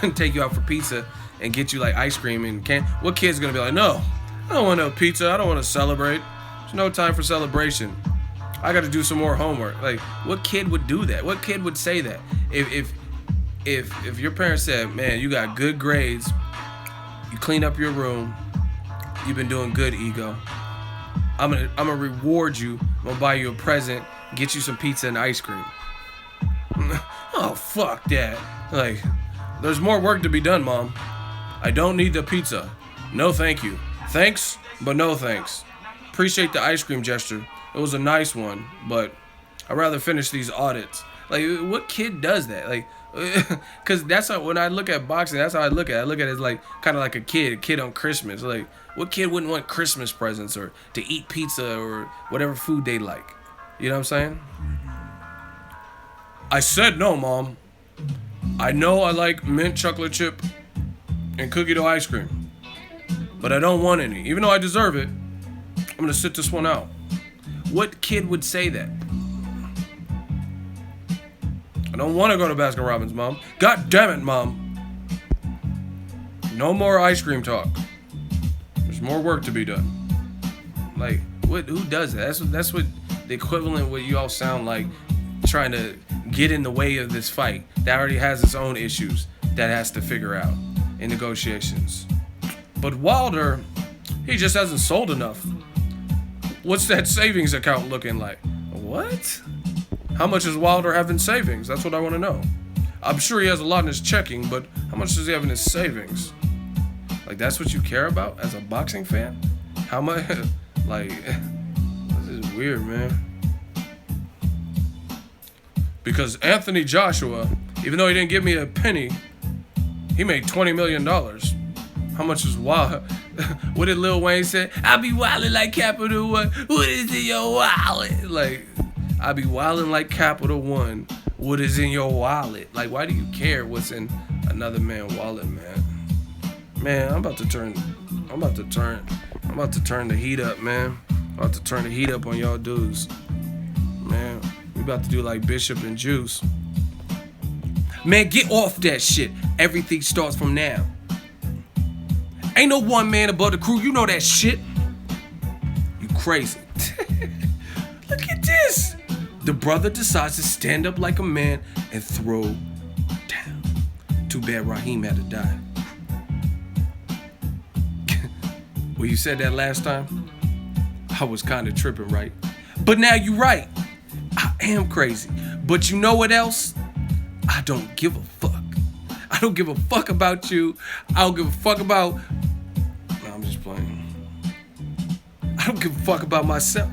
and take you out for pizza and get you like ice cream and what kid's gonna be like, no, I don't want no pizza, I don't want to celebrate. There's no time for celebration. I got to do some more homework. Like, what kid would do that? What kid would say that? If your parents said, man, you got good grades, you clean up your room, you've been doing good, ego. I'm gonna reward you. I'm gonna buy you a present, get you some pizza and ice cream. Oh, fuck that. Like, there's more work to be done, Mom. I don't need the pizza. No, thank you. Thanks, but no thanks. Appreciate the ice cream gesture. It was a nice one, but I'd rather finish these audits. Like, what kid does that? Like, because that's how, when I look at boxing, that's how I look at it. I look at it as like, kind of like a kid on Christmas. Like, what kid wouldn't want Christmas presents or to eat pizza or whatever food they like? You know what I'm saying? I said no, Mom. I know I like mint chocolate chip and cookie dough ice cream, but I don't want any. Even though I deserve it, I'm going to sit this one out. What kid would say that? I don't want to go to Baskin Robbins, Mom. God damn it, Mom. No more ice cream talk. There's more work to be done. Like, who does that? That's what the equivalent of what you all sound like, trying to get in the way of this fight that already has its own issues that has to figure out in negotiations. But Wilder, he just hasn't sold enough. What's that savings account looking like? What? How much does Wilder have in savings? That's what I want to know. I'm sure he has a lot in his checking, but how much does he have in his savings? Like, that's what you care about as a boxing fan? How much? Like, this is weird, man. Because Anthony Joshua, even though he didn't give me a penny, he made $20 million. How much is Wilder? What did Lil Wayne say? I be wildin' like Capital One. What is in your wallet? Like, I be wildin' like Capital One. What is in your wallet? Like, why do you care what's in another man's wallet, man? Man, I'm about to turn the heat up, man. I'm about to turn the heat up on y'all dudes. about to do like Bishop and Juice. Man, get off that shit. Everything starts from now. Ain't no one man above the crew. You know that shit. You crazy. Look at this. The brother decides to stand up like a man and throw down. Too bad Raheem had to die. Well, you said that last time? I was kind of tripping, right? But now you're right. I am crazy. But you know what else? I don't give a fuck. I don't give a fuck about you. I don't give a fuck about... No, I'm just playing. I don't give a fuck about myself.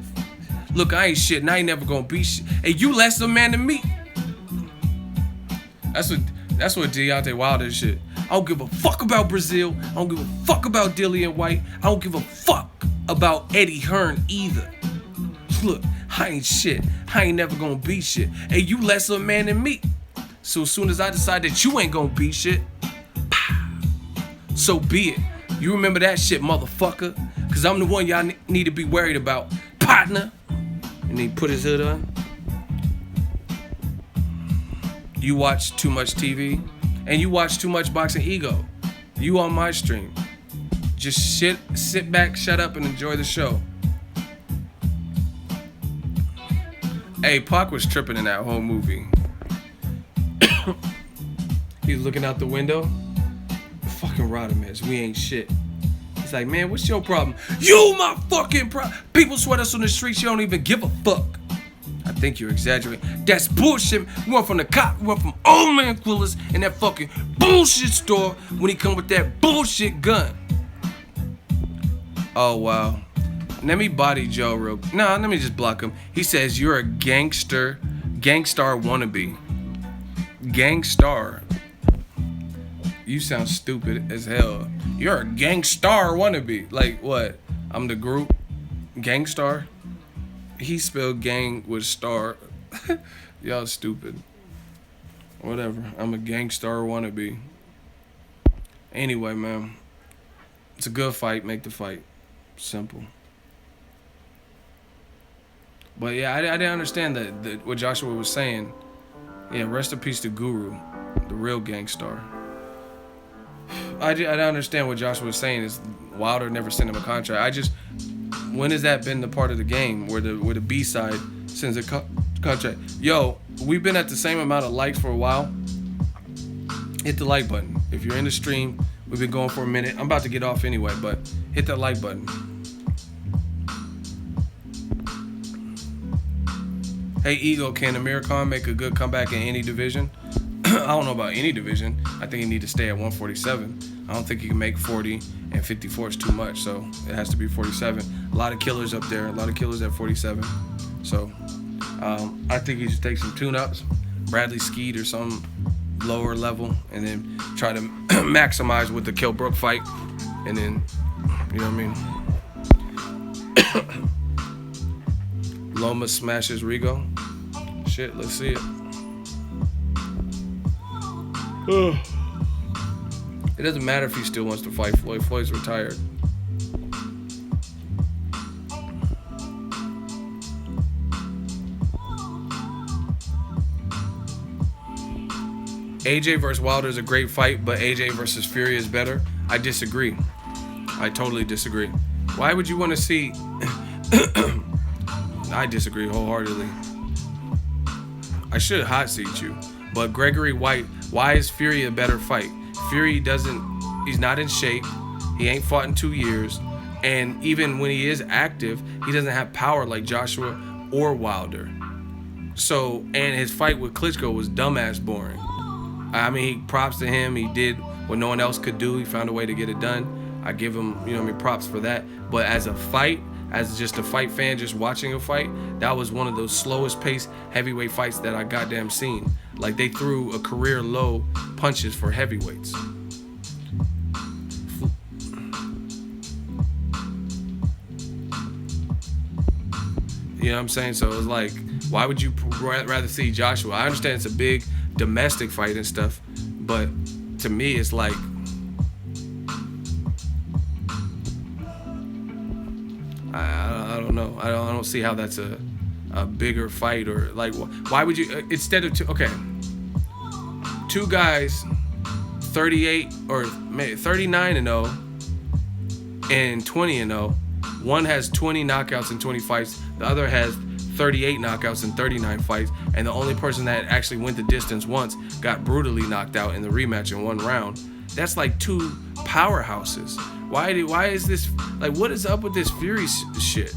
Look, I ain't shit and I ain't never gonna be shit. Hey, you less of a man than me. That's what Deontay Wilder shit. I don't give a fuck about Brazil. I don't give a fuck about Dillian White. I don't give a fuck about Eddie Hearn either. Look, I ain't shit. I ain't never gonna be shit. Hey, you less of a man than me. So as soon as I decide that you ain't gonna be shit, so be it. You remember that shit, motherfucker? Cause I'm the one y'all need to be worried about, partner. And he put his hood on. You watch too much TV, and you watch too much Boxingego. You on my stream. Just sit back, shut up, and enjoy the show. Hey, Pac was tripping in that whole movie. He's looking out the window. Fucking Rodimus, we ain't shit. He's like, man, what's your problem? You my fucking problem. People sweat us on the streets, you don't even give a fuck. I think you're exaggerating. That's bullshit. We went from the cop, we went from old man Quillas in that fucking bullshit store when he come with that bullshit gun. Oh, wow. Let me body Joe real quick. No, let me just block him. He says you're a gangstar wannabe. Gangstar. You sound stupid as hell. You're a gangstar wannabe. Like what? I'm the group. Gangstar? He spelled gang with star. Y'all stupid. Whatever. I'm a gangstar wannabe. Anyway, man. It's a good fight. Make the fight. Simple. But yeah, I didn't understand that what Joshua was saying. Yeah, rest in peace to Guru, the real gangstar. I don't understand what Joshua was saying. Is Wilder never sent him a contract. When has that been the part of the game where the B side sends a contract? Yo, we've been at the same amount of likes for a while. Hit the like button. If you're in the stream, we've been going for a minute. I'm about to get off anyway, but hit that like button. Hey, Ego, can Amir Khan make a good comeback in any division? I don't know about any division. I think he need to stay at 147. I don't think he can make 40, and 54 is too much, so it has to be 47. A lot of killers up there, a lot of killers at 47. So I think he should take some tune-ups, Bradley Skeet or some lower level, and then try to maximize with the Kell Brook fight, and then, you know what I mean? Loma smashes Rigo. Shit, let's see it. It doesn't matter if he still wants to fight Floyd. Floyd's retired. AJ versus Wilder is a great fight, but AJ versus Fury is better. I disagree. I totally disagree. Why would you want to see... I disagree wholeheartedly. I should hot seat you. But Gregory White, why is Fury a better fight? Fury he's not in shape. He ain't fought in 2 years. And even when he is active, he doesn't have power like Joshua or Wilder. So, and his fight with Klitschko was dumbass boring. I mean, props to him. He did what no one else could do. He found a way to get it done. I give him, props for that. But as a fight, as just a fight fan, just watching a fight, that was one of those slowest paced heavyweight fights that I goddamn seen. Like, they threw a career low punches for heavyweights. You know what I'm saying? So it's like, why would you rather see Joshua? I understand it's a big domestic fight and stuff, but to me, it's like, I don't know. I don't see how that's a a bigger fight, or like why would you instead of two guys 38 or maybe 39-0 and 20-0. One has 20 knockouts in 20 fights. The other has 38 knockouts in 39 fights. And the only person that actually went the distance once got brutally knocked out in the rematch in one round. That's like two powerhouses. Why is this, like, what is up with this Fury shit?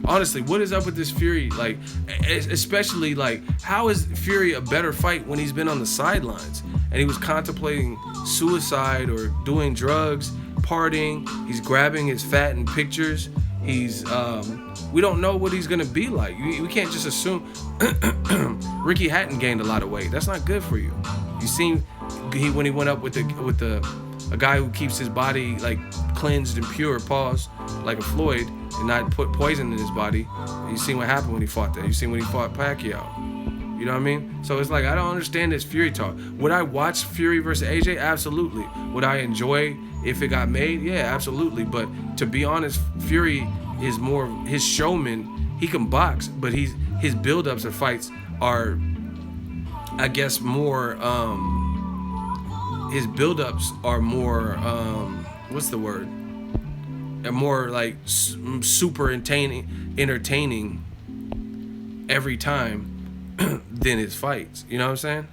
Honestly, what is up with this Fury? Like, especially, like, how is Fury a better fight when he's been on the sidelines and he was contemplating suicide or doing drugs, partying, he's grabbing his fat in pictures, he's, we don't know what he's gonna be like. We can't just assume. Ricky Hatton gained a lot of weight. That's not good for you. You seen when he went up with a guy who keeps his body like cleansed and pure, pause, like a Floyd, and not put poison in his body. You seen what happened when he fought that. You seen when he fought Pacquiao. You know what I mean? So it's like, I don't understand this Fury talk. Would I watch Fury versus AJ? Absolutely. Would I enjoy if it got made? Yeah, absolutely. But to be honest, Fury is more his showman. He can box, but his build-ups of fights are, I guess, more his build-ups are more what's the word? More like super entertaining every time than his fights. You know what I'm saying?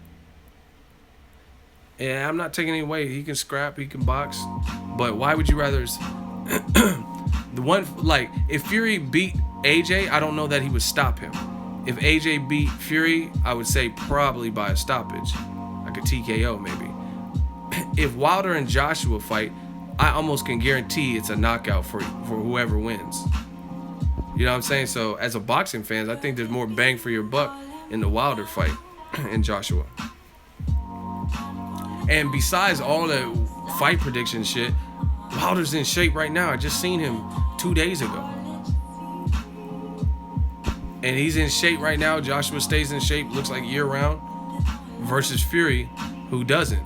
And I'm not taking any away. He can scrap, he can box, but why would you rather? The one, like, if Fury beat AJ, I don't know that he would stop him. If AJ beat Fury, I would say probably by a stoppage, like a TKO maybe. If Wilder and Joshua fight, I almost can guarantee it's a knockout for whoever wins. You know what I'm saying? So as a boxing fan, I think there's more bang for your buck in the Wilder fight and Joshua. And besides all the fight prediction shit, Wilder's in shape right now. I just seen him 2 days ago. And he's in shape right now. Joshua stays in shape, looks like year round, versus Fury, who doesn't.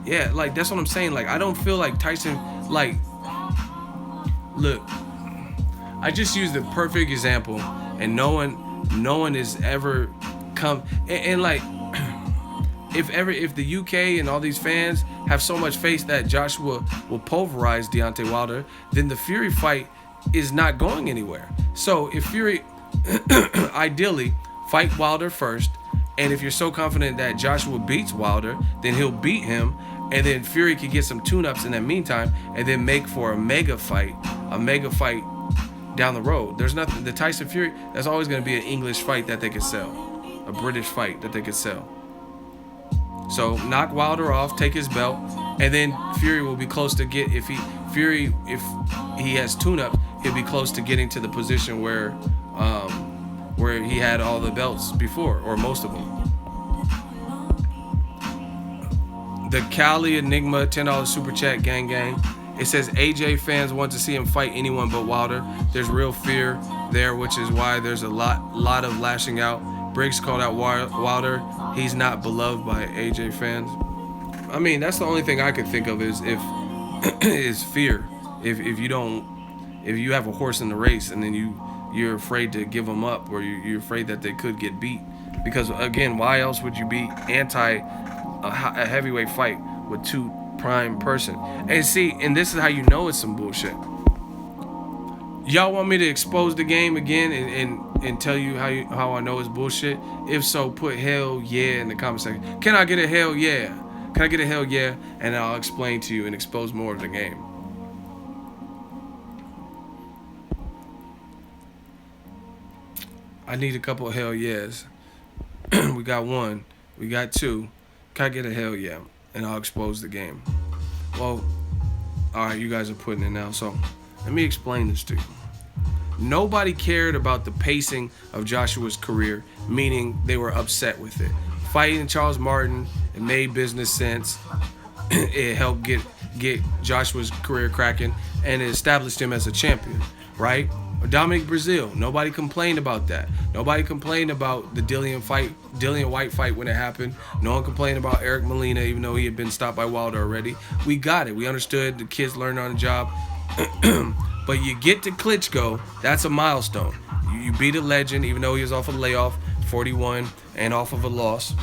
Yeah, like, that's what I'm saying. Like, I don't feel like Tyson, like, look, I just used the perfect example, and no one has ever come, and like, if the UK and all these fans have so much faith that Joshua will pulverize Deontay Wilder, then the Fury fight is not going anywhere. So if Fury, ideally, fight Wilder first, and if you're so confident that Joshua beats Wilder, then he'll beat him, and then Fury can get some tune-ups in that meantime, and then make for a mega fight down the road. There's nothing, the Tyson Fury, that's always going to be an English fight that they could sell, a British fight that they could sell. So knock Wilder off, take his belt, and then Fury will be close to get, if he has tune-up, he'll be close to getting to the position where he had all the belts before, or most of them. The Cali Enigma $10 super chat, gang. It says AJ fans want to see him fight anyone but Wilder. There's real fear there, which is why there's a lot of lashing out. Briggs called out Wilder. He's not beloved by AJ fans. I mean, that's the only thing I can think of is is fear. If you have a horse in the race and then you're afraid to give them up, or you're afraid that they could get beat. Because again, why else would you be anti a heavyweight fight with two prime person? And see, and this is how you know it's some bullshit. Y'all want me to expose the game again and tell you how I know it's bullshit? If so, put hell yeah in the comment section. Can I get a hell yeah? Can I get a hell yeah? And I'll explain to you and expose more of the game. I need a couple of hell yeahs. We got one. We got two. Can I get a hell yeah? And I'll expose the game. Well, alright, you guys are putting it now. So let me explain this to you. Nobody cared about the pacing of Joshua's career, meaning they were upset with it. Fighting Charles Martin, it made business sense. It helped get Joshua's career cracking, and it established him as a champion, right? Dominic Brazil, nobody complained about that. Nobody complained about the Dillian White fight when it happened. No one complained about Eric Molina, even though he had been stopped by Wilder already. We got it. We understood. The kids learned on the job. But you get to Klitschko, that's a milestone. You beat a legend, even though he was off a layoff, 41, and off of a loss.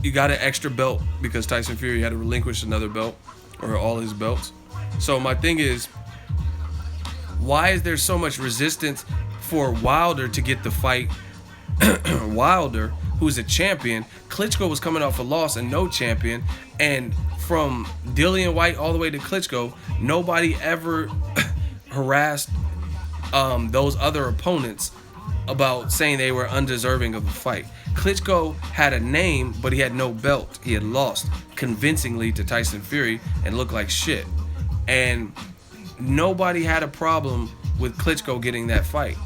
You got an extra belt because Tyson Fury had to relinquish another belt, or all his belts. So my thing is, why is there so much resistance for Wilder to get the fight? Wilder, who's a champion, Klitschko was coming off a loss and no champion, and from Dillian White all the way to Klitschko, nobody ever harassed those other opponents about saying they were undeserving of a fight. Klitschko had a name, but he had no belt. He had lost convincingly to Tyson Fury and looked like shit. And nobody had a problem with Klitschko getting that fight,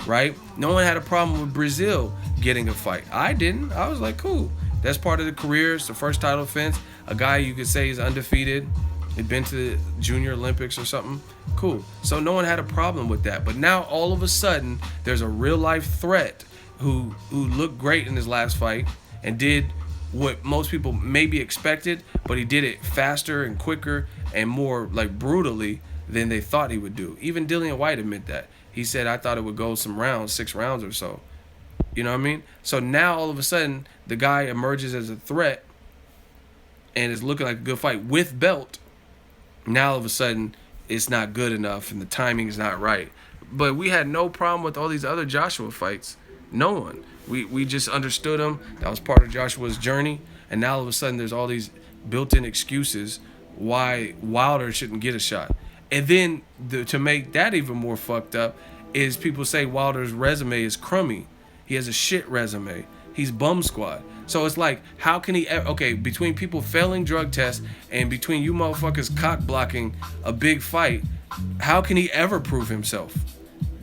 right? No one had a problem with Brazil getting a fight. I didn't. I was like, cool. That's part of the career. It's the first title defense. A guy you could say is undefeated. He'd been to the Junior Olympics or something. Cool. So no one had a problem with that. But now all of a sudden, there's a real life threat who looked great in his last fight and did what most people maybe expected, but he did it faster and quicker and more like brutally than they thought he would do. Even Dillian White admit that. He said, I thought it would go some rounds, 6 rounds or so. You know what I mean? So now all of a sudden, the guy emerges as a threat and is looking like a good fight with belt. Now all of a sudden, it's not good enough and the timing is not right. But we had no problem with all these other Joshua fights. No one. We just understood him. That was part of Joshua's journey. And now all of a sudden, there's all these built-in excuses why Wilder shouldn't get a shot. And then to make that even more fucked up is people say Wilder's resume is crummy. He has a shit resume. He's bum squad. So it's like, how can he okay, between people failing drug tests and between you motherfuckers cock blocking a big fight, how can he ever prove himself?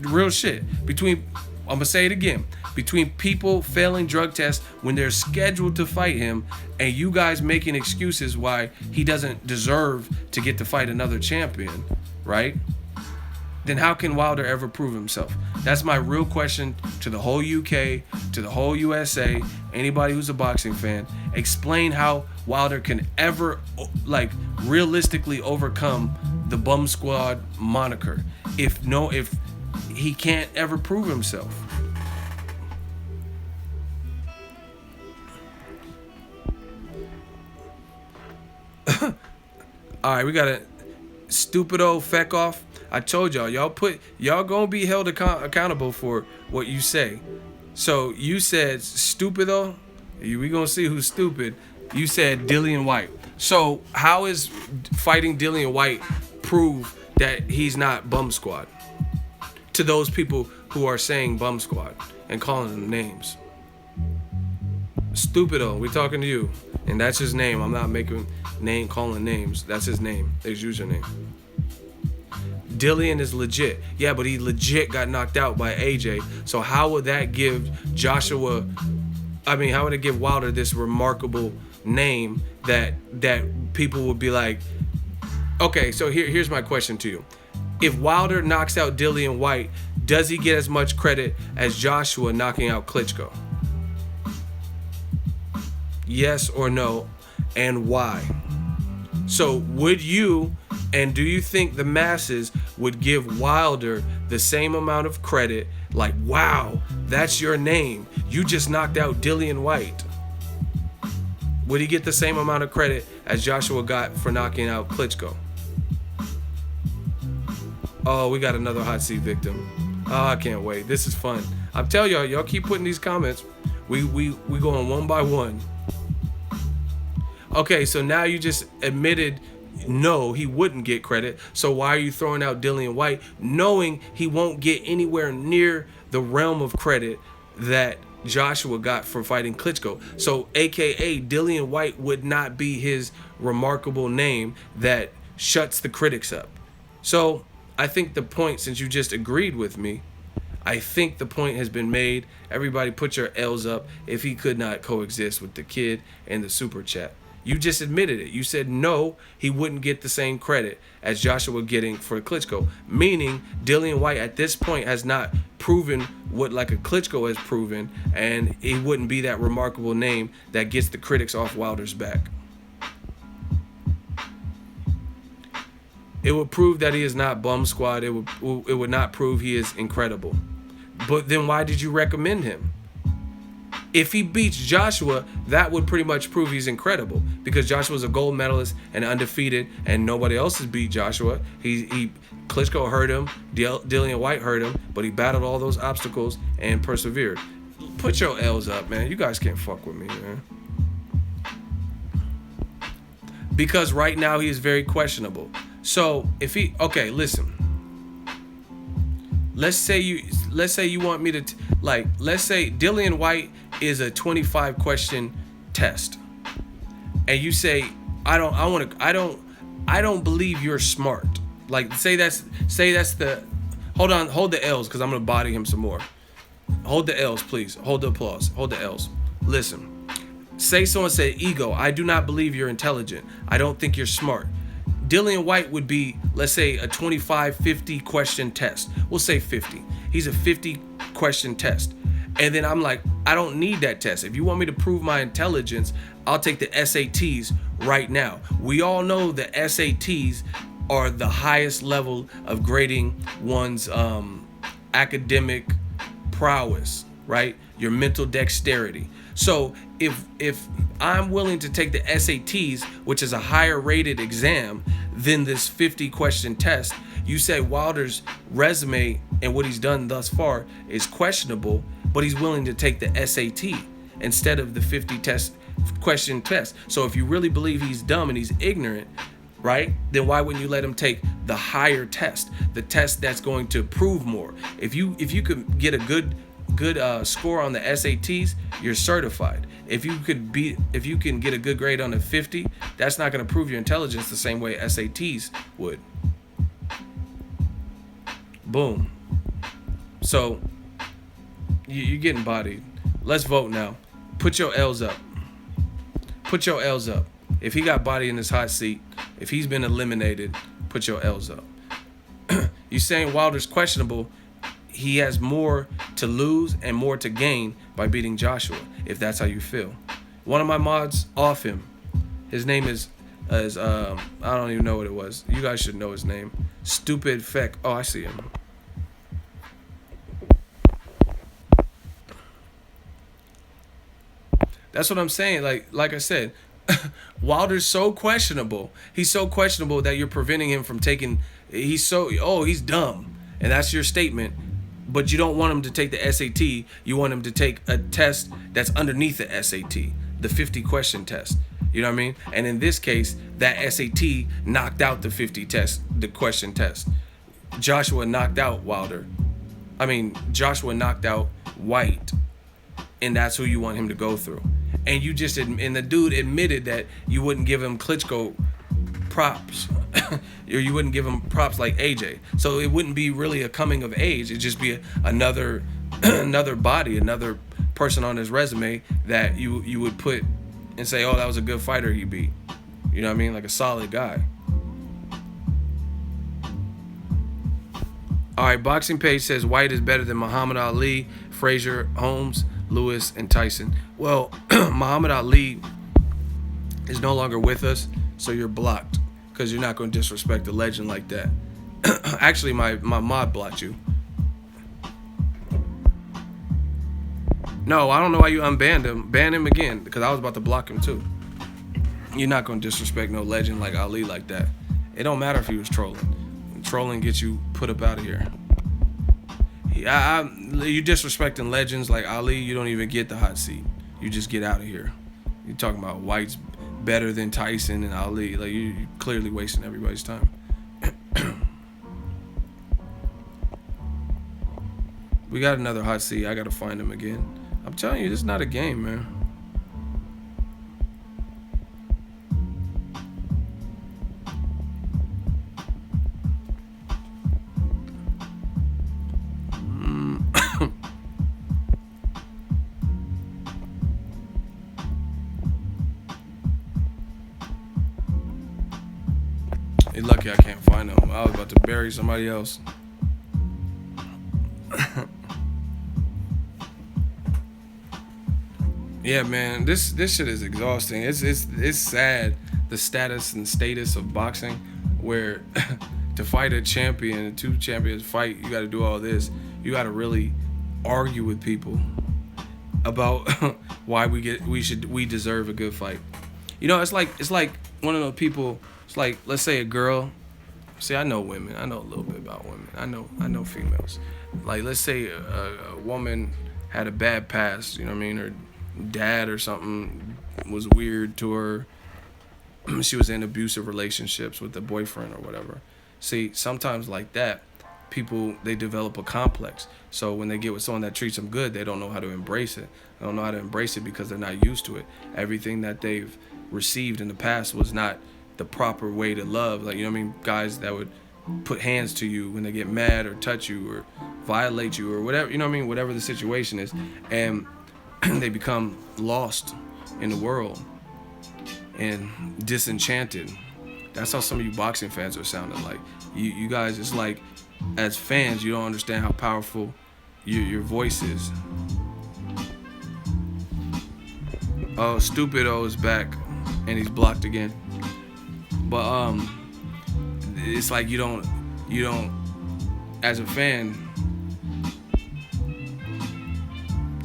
Real shit. I'm gonna say it again. Between people failing drug tests when they're scheduled to fight him and you guys making excuses why he doesn't deserve to get to fight another champion, right? Then how can Wilder ever prove himself? That's my real question to the whole UK, to the whole USA, anybody who's a boxing fan. Explain how Wilder can ever, like, realistically overcome the bum squad moniker if he can't ever prove himself. All right, we got a stupid old feck off. I told y'all gonna be held accountable for what you say. So you said stupido. We gonna see who's stupid. You said Dillian White. So how is fighting Dillian White prove that he's not bum squad? To those people who are saying bum squad and calling them names. Stupido, we talking to you. And that's his name. I'm not calling names. That's his name. His username. Dillian is legit. Yeah, but he legit got knocked out by AJ. So how would that give how would it give Wilder this remarkable name that people would be like, okay, so here's my question to you. If Wilder knocks out Dillian White, does he get as much credit as Joshua knocking out Klitschko? Yes or no, and why? So would you, and do you think the masses would give Wilder the same amount of credit, like, wow, that's your name, you just knocked out Dillian White? Would he get the same amount of credit as Joshua got for knocking out Klitschko? Oh, we got another hot seat victim. Oh, I can't wait. This is fun. I'm telling y'all keep putting these comments. We going one by one. Okay, so now you just admitted no, he wouldn't get credit. So why are you throwing out Dillian White knowing he won't get anywhere near the realm of credit that Joshua got for fighting Klitschko? So AKA Dillian White would not be his remarkable name that shuts the critics up. So I think the point, since you just agreed with me, I think the point has been made. Everybody put your L's up if he could not coexist with the kid and the super chat. You just admitted it. You said no, he wouldn't get the same credit as Joshua getting for Klitschko. Meaning, Dillian White at this point has not proven what like a Klitschko has proven, and he wouldn't be that remarkable name that gets the critics off Wilder's back. It would prove that he is not bum squad. It would not prove he is incredible. But then why did you recommend him? If he beats Joshua, that would pretty much prove he's incredible, because Joshua's a gold medalist and undefeated, and nobody else has beat Joshua. Klitschko hurt him, Dillian White hurt him, but he battled all those obstacles and persevered. Put your L's up, man. You guys can't fuck with me, man. Because right now he is very questionable. So if he, okay, listen. Let's say you want me to let's say Dillian White is a 25 question test, and you say I don't believe you're smart. Like say that's the hold the L's, because I'm gonna body him some more. Hold the L's, please. Hold the applause. Hold the L's. Listen. Say someone said ego. I do not believe you're intelligent. I don't think you're smart. Dillian White would be, let's say, a 25, 50 question test. We'll say 50. He's a 50 question test. And then I'm like, I don't need that test. If you want me to prove my intelligence, I'll take the SATs right now. We all know the SATs are the highest level of grading one's academic prowess, right? Your mental dexterity. So if I'm willing to take the SATs, which is a higher rated exam than this 50 question test, you say Wilder's resume and what he's done thus far is questionable, but he's willing to take the SAT instead of the 50 question test. So if you really believe he's dumb and he's ignorant, right, then why wouldn't you let him take the higher test, the test that's going to prove more? If you could get a good score on the SATs, you're certified. If you can get a good grade on the 50, that's not going to prove your intelligence the same way SATs would. Boom. So you're getting bodied. Let's vote now. Put your L's up. Put your L's up. If he got bodied in this hot seat, if he's been eliminated, put your L's up. You saying Wilder's questionable? He has more to lose and more to gain by beating Joshua, if that's how you feel. One of my mods off him. His name is I don't even know what it was. You guys should know his name. Stupid Feck. Oh, I see him. That's what I'm saying. Like I said, Wilder's so questionable. He's so questionable that you're preventing him from taking. He's dumb, and that's your statement. But you don't want him to take the SAT. You want him to take a test that's underneath the SAT, the 50 question test. You know what I mean? And in this case, that SAT knocked out the 50 test, the question test. Joshua knocked out White, and that's who you want him to go through. And the dude admitted that you wouldn't give him Klitschko props. Or you wouldn't give him props like AJ. So it wouldn't be really a coming of age. It'd just be another body, another person on his resume that you would put and say, oh, that was a good fighter he beat. You know what I mean? Like a solid guy. All right, Boxing Page says White is better than Muhammad Ali, Frazier, Holmes, Lewis, and Tyson. Well, Muhammad Ali is no longer with us, so you're blocked, because you're not going to disrespect a legend like that. Actually, my mod blocked you. No, I don't know why you unbanned him. Ban him again, because I was about to block him too. You're not going to disrespect no legend like Ali like that. It don't matter if he was trolling. Trolling gets you put up out of here. You disrespecting legends like Ali, you don't even get the hot seat. You just get out of here. You talking about White's better than Tyson and Ali. Like you're clearly wasting everybody's time. We got another hot seat. I gotta find him again. I'm telling you, this is not a game, man. I was about to bury somebody else. Yeah, man, this shit is exhausting. It's sad, the status of boxing, where to fight a champion, 2 champions fight, you got to do all this. You got to really argue with people about why we deserve a good fight. You know, it's like one of those people. It's like, let's say a girl. See, I know women. I know a little bit about women. I know females. Like, let's say a woman had a bad past. You know what I mean? Her dad or something was weird to her. She was in abusive relationships with a boyfriend or whatever. See, sometimes like that, people, they develop a complex. So when they get with someone that treats them good, they don't know how to embrace it. They don't know how to embrace it because they're not used to it. Everything that they've received in the past was not the proper way to love. Like, you know what I mean? Guys that would put hands to you when they get mad or touch you or violate you or whatever, you know what I mean? Whatever the situation is. And they become lost in the world and disenchanted. That's how some of you boxing fans are sounding like. You guys, it's like, as fans, you don't understand how powerful your voice is. Oh, Stupido is back, and he's blocked again. But it's like you don't, as a fan,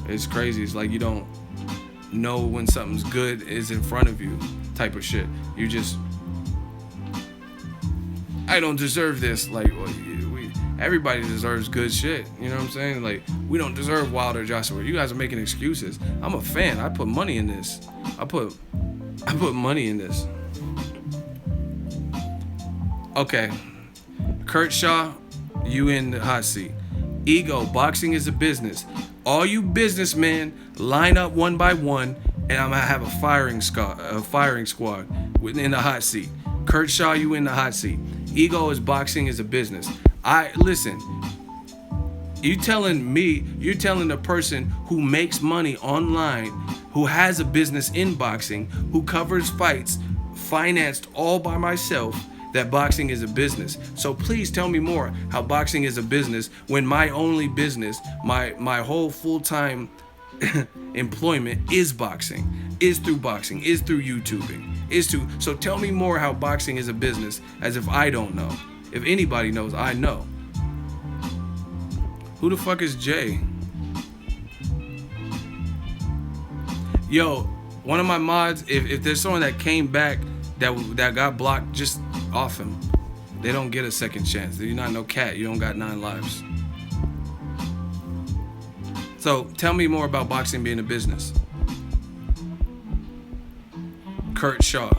it's crazy. It's like you don't know when something's good is in front of you, type of shit. You just, I don't deserve this. Like, everybody deserves good shit. You know what I'm saying? Like, we don't deserve Wilder, Joshua. You guys are making excuses. I'm a fan. I put money in this. I put money in this. Okay. Kurt Shaw, you in the hot seat. Ego, boxing is a business. All you businessmen line up one by one, and I'm gonna have a firing squad in the hot seat. Kurt Shaw, you in the hot seat. Ego is boxing is a business. Listen. You're telling the person who makes money online, who has a business in boxing, who covers fights, financed all by myself, that boxing is a business. So please tell me more how boxing is a business when my only business, my whole full-time employment is boxing, is through YouTubing, so tell me more how boxing is a business, as if I don't know. If anybody knows, I know. Who the fuck is Jay? Yo, one of my mods, if there's someone that came back that got blocked, just off him. They don't get a second chance. You're not no cat. You don't got 9 lives. So tell me more about boxing being a business. Kurt Shaw,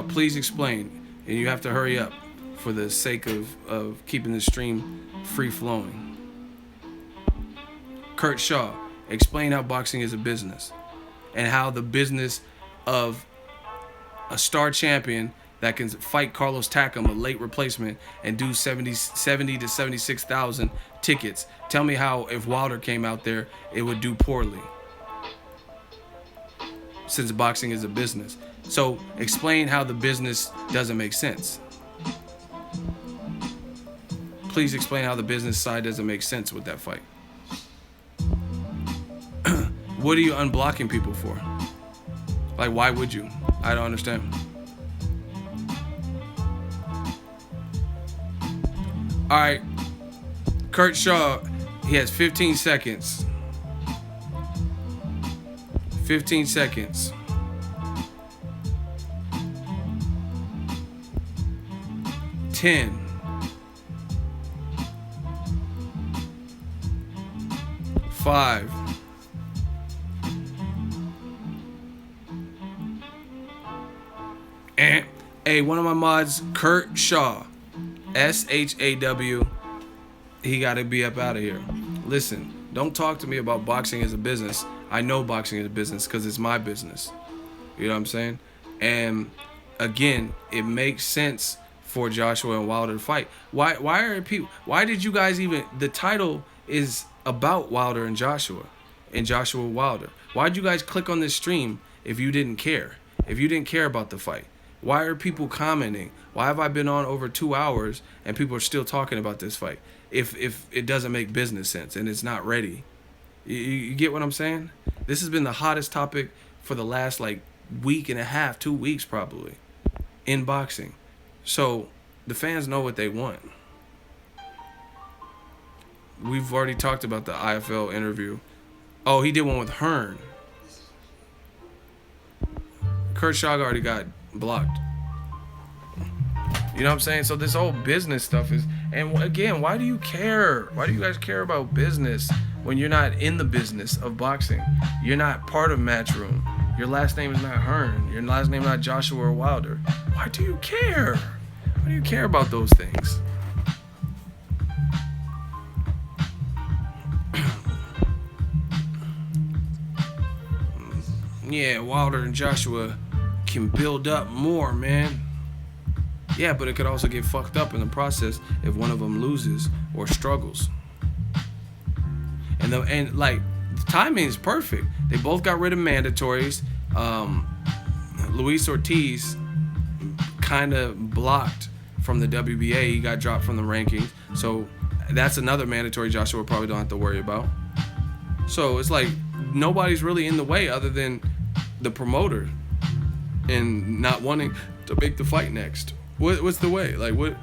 please explain. And you have to hurry up for the sake of keeping the stream free flowing. Kurt Shaw, explain how boxing is a business and how the business of a star champion that can fight Carlos Takam, a late replacement, and do 70 to 76,000 tickets. Tell me how, if Wilder came out there, it would do poorly, since boxing is a business. So explain how the business doesn't make sense. Please explain how the business side doesn't make sense with that fight. What are you unblocking people for? Like, why would you? I don't understand. All right. Kurt Shaw, he has 15 seconds. 15 seconds. Ten. 5. Hey, one of my mods, Kurt Shaw, SHAW, he got to be up out of here. Listen, don't talk to me about boxing as a business. I know boxing is a business because it's my business. You know what I'm saying? And again, it makes sense for Joshua and Wilder to fight. Why did you guys even, the title is about Wilder and Joshua Wilder. Why'd you guys click on this stream if you didn't care? If you didn't care about the fight? Why are people commenting? Why have I been on over 2 hours and people are still talking about this fight? If it doesn't make business sense and it's not ready. You get what I'm saying? This has been the hottest topic for the last like week and a half, 2 weeks probably, in boxing. So the fans know what they want. We've already talked about the IFL interview. Oh, he did one with Hearn. Kurt Schlag already got blocked. You know what I'm saying? So this whole business stuff is, and again, why do you care? Why do you guys care about business when you're not in the business of boxing? You're not part of Matchroom. Your last name is not Hearn. Your last name is not Joshua or Wilder. Why do you care? Why do you care about those things? Yeah, Wilder and Joshua can build up more, man. Yeah, but it could also get fucked up in the process if one of them loses or struggles. And the timing is perfect. They both got rid of mandatories. Luis Ortiz kind of blocked from the WBA. He got dropped from the rankings. So that's another mandatory Joshua probably don't have to worry about. So it's like nobody's really in the way other than the promoter and not wanting to make the fight next. What's the way? Like what?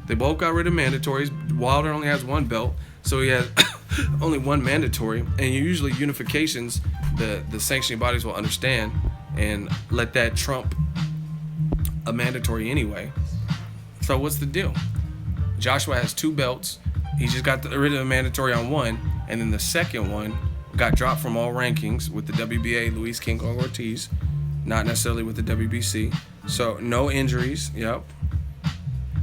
They both got rid of mandatories. Wilder only has one belt, so he has only one mandatory. And usually unifications, the sanctioning bodies will understand and let that trump a mandatory anyway. So what's the deal? Joshua has 2 belts. He just got rid of the mandatory on one, and then the second one got dropped from all rankings with the WBA, Luis King Kong Ortiz, not necessarily with the WBC. So no injuries, yep.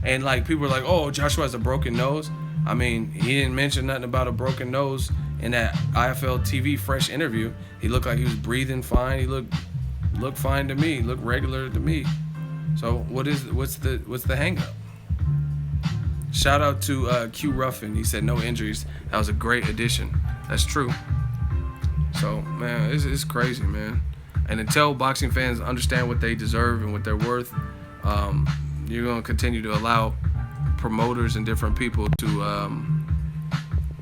And like people are like, oh, Joshua has a broken nose. I mean, he didn't mention nothing about a broken nose in that IFL TV fresh interview. He looked like he was breathing fine. He looked fine to me. He looked regular to me. So what's the hang up? Shout out to Q Ruffin. He said no injuries. That was a great addition. That's true. So man, it's crazy, man. And until boxing fans understand what they deserve and what they're worth, you're going to continue to allow promoters and different people to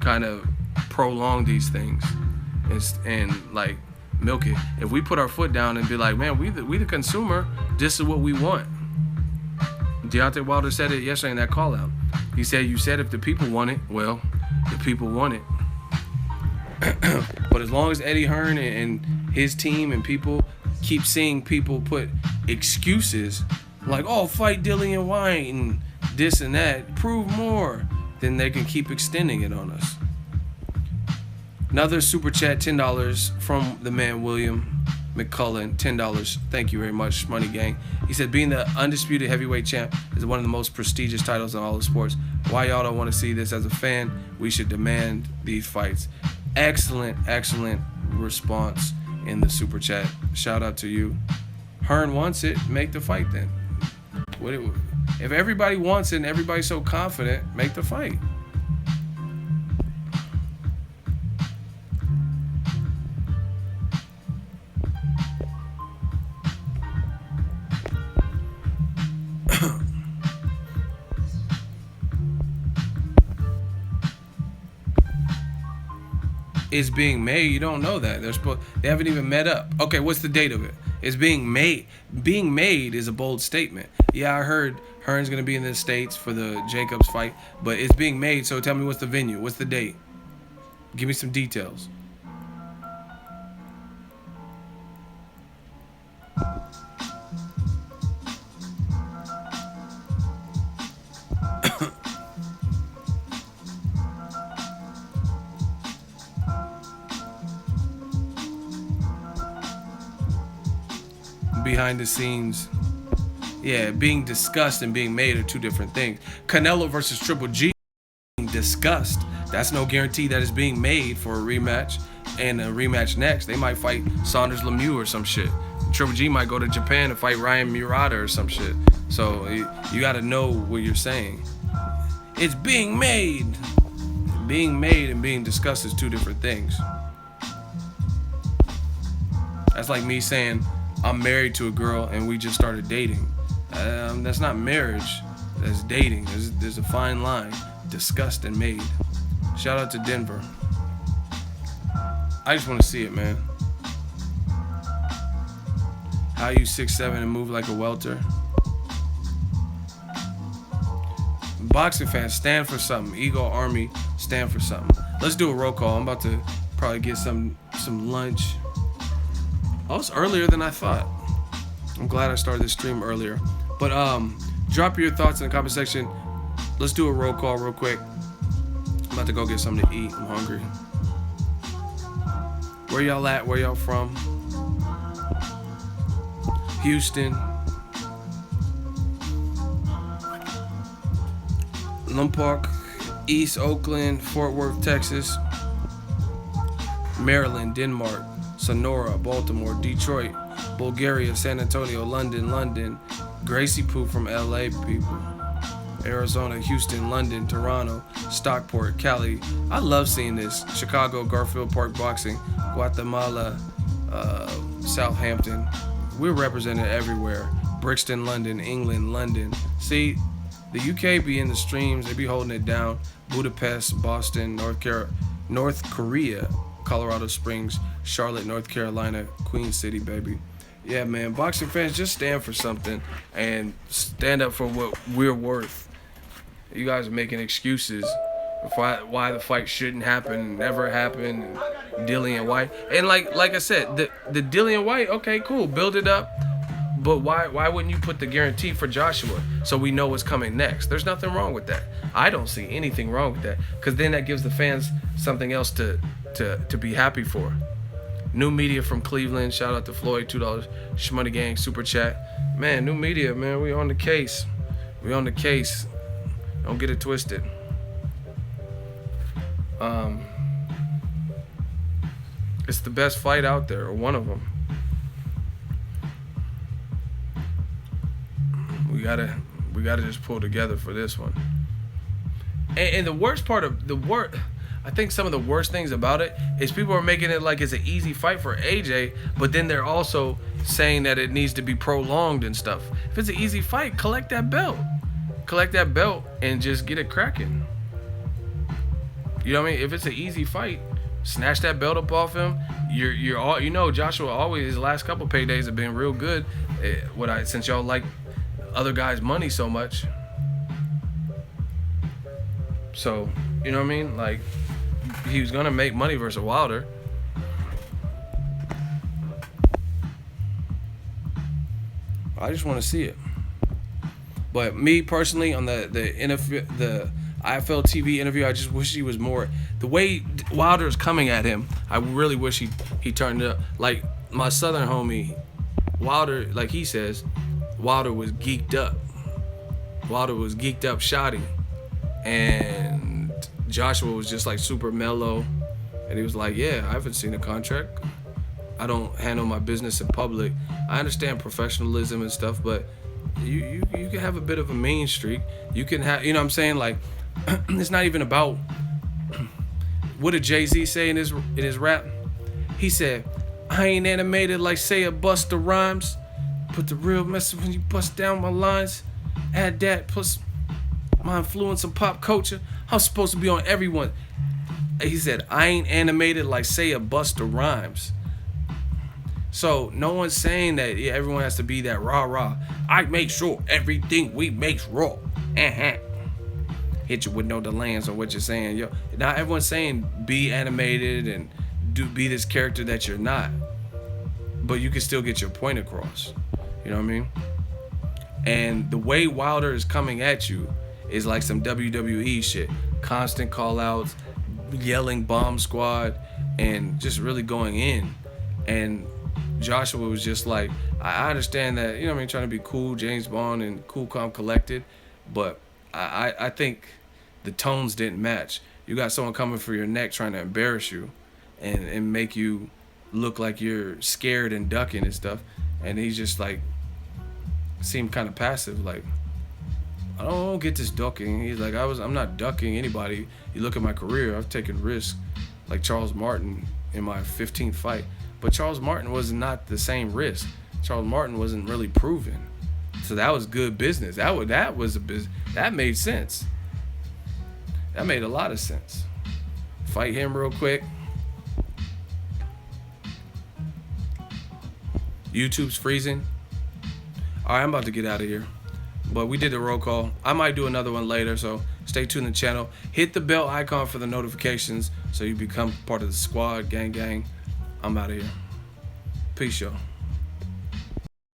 kind of prolong these things and like milk it. If we put our foot down and be like, man, we the consumer, this is what we want. Deontay Wilder said it yesterday in that call out. He said, you said if the people want it, well, the people want it. But as long as Eddie Hearn and his team and people keep seeing people put excuses like, oh, fight Dillian White and this and that, prove more, then they can keep extending it on us. Another super chat, $10 from the man William McCullen, $10. Thank you very much, Money Gang. He said, being the undisputed heavyweight champ is one of the most prestigious titles in all the sports. Why y'all don't want to see this as a fan? We should demand these fights. Excellent response in the super chat. Shout out to you. Hearn wants it, make the fight then. If everybody wants it and everybody's so confident, make the fight. It's being made. You don't know that. They haven't even met up. Okay, what's the date of it? It's being made. Being made is a bold statement. Yeah, I heard Hearn's gonna be in the States for the Jacobs fight, but it's being made. So tell me, what's the venue? What's the date? Give me some details. Behind the scenes, yeah, being discussed and being made are two different things. Canelo versus Triple G being discussed, that's no guarantee that it's being made for a rematch. And a rematch next, they might fight Saunders Lemieux or some shit. Triple G might go to Japan and fight Ryan Murata or some shit. So you got to know what you're saying. It's being made. Being made and being discussed is two different things. That's like me saying, I'm married to a girl and we just started dating. That's not marriage. That's dating. There's a fine line discussed and made. Shout out to Denver. I just want to see it, man. How you 6'7" and move like a welter? Boxing fans, stand for something. Eagle Army, stand for something. Let's do a roll call. I'm about to probably get some lunch. Oh, it's earlier than I thought. I'm glad I started this stream earlier. But drop your thoughts in the comment section. Let's do a roll call real quick. I'm about to go get something to eat. I'm hungry. Where y'all at? Where y'all from? Houston. Lompoc, East Oakland, Fort Worth, Texas. Maryland, Denmark, Sonora, Baltimore, Detroit, Bulgaria, San Antonio, London, Gracie Poo from LA, people. Arizona, Houston, London, Toronto, Stockport, Cali. I love seeing this. Chicago, Garfield Park Boxing, Guatemala, Southampton. We're represented everywhere. Brixton, London, England, London. See, the UK be in the streams. They be holding it down. Budapest, Boston, North Korea, Colorado Springs, Charlotte, North Carolina, Queen City, baby. Yeah, man, boxing fans, just stand for something and stand up for what we're worth. You guys are making excuses for why the fight shouldn't happen, never happen. Dillian White, and like I said, the Dillian White, okay, cool, build it up, but why wouldn't you put the guarantee for Joshua so we know what's coming next? There's nothing wrong with that. I don't see anything wrong with that, because then that gives the fans something else to be happy for. New Media from Cleveland, shout out to Floyd, $2. Shmoney Gang super chat. Man, New Media, man, we on the case. We on the case. Don't get it twisted. It's the best fight out there, or one of them. We gotta just pull together for this one. And the worst part of I think some of the worst things about it is people are making it like it's an easy fight for AJ, but then they're also saying that it needs to be prolonged and stuff. If it's an easy fight, collect that belt. Collect that belt and just get it cracking. You know what I mean? If it's an easy fight, snatch that belt up off him. You're all, you know, Joshua always, his last couple paydays have been real good. Since y'all like other guys' money so much. So, you know what I mean? Like, he was gonna make money versus Wilder. I just want to see it. But me personally, on the IFL TV interview, I just wish he was more. The way Wilder is coming at him, I really wish he turned it up. Like my southern homie, Wilder, like he says, Wilder was geeked up. Wilder was geeked up shoddy. And Joshua was just like super mellow. And he was like, yeah, I haven't seen a contract. I don't handle my business in public. I understand professionalism and stuff, but you can have a bit of a mean streak. You can have, you know what I'm saying? Like, it's not even about, what did Jay-Z say in his rap? He said, I ain't animated like say a Busta Rhymes. Put the real message when you bust down my lines. Add that plus my influence in pop culture. I'm supposed to be on everyone. He said, I ain't animated like say a Busta Rhymes. So no one's saying that everyone has to be that rah-rah. I make sure everything we make's raw. Hit you with no delands on what you're saying. Yo, now everyone's saying be animated and be this character that you're not. But you can still get your point across. You know what I mean? And the way Wilder is coming at you is like some WWE shit. Constant call-outs, yelling bomb squad, and just really going in. And Joshua was just like, I understand that, you know what I mean, trying to be cool, James Bond, and cool, calm, collected, but I think the tones didn't match. You got someone coming for your neck trying to embarrass you and make you look like you're scared and ducking and stuff, and he's just like, seemed kind of passive, like, I don't get this ducking. He's like, I'm not ducking anybody. You look at my career, I've taken risks, like Charles Martin in my 15th fight. But Charles Martin was not the same risk. Charles Martin wasn't really proven. So that was good business. That was a business. That made sense. That made a lot of sense. Fight him real quick. YouTube's freezing. All right, I'm about to get out of here. But we did the roll call. I might do another one later, so stay tuned to the channel. Hit the bell icon for the notifications so you become part of the squad. Gang, gang. I'm out of here. Peace, y'all.